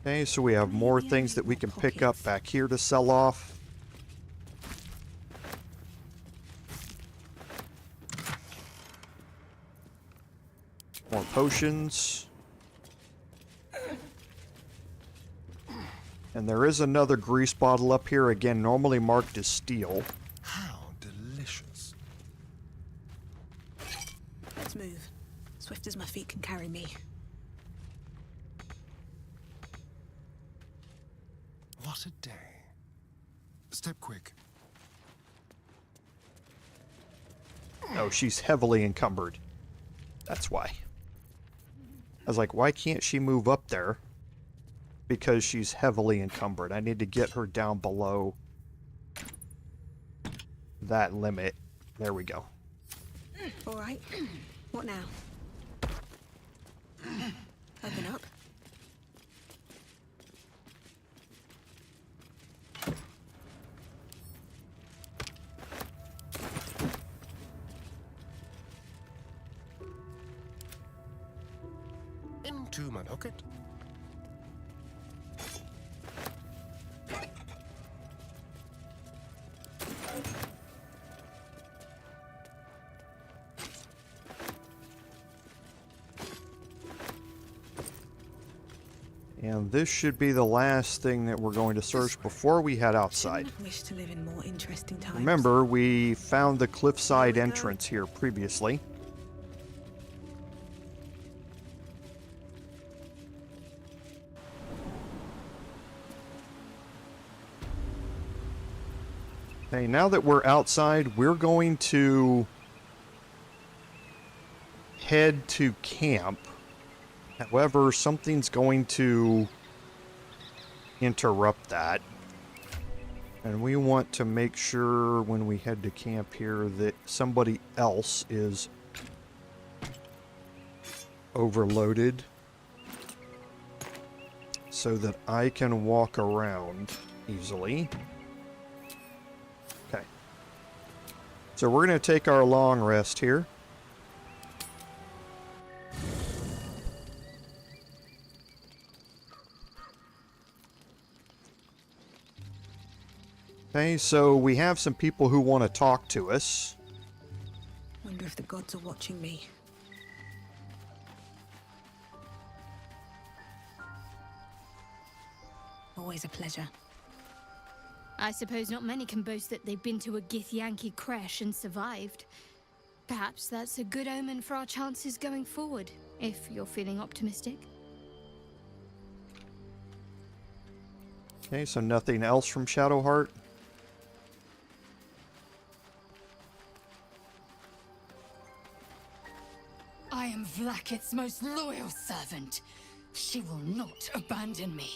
Okay, so we have more things that we can pick up back here to sell off. More potions. And there is another grease bottle up here, again, normally marked as steel. How delicious. Let's move. Swift as my feet can carry me. What a day. Step quick. Oh, she's heavily encumbered. That's why. I was like, why can't she move up there? Because she's heavily encumbered. I need to get her down below that limit. There we go. All right. What now? Open up. Into my pocket. And this should be the last thing that we're going to search before we head outside. Wish to live in more interesting times. Remember, we found the cliffside entrance here previously. Okay, now that we're outside, we're going to head to camp. However, something's going to interrupt that. And we want to make sure when we head to camp here that somebody else is overloaded so that I can walk around easily. Okay. So we're going to take our long rest here. Okay, so we have some people who want to talk to us. Wonder if the gods are watching me. Always a pleasure. I suppose not many can boast that they've been to a Githyanki creche and survived. Perhaps that's a good omen for our chances going forward, if you're feeling optimistic. Okay, so nothing else from Shadowheart. I am Vlaakith's most loyal servant. She will not abandon me.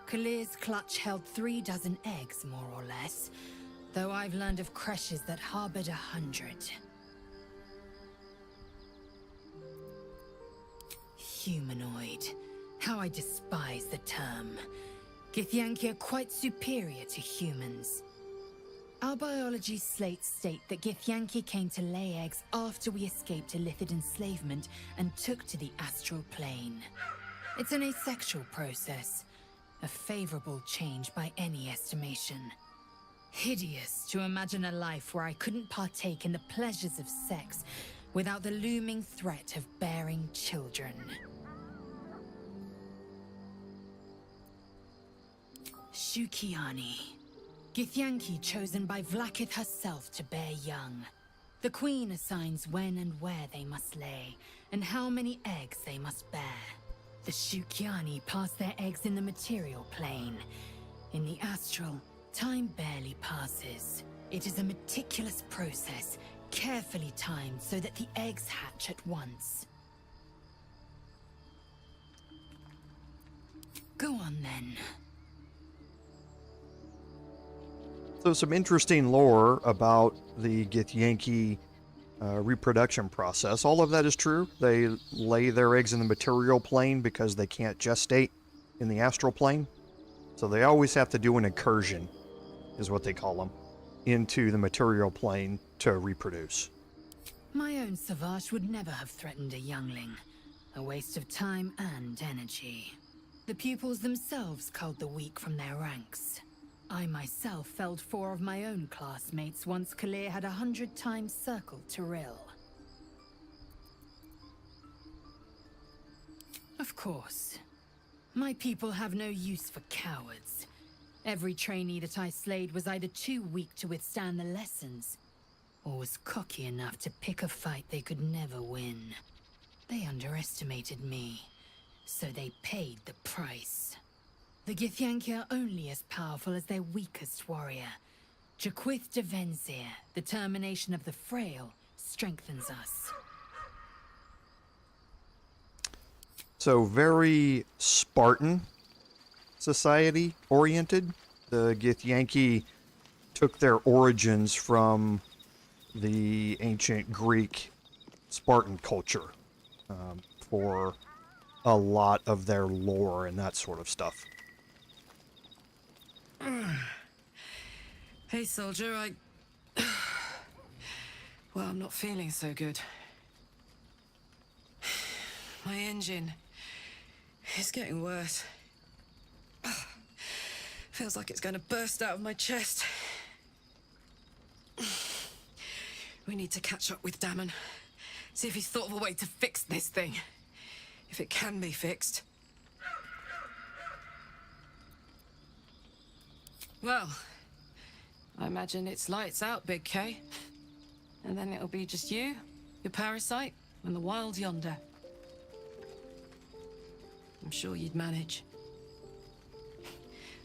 Kalir's clutch held 36 eggs, more or less, though I've learned of creches that harbored 100. Humanoid. How I despise the term. Githyanki are quite superior to humans. Our biology slates state that Githyanki came to lay eggs after we escaped illicit enslavement and took to the astral plane. It's an asexual process, a favorable change by any estimation. Hideous to imagine a life where I couldn't partake in the pleasures of sex without the looming threat of bearing children. Shukiani. Githyanki chosen by Vlaakith herself to bear young. The Queen assigns when and where they must lay, and how many eggs they must bear. The Shukyani pass their eggs in the material plane. In the Astral, time barely passes. It is a meticulous process, carefully timed so that the eggs hatch at once. Go on then. So some interesting lore about the Githyanki reproduction process. All of that is true. They lay their eggs in the material plane because they can't gestate in the astral plane. So they always have to do an incursion, is what they call them, into the material plane to reproduce. My own Savage would never have threatened a youngling. A waste of time and energy. The pupils themselves culled the weak from their ranks. I myself felled 4 of my own classmates once Kalir had 100 times circled to Rill. Of course. My people have no use for cowards. Every trainee that I slayed was either too weak to withstand the lessons, or was cocky enough to pick a fight they could never win. They underestimated me, so they paid the price. The Githyanki are only as powerful as their weakest warrior. Jaquith de Venzir, the termination of the frail, strengthens us. So very Spartan society oriented. The Githyanki took their origins from the ancient Greek Spartan culture for a lot of their lore and that sort of stuff. Hey, soldier, well, I'm not feeling so good. My engine is getting worse. Feels like it's going to burst out of my chest. We need to catch up with Damon. See if he's thought of a way to fix this thing. If it can be fixed. Well, I imagine it's lights out, Big K. And then it'll be just you, your parasite, and the wild yonder. I'm sure you'd manage.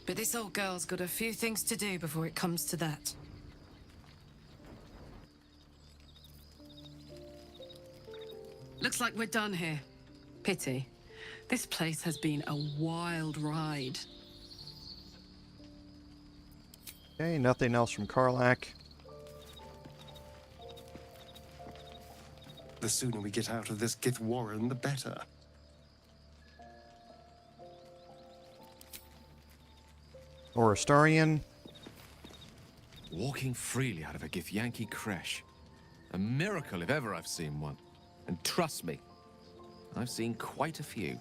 But this old girl's got a few things to do before it comes to that. Looks like we're done here. Pity. This place has been a wild ride. Okay, nothing else from Karlach. The sooner we get out of this Gith Warren, the better. Or Astarian. Walking freely out of a Githyanki creche. A miracle if ever I've seen one. And trust me, I've seen quite a few.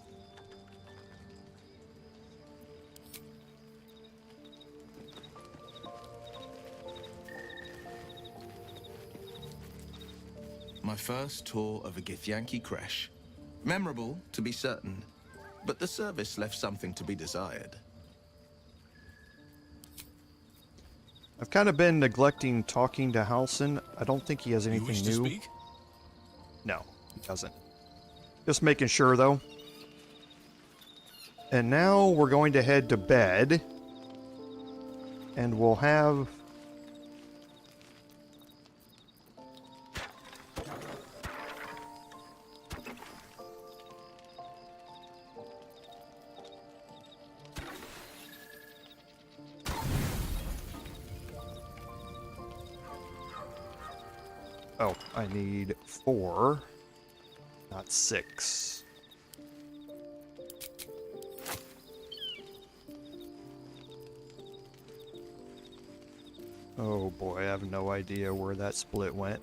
My first tour of a Githyanki creche. Memorable, to be certain, but the service left something to be desired. I've kind of been neglecting talking to Halsin. I don't think he has anything You wish new. to speak? No, he doesn't. Just making sure, though. And now we're going to head to bed. And we'll have... Oh, I need 4, not 6. Oh boy, I have no idea where that split went.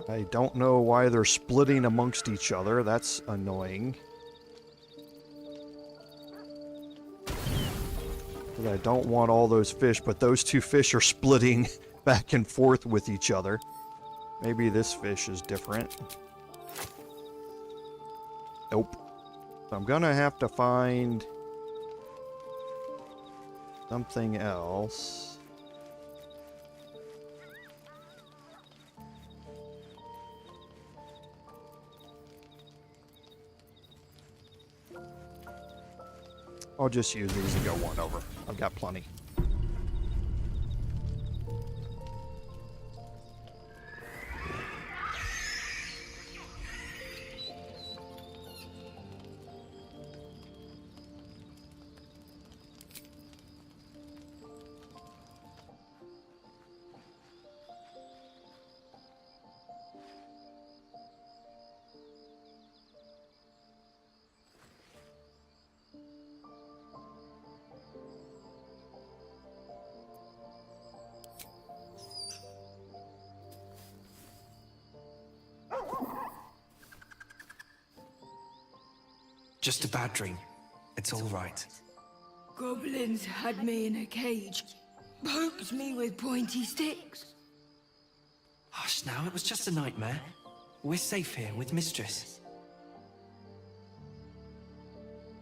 I don't know why they're splitting amongst each other. That's annoying. I don't want all those fish, but those two fish are splitting back and forth with each other. Maybe this fish is different. Nope. So I'm gonna have to find something else. I'll just use these and go one over. I've got plenty. Just a bad dream. It's all right. Goblins had me in a cage, poked me with pointy sticks. Hush now, it was just a nightmare. We're safe here with Mistress.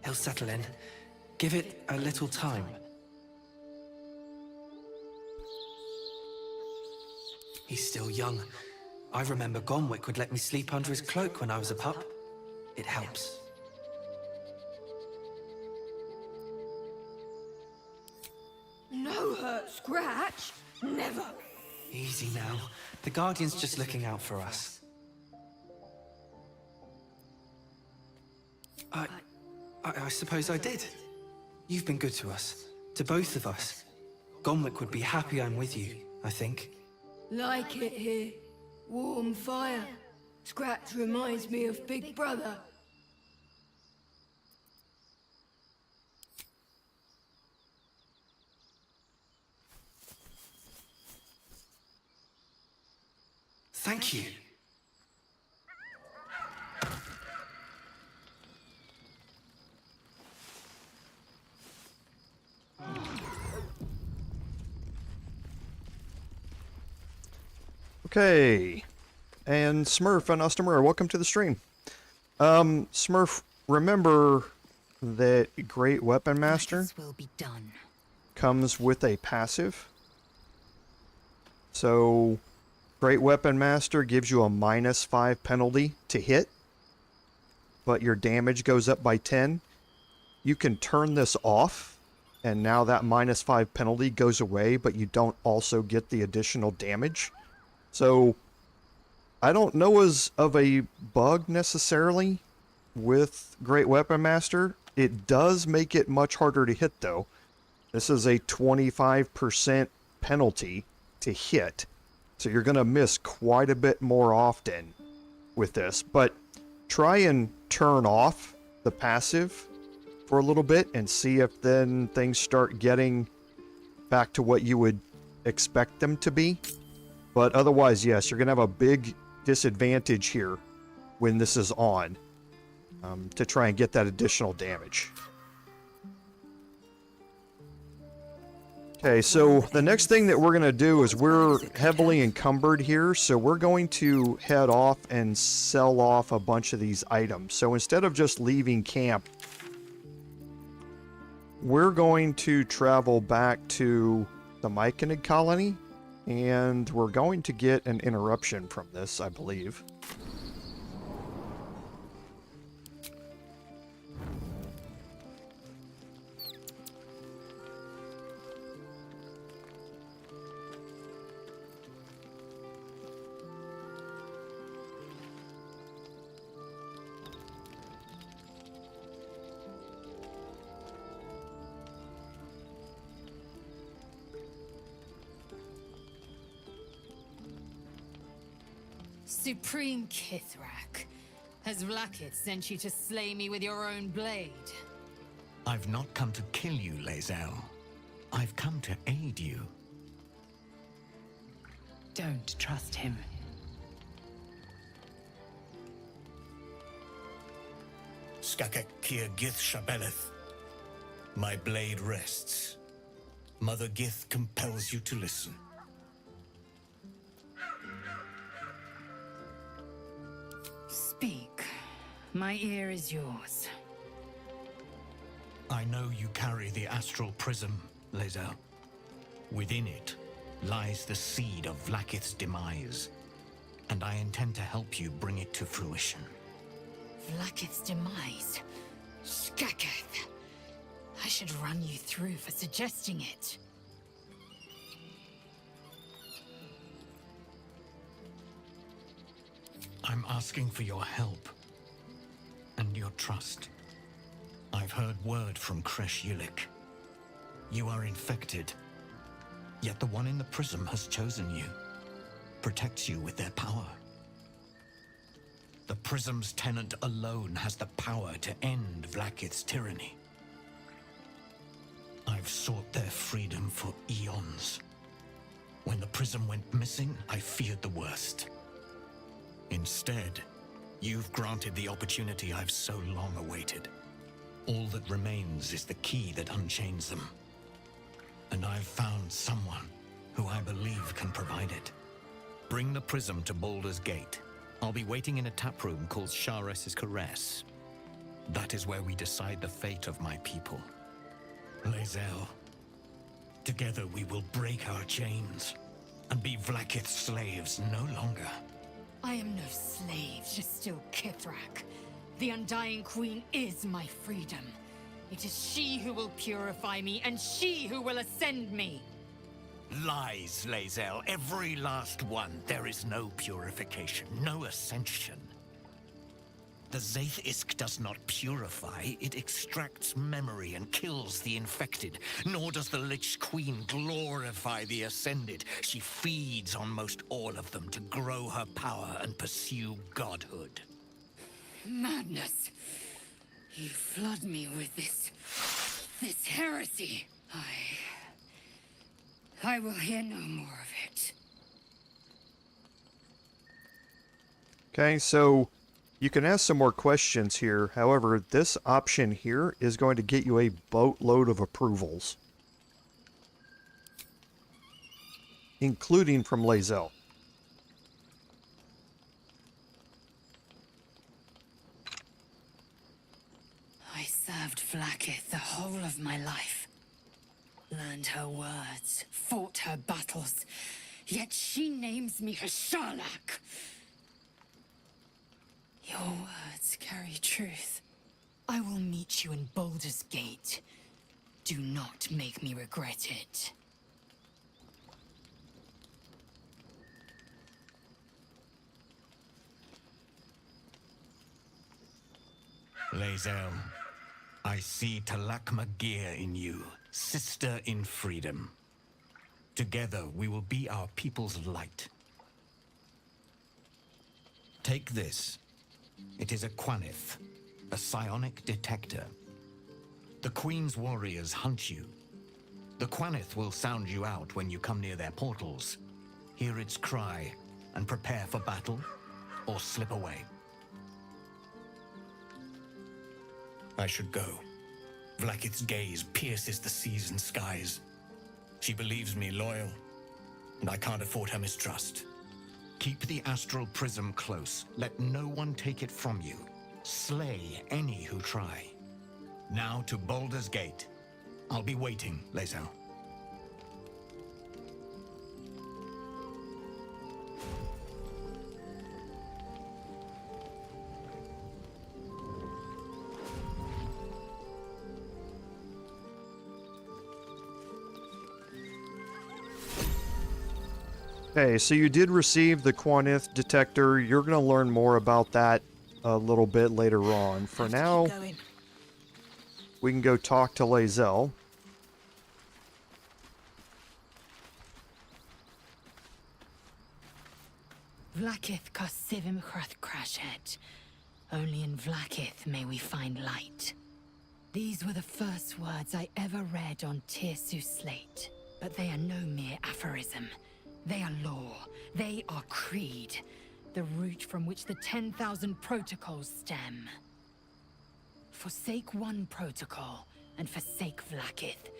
He'll settle in. Give it a little time. He's still young. I remember Gonwick would let me sleep under his cloak when I was a pup. It helps. No hurt scratch? Never. Easy now. The Guardian's just looking out for us. I suppose I did. You've been good to us. To both of us. Gonwick would be happy I'm with you, I think. Like it here. Warm fire. Scratch reminds me of Big Brother. Thank you. Okay. And Smurf and Ustamura, welcome to the stream. Smurf, remember that Great Weapon Master will be done. Comes with a passive. So Great Weapon Master gives you a -5 penalty to hit, but your damage goes up by 10. You can turn this off, and now that -5 penalty goes away, but you don't also get the additional damage. So I don't know as of a bug necessarily with Great Weapon Master. It does make it much harder to hit though. This is a 25% penalty to hit. So you're going to miss quite a bit more often with this. But try and turn off the passive for a little bit and see if then things start getting back to what you would expect them to be. But otherwise, yes, you're going to have a big disadvantage here when this is on to try and get that additional damage. Okay, so the next thing that we're going to do is we're heavily encumbered here, so we're going to head off and sell off a bunch of these items. So instead of just leaving camp, we're going to travel back to the Myconid colony, and we're going to get an interruption from this, I believe. Supreme Kithrak, has Vlaakith sent you to slay me with your own blade? I've not come to kill you, Lae'zel. I've come to aid you. Don't trust him. Skakek Kier Gith Shabeleth. My blade rests. Mother Gith compels you to listen. Speak. My ear is yours. I know you carry the Astral Prism, Lae'zel. Within it lies the seed of Vlaakith's demise, and I intend to help you bring it to fruition. Vlaakith's demise? Skaketh. I should run you through for suggesting it. I'm asking for your help and your trust. I've heard word from Creche. You are infected, yet the one in the Prism has chosen you, protects you with their power. The Prism's tenant alone has the power to end Vlaakith's tyranny. I've sought their freedom for eons. When the Prism went missing, I feared the worst. Instead, you've granted the opportunity I've so long awaited. All that remains is the key that unchains them. And I've found someone who I believe can provide it. Bring the Prism to Baldur's Gate. I'll be waiting in a taproom called Shares's Caress. That is where we decide the fate of my people. Lae'zel, together we will break our chains and be Vlaakith's slaves no longer. I am no slave, just still Kithrak. The Undying Queen is my freedom. It is she who will purify me, and she who will ascend me. Lies, Lae'zel, every last one. There is no purification, no ascension. The Zaith Isk does not purify, it extracts memory and kills the infected. Nor does the Lich Queen glorify the ascended. She feeds on most all of them to grow her power and pursue godhood. Madness. You flood me with this heresy. I will hear no more of it. Okay, so you can ask some more questions here. However, this option here is going to get you a boatload of approvals, including from Lae'zel. I served Vlaakith the whole of my life. Learned her words, fought her battles, yet she names me her Sharlak. Your words carry truth. I will meet you in Baldur's Gate. Do not make me regret it. Lae'zel, I see Talak Magir in you, sister in freedom. Together we will be our people's light. Take this. It is a Quanith, a psionic detector. The Queen's warriors hunt you. The Quanith will sound you out when you come near their portals. Hear its cry and prepare for battle, or slip away. I should go. Vlaakith's gaze pierces the seas and skies. She believes me loyal, and I can't afford her mistrust. Keep the Astral Prism close. Let no one take it from you. Slay any who try. Now to Baldur's Gate. I'll be waiting, Lae'zel. Okay, so you did receive the Quanith detector. You're going to learn more about that a little bit later on. For now, we can go talk to Lae'zel. Vlaakith Kosivim Chrath Crashet. Only in Vlaakith may we find light. These were the first words I ever read on Tirsu's slate, but they are no mere aphorism. They are law. They are creed. The root from which the 10,000 protocols stem. Forsake one protocol, and forsake Vlaakith.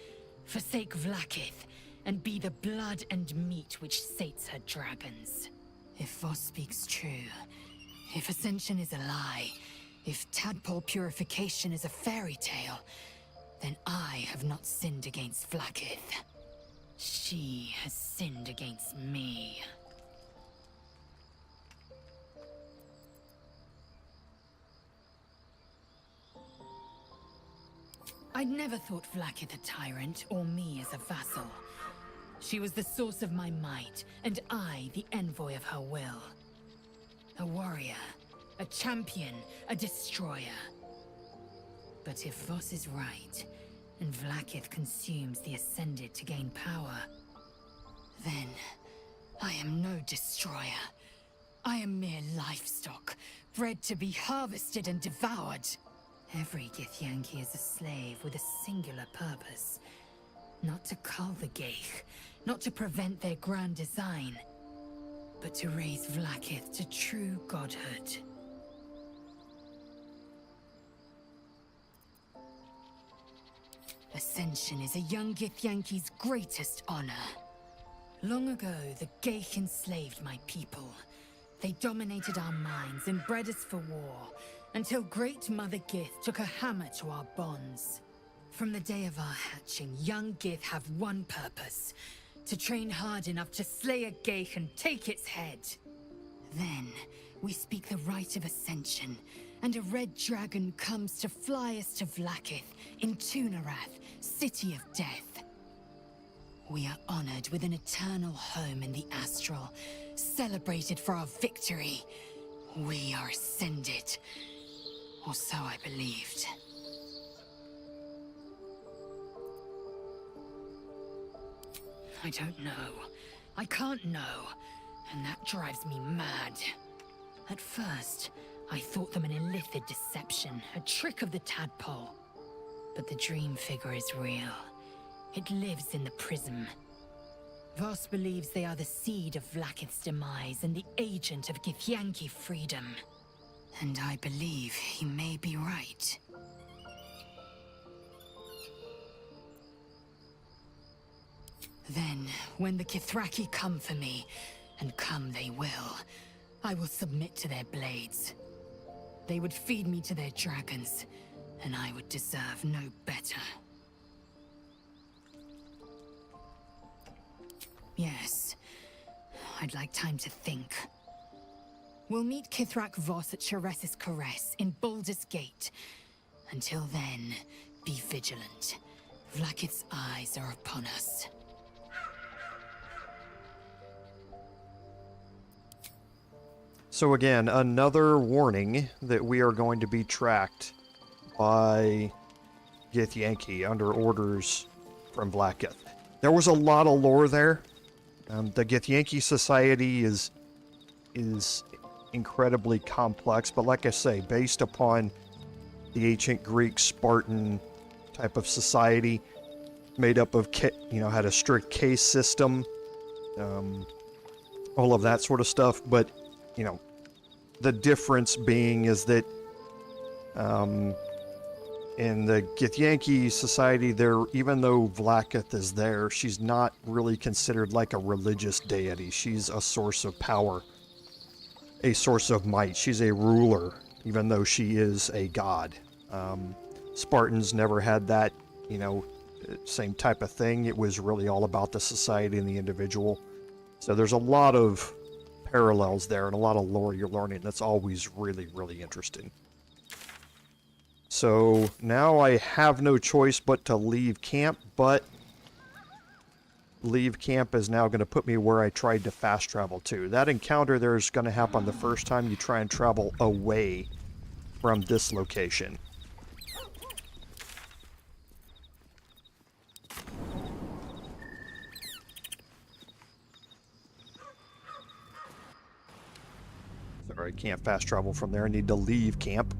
Forsake Vlaakith, and be the blood and meat which sates her dragons. If Voss speaks true, if Ascension is a lie, if tadpole purification is a fairy tale, then I have not sinned against Vlaakith. She has sinned against me. I'd never thought Vlaakith a tyrant, or me as a vassal. She was the source of my might, and I the envoy of her will. A warrior, a champion, a destroyer. But if Voss is right, and Vlaakith consumes the Ascended to gain power, then I am no destroyer. I am mere livestock, bred to be harvested and devoured. Every Githyanki is a slave with a singular purpose. Not to cull the Geich, not to prevent their grand design, but to raise Vlaakith to true godhood. Ascension is a young Githyanki's greatest honor. Long ago, the Geich enslaved my people. They dominated our minds and bred us for war, until Great Mother Gith took a hammer to our bonds. From the day of our hatching, young Gith have one purpose: to train hard enough to slay a Geich and take its head. Then, we speak the rite of ascension, and a red dragon comes to fly us to Vlaakith in Tunarath, City of Death. We are honored with an eternal home in the Astral, celebrated for our victory. We are ascended. Or so I believed. I don't know. I can't know. And that drives me mad. At first, I thought them an illithid deception, a trick of the tadpole. But the dream figure is real. It lives in the Prism. Voss believes they are the seed of Vlaakith's demise and the agent of Githyanki freedom. And I believe he may be right. Then, when the Githyanki come for me, and come they will, I will submit to their blades. They would feed me to their dragons, and I would deserve no better. Yes, I'd like time to think. We'll meet Kithrak Voss at Cheres's Caress in Baldur's Gate. Until then, be vigilant. Vlaakith's eyes are upon us. So again, another warning that we are going to be tracked by Githyanki under orders from Vlaakith. There was a lot of lore there. The Githyanki society is incredibly complex, but like I say, based upon the ancient Greek Spartan type of society, made up of, had a strict caste system, all of that sort of stuff. But, the difference being is that in the Githyanki society, even though Vlaakith is there, she's not really considered like a religious deity. She's a source of power, a source of might. She's a ruler, even though she is a god. Spartans never had that, same type of thing. It was really all about the society and the individual. So there's a lot of parallels there and a lot of lore you're learning. That's always really, really interesting. So now I have no choice but to leave camp, but leave camp is now going to put me where I tried to fast travel to. That encounter there is going to happen the first time you try and travel away from this location. Sorry, I can't fast travel from there. I need to leave camp.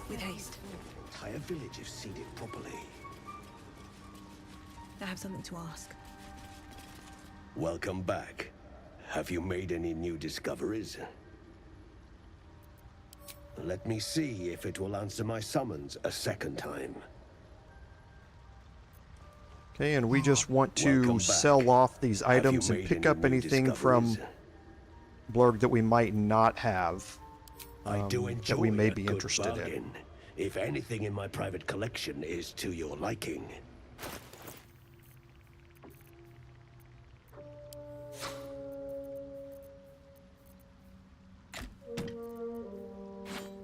With haste. Entire village if seeded properly. I have something to ask. Welcome back. Have you made any new discoveries? Let me see if it will answer my summons a second time. Okay, and we just want to Welcome back. sell off these Have you items and made pick any up new anything from discoveries? Blurg that we might not have, I do enjoy that we may a be good interested in. bargain, if anything in my private collection is to your liking.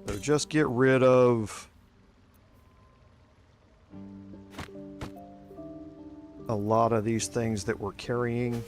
So just get rid of a lot of these things that we're carrying.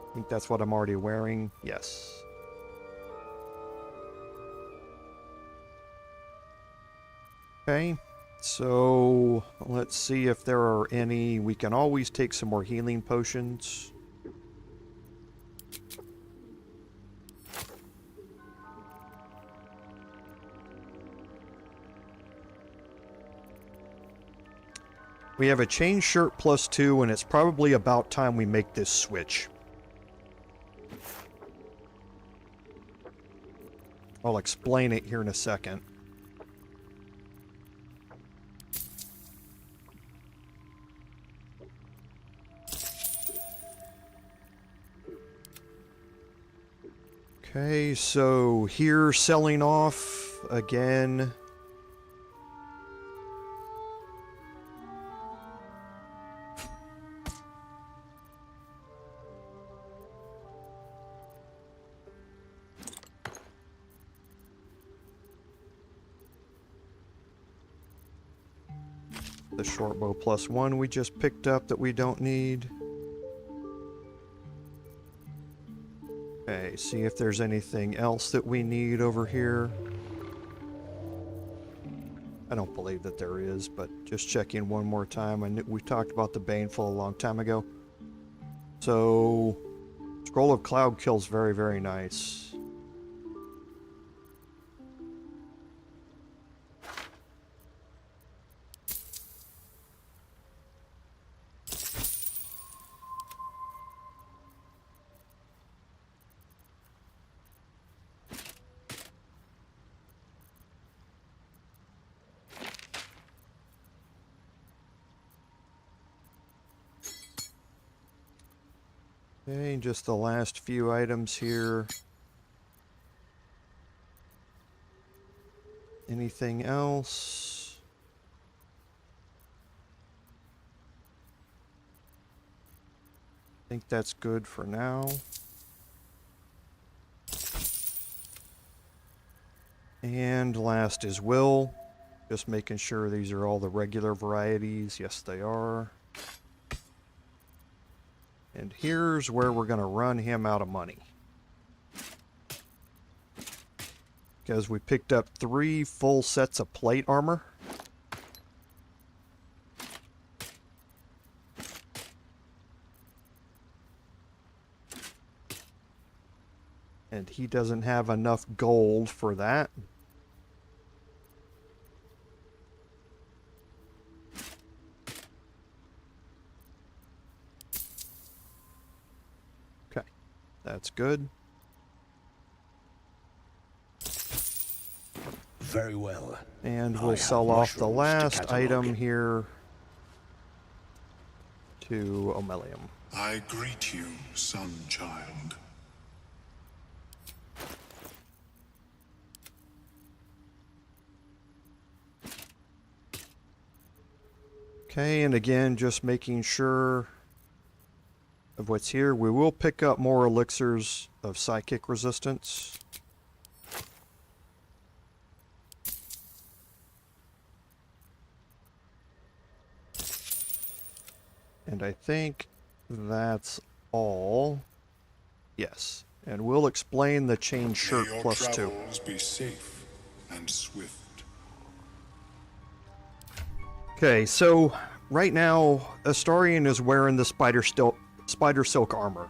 I think that's what I'm already wearing. Yes. Okay, so let's see if there are any. We can always take some more healing potions. We have a chain shirt +2, and it's probably about time we make this switch. I'll explain it here in a second. Okay, so here selling off again. The short bow +1 we just picked up that we don't need. Okay, see if there's anything else that we need over here. I don't believe that there is, but just checking one more time. We talked about the Baneful a long time ago. So, Scroll of Cloud Kill's very, very nice. Okay, just the last few items here. Anything else? I think that's good for now. And last is Will. Just making sure these are all the regular varieties. Yes, they are. And here's where we're going to run him out of money. Because we picked up 3 full sets of plate armor. And he doesn't have enough gold for that. That's good. Very well. And we'll sell off the last item here to Omelium. I greet you, son child. Okay, and again, just making sure of what's here. We will pick up more elixirs of psychic resistance. And I think that's all. Yes. And we'll explain the chain shirt May your +2. travels be safe and swift. Okay, so right now, Astarion is wearing the spider silk armor.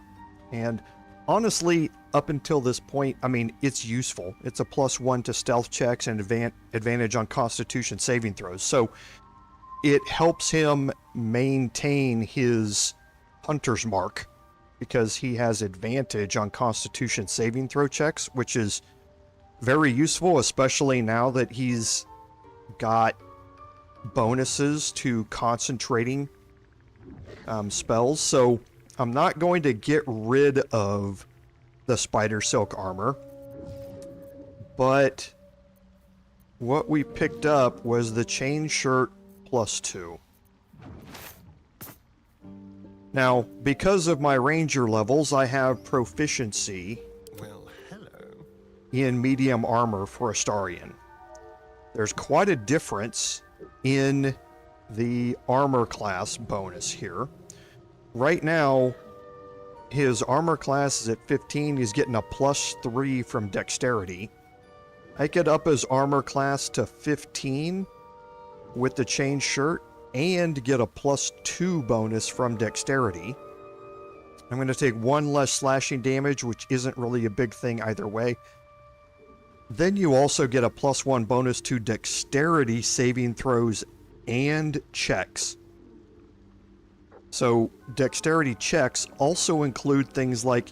And honestly, up until this point, I mean, it's useful. It's a +1 to stealth checks and advantage on Constitution saving throws. So it helps him maintain his hunter's mark because he has advantage on Constitution saving throw checks, which is very useful, especially now that he's got bonuses to concentrating spells. So I'm not going to get rid of the spider silk armor, but what we picked up was the chain shirt +2. Now, because of my ranger levels, I have proficiency in medium armor for Astarian. There's quite a difference in the armor class bonus here. Right now, his armor class is at 15. He's getting a +3 from dexterity. I could up his armor class to 15 with the chain shirt and get a +2 bonus from dexterity. I'm going to take 1 less slashing damage, which isn't really a big thing either way. Then you also get a +1 bonus to dexterity saving throws and checks. So dexterity checks also include things like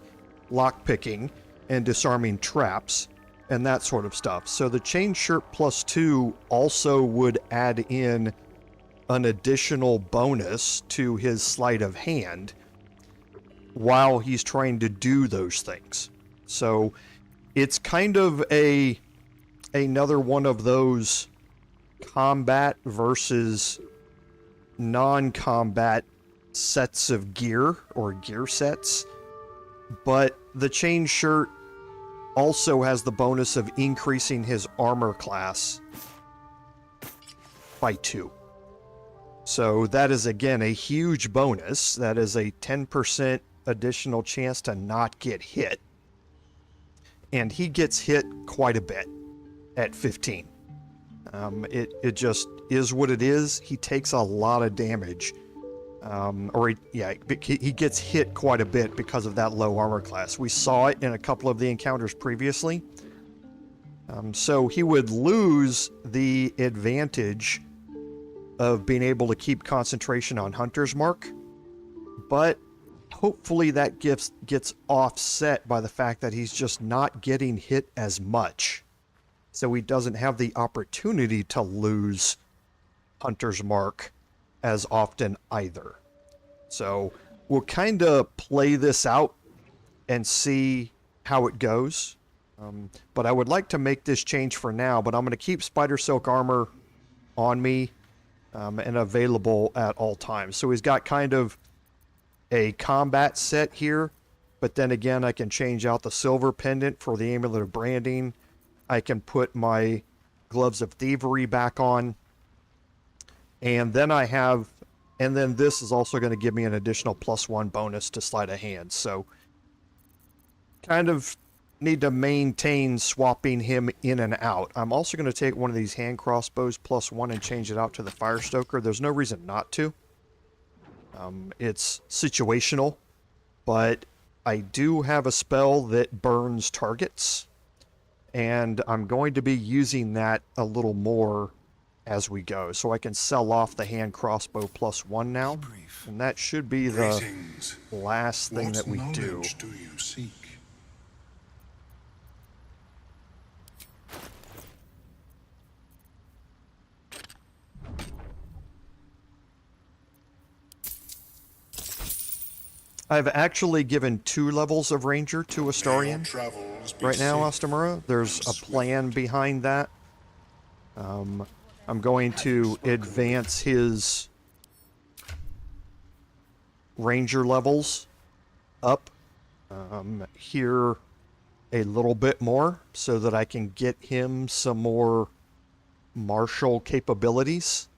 lockpicking and disarming traps and that sort of stuff. So the chain shirt +2 also would add in an additional bonus to his sleight of hand while he's trying to do those things. So it's kind of another one of those combat versus non-combat sets of gear or gear sets, but the chain shirt also has the bonus of increasing his armor class by 2. So that is again a huge bonus. That is a 10% additional chance to not get hit. And he gets hit quite a bit at 15. It just is what it is. He takes a lot of damage. He gets hit quite a bit because of that low armor class. We saw it in a couple of the encounters previously. So he would lose the advantage of being able to keep concentration on Hunter's Mark, but hopefully that gets offset by the fact that he's just not getting hit as much. So he doesn't have the opportunity to lose Hunter's Mark as often either. So we'll kind of play this out and see how it goes. But I would like to make this change for now, but I'm going to keep Spider Silk Armor on me and available at all times. So he's got kind of a combat set here, but then again I can change out the silver pendant for the Amulet of Branding. I can put my Gloves of Thievery back on. And then then this is also going to give me an additional +1 bonus to sleight of hand. So kind of need to maintain swapping him in and out. I'm also going to take one of these hand crossbows +1 and change it out to the Firestoker. There's no reason not to. It's situational, but I do have a spell that burns targets, and I'm going to be using that a little more as we go. So I can sell off the hand crossbow +1 now, and that should be the last thing that we do. What knowledge do you seek? I've actually given 2 levels of Ranger to Astarian right now, Astamura. There's a plan behind that. I'm going to advance his Ranger levels up here a little bit more so that I can get him some more martial capabilities.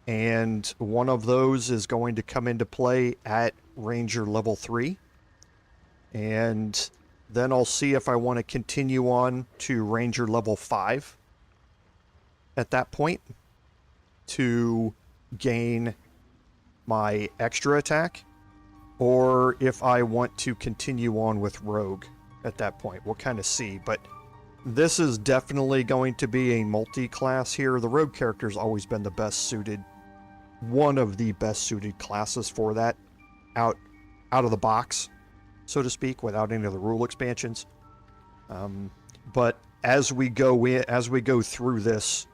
And one of those is going to come into play at Ranger level 3. And then I'll see if I want to continue on to Ranger level 5 at that point to gain my extra attack. or if I want to continue on with Rogue at that point. We'll kind of see, but this is definitely going to be a multi-class here. The Rogue character's always been the best suited, one of the best suited classes for that, out of the box, so to speak, without any of the rule expansions. But as we go through this,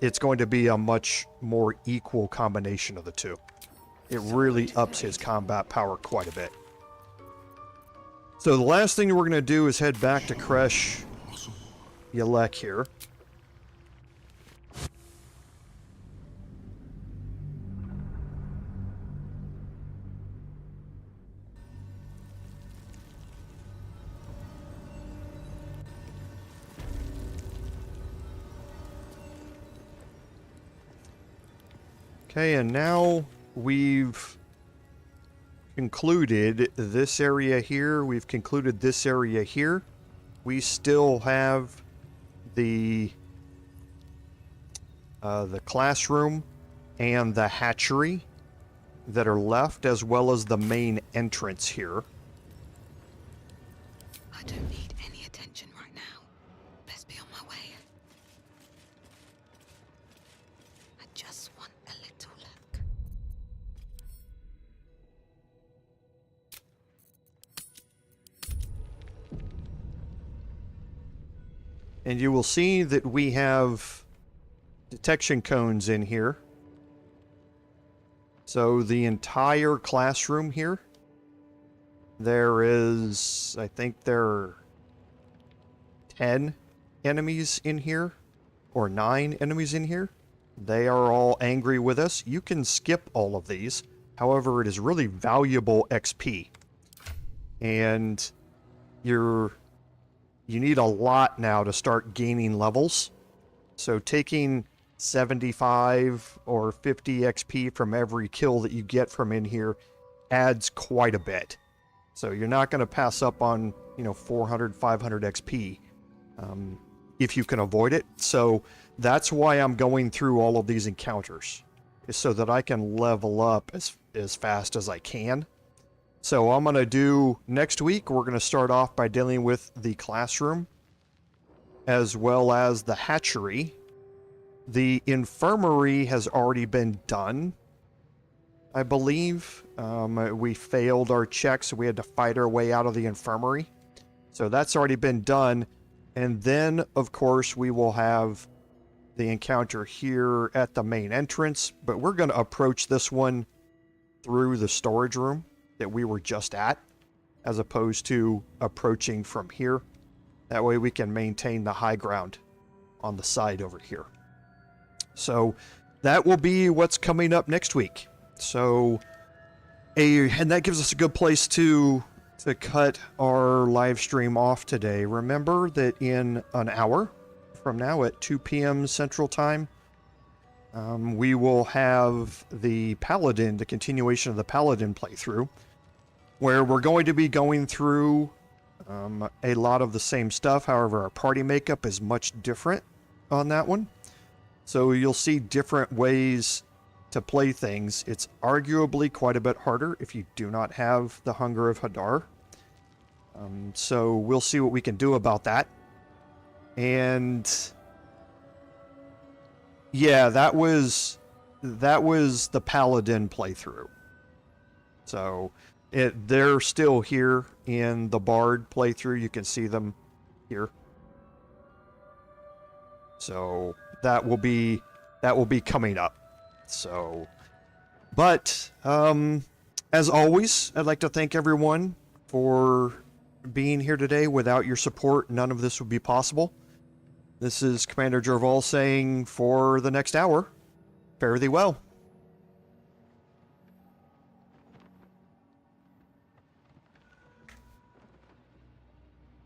it's going to be a much more equal combination of the two. It really ups his combat power quite a bit. So the last thing we're going to do is head back to Creche Yalek here. Okay, and now we've concluded this area here. We've concluded this area here. We still have the classroom and the hatchery that are left, as well as the main entrance here. I don't need any attention right now. Best be on my way. I just want a little look. And you will see that we have detection cones in here. So the entire classroom here, there is, I think there are 10 enemies in here, or 9 enemies in here. They are all angry with us. You can skip all of these. However, it is really valuable XP. And you need a lot now to start gaining levels. So taking 75 or 50 XP from every kill that you get from in here adds quite a bit. So you're not going to pass up on, 400, 500 XP if you can avoid it. So that's why I'm going through all of these encounters, is so that I can level up as fast as I can. So I'm going to do, next week, we're going to start off by dealing with the classroom, as well as the hatchery. The infirmary has already been done, I believe. We failed our checks, so we had to fight our way out of the infirmary. So that's already been done. And then, of course, we will have the encounter here at the main entrance. But we're going to approach this one through the storage room that we were just at, as opposed to approaching from here. That way we can maintain the high ground on the side over here. So that will be what's coming up next week. So, and that gives us a good place to cut our live stream off today. Remember that in an hour from now at 2 p.m. Central Time, we will have the Paladin, the continuation of the Paladin playthrough, where we're going to be going through a lot of the same stuff. However, our party makeup is much different on that one. So you'll see different ways to play things. It's arguably quite a bit harder if you do not have the Hunger of Hadar. So we'll see what we can do about that. And yeah, that was the Paladin playthrough. So they're still here in the Bard playthrough. You can see them here. So that will be coming up. So, but as always, I'd like to thank everyone for being here today. Without your support, none of this would be possible. This is Commander Jorval saying, for the next hour, fare thee well.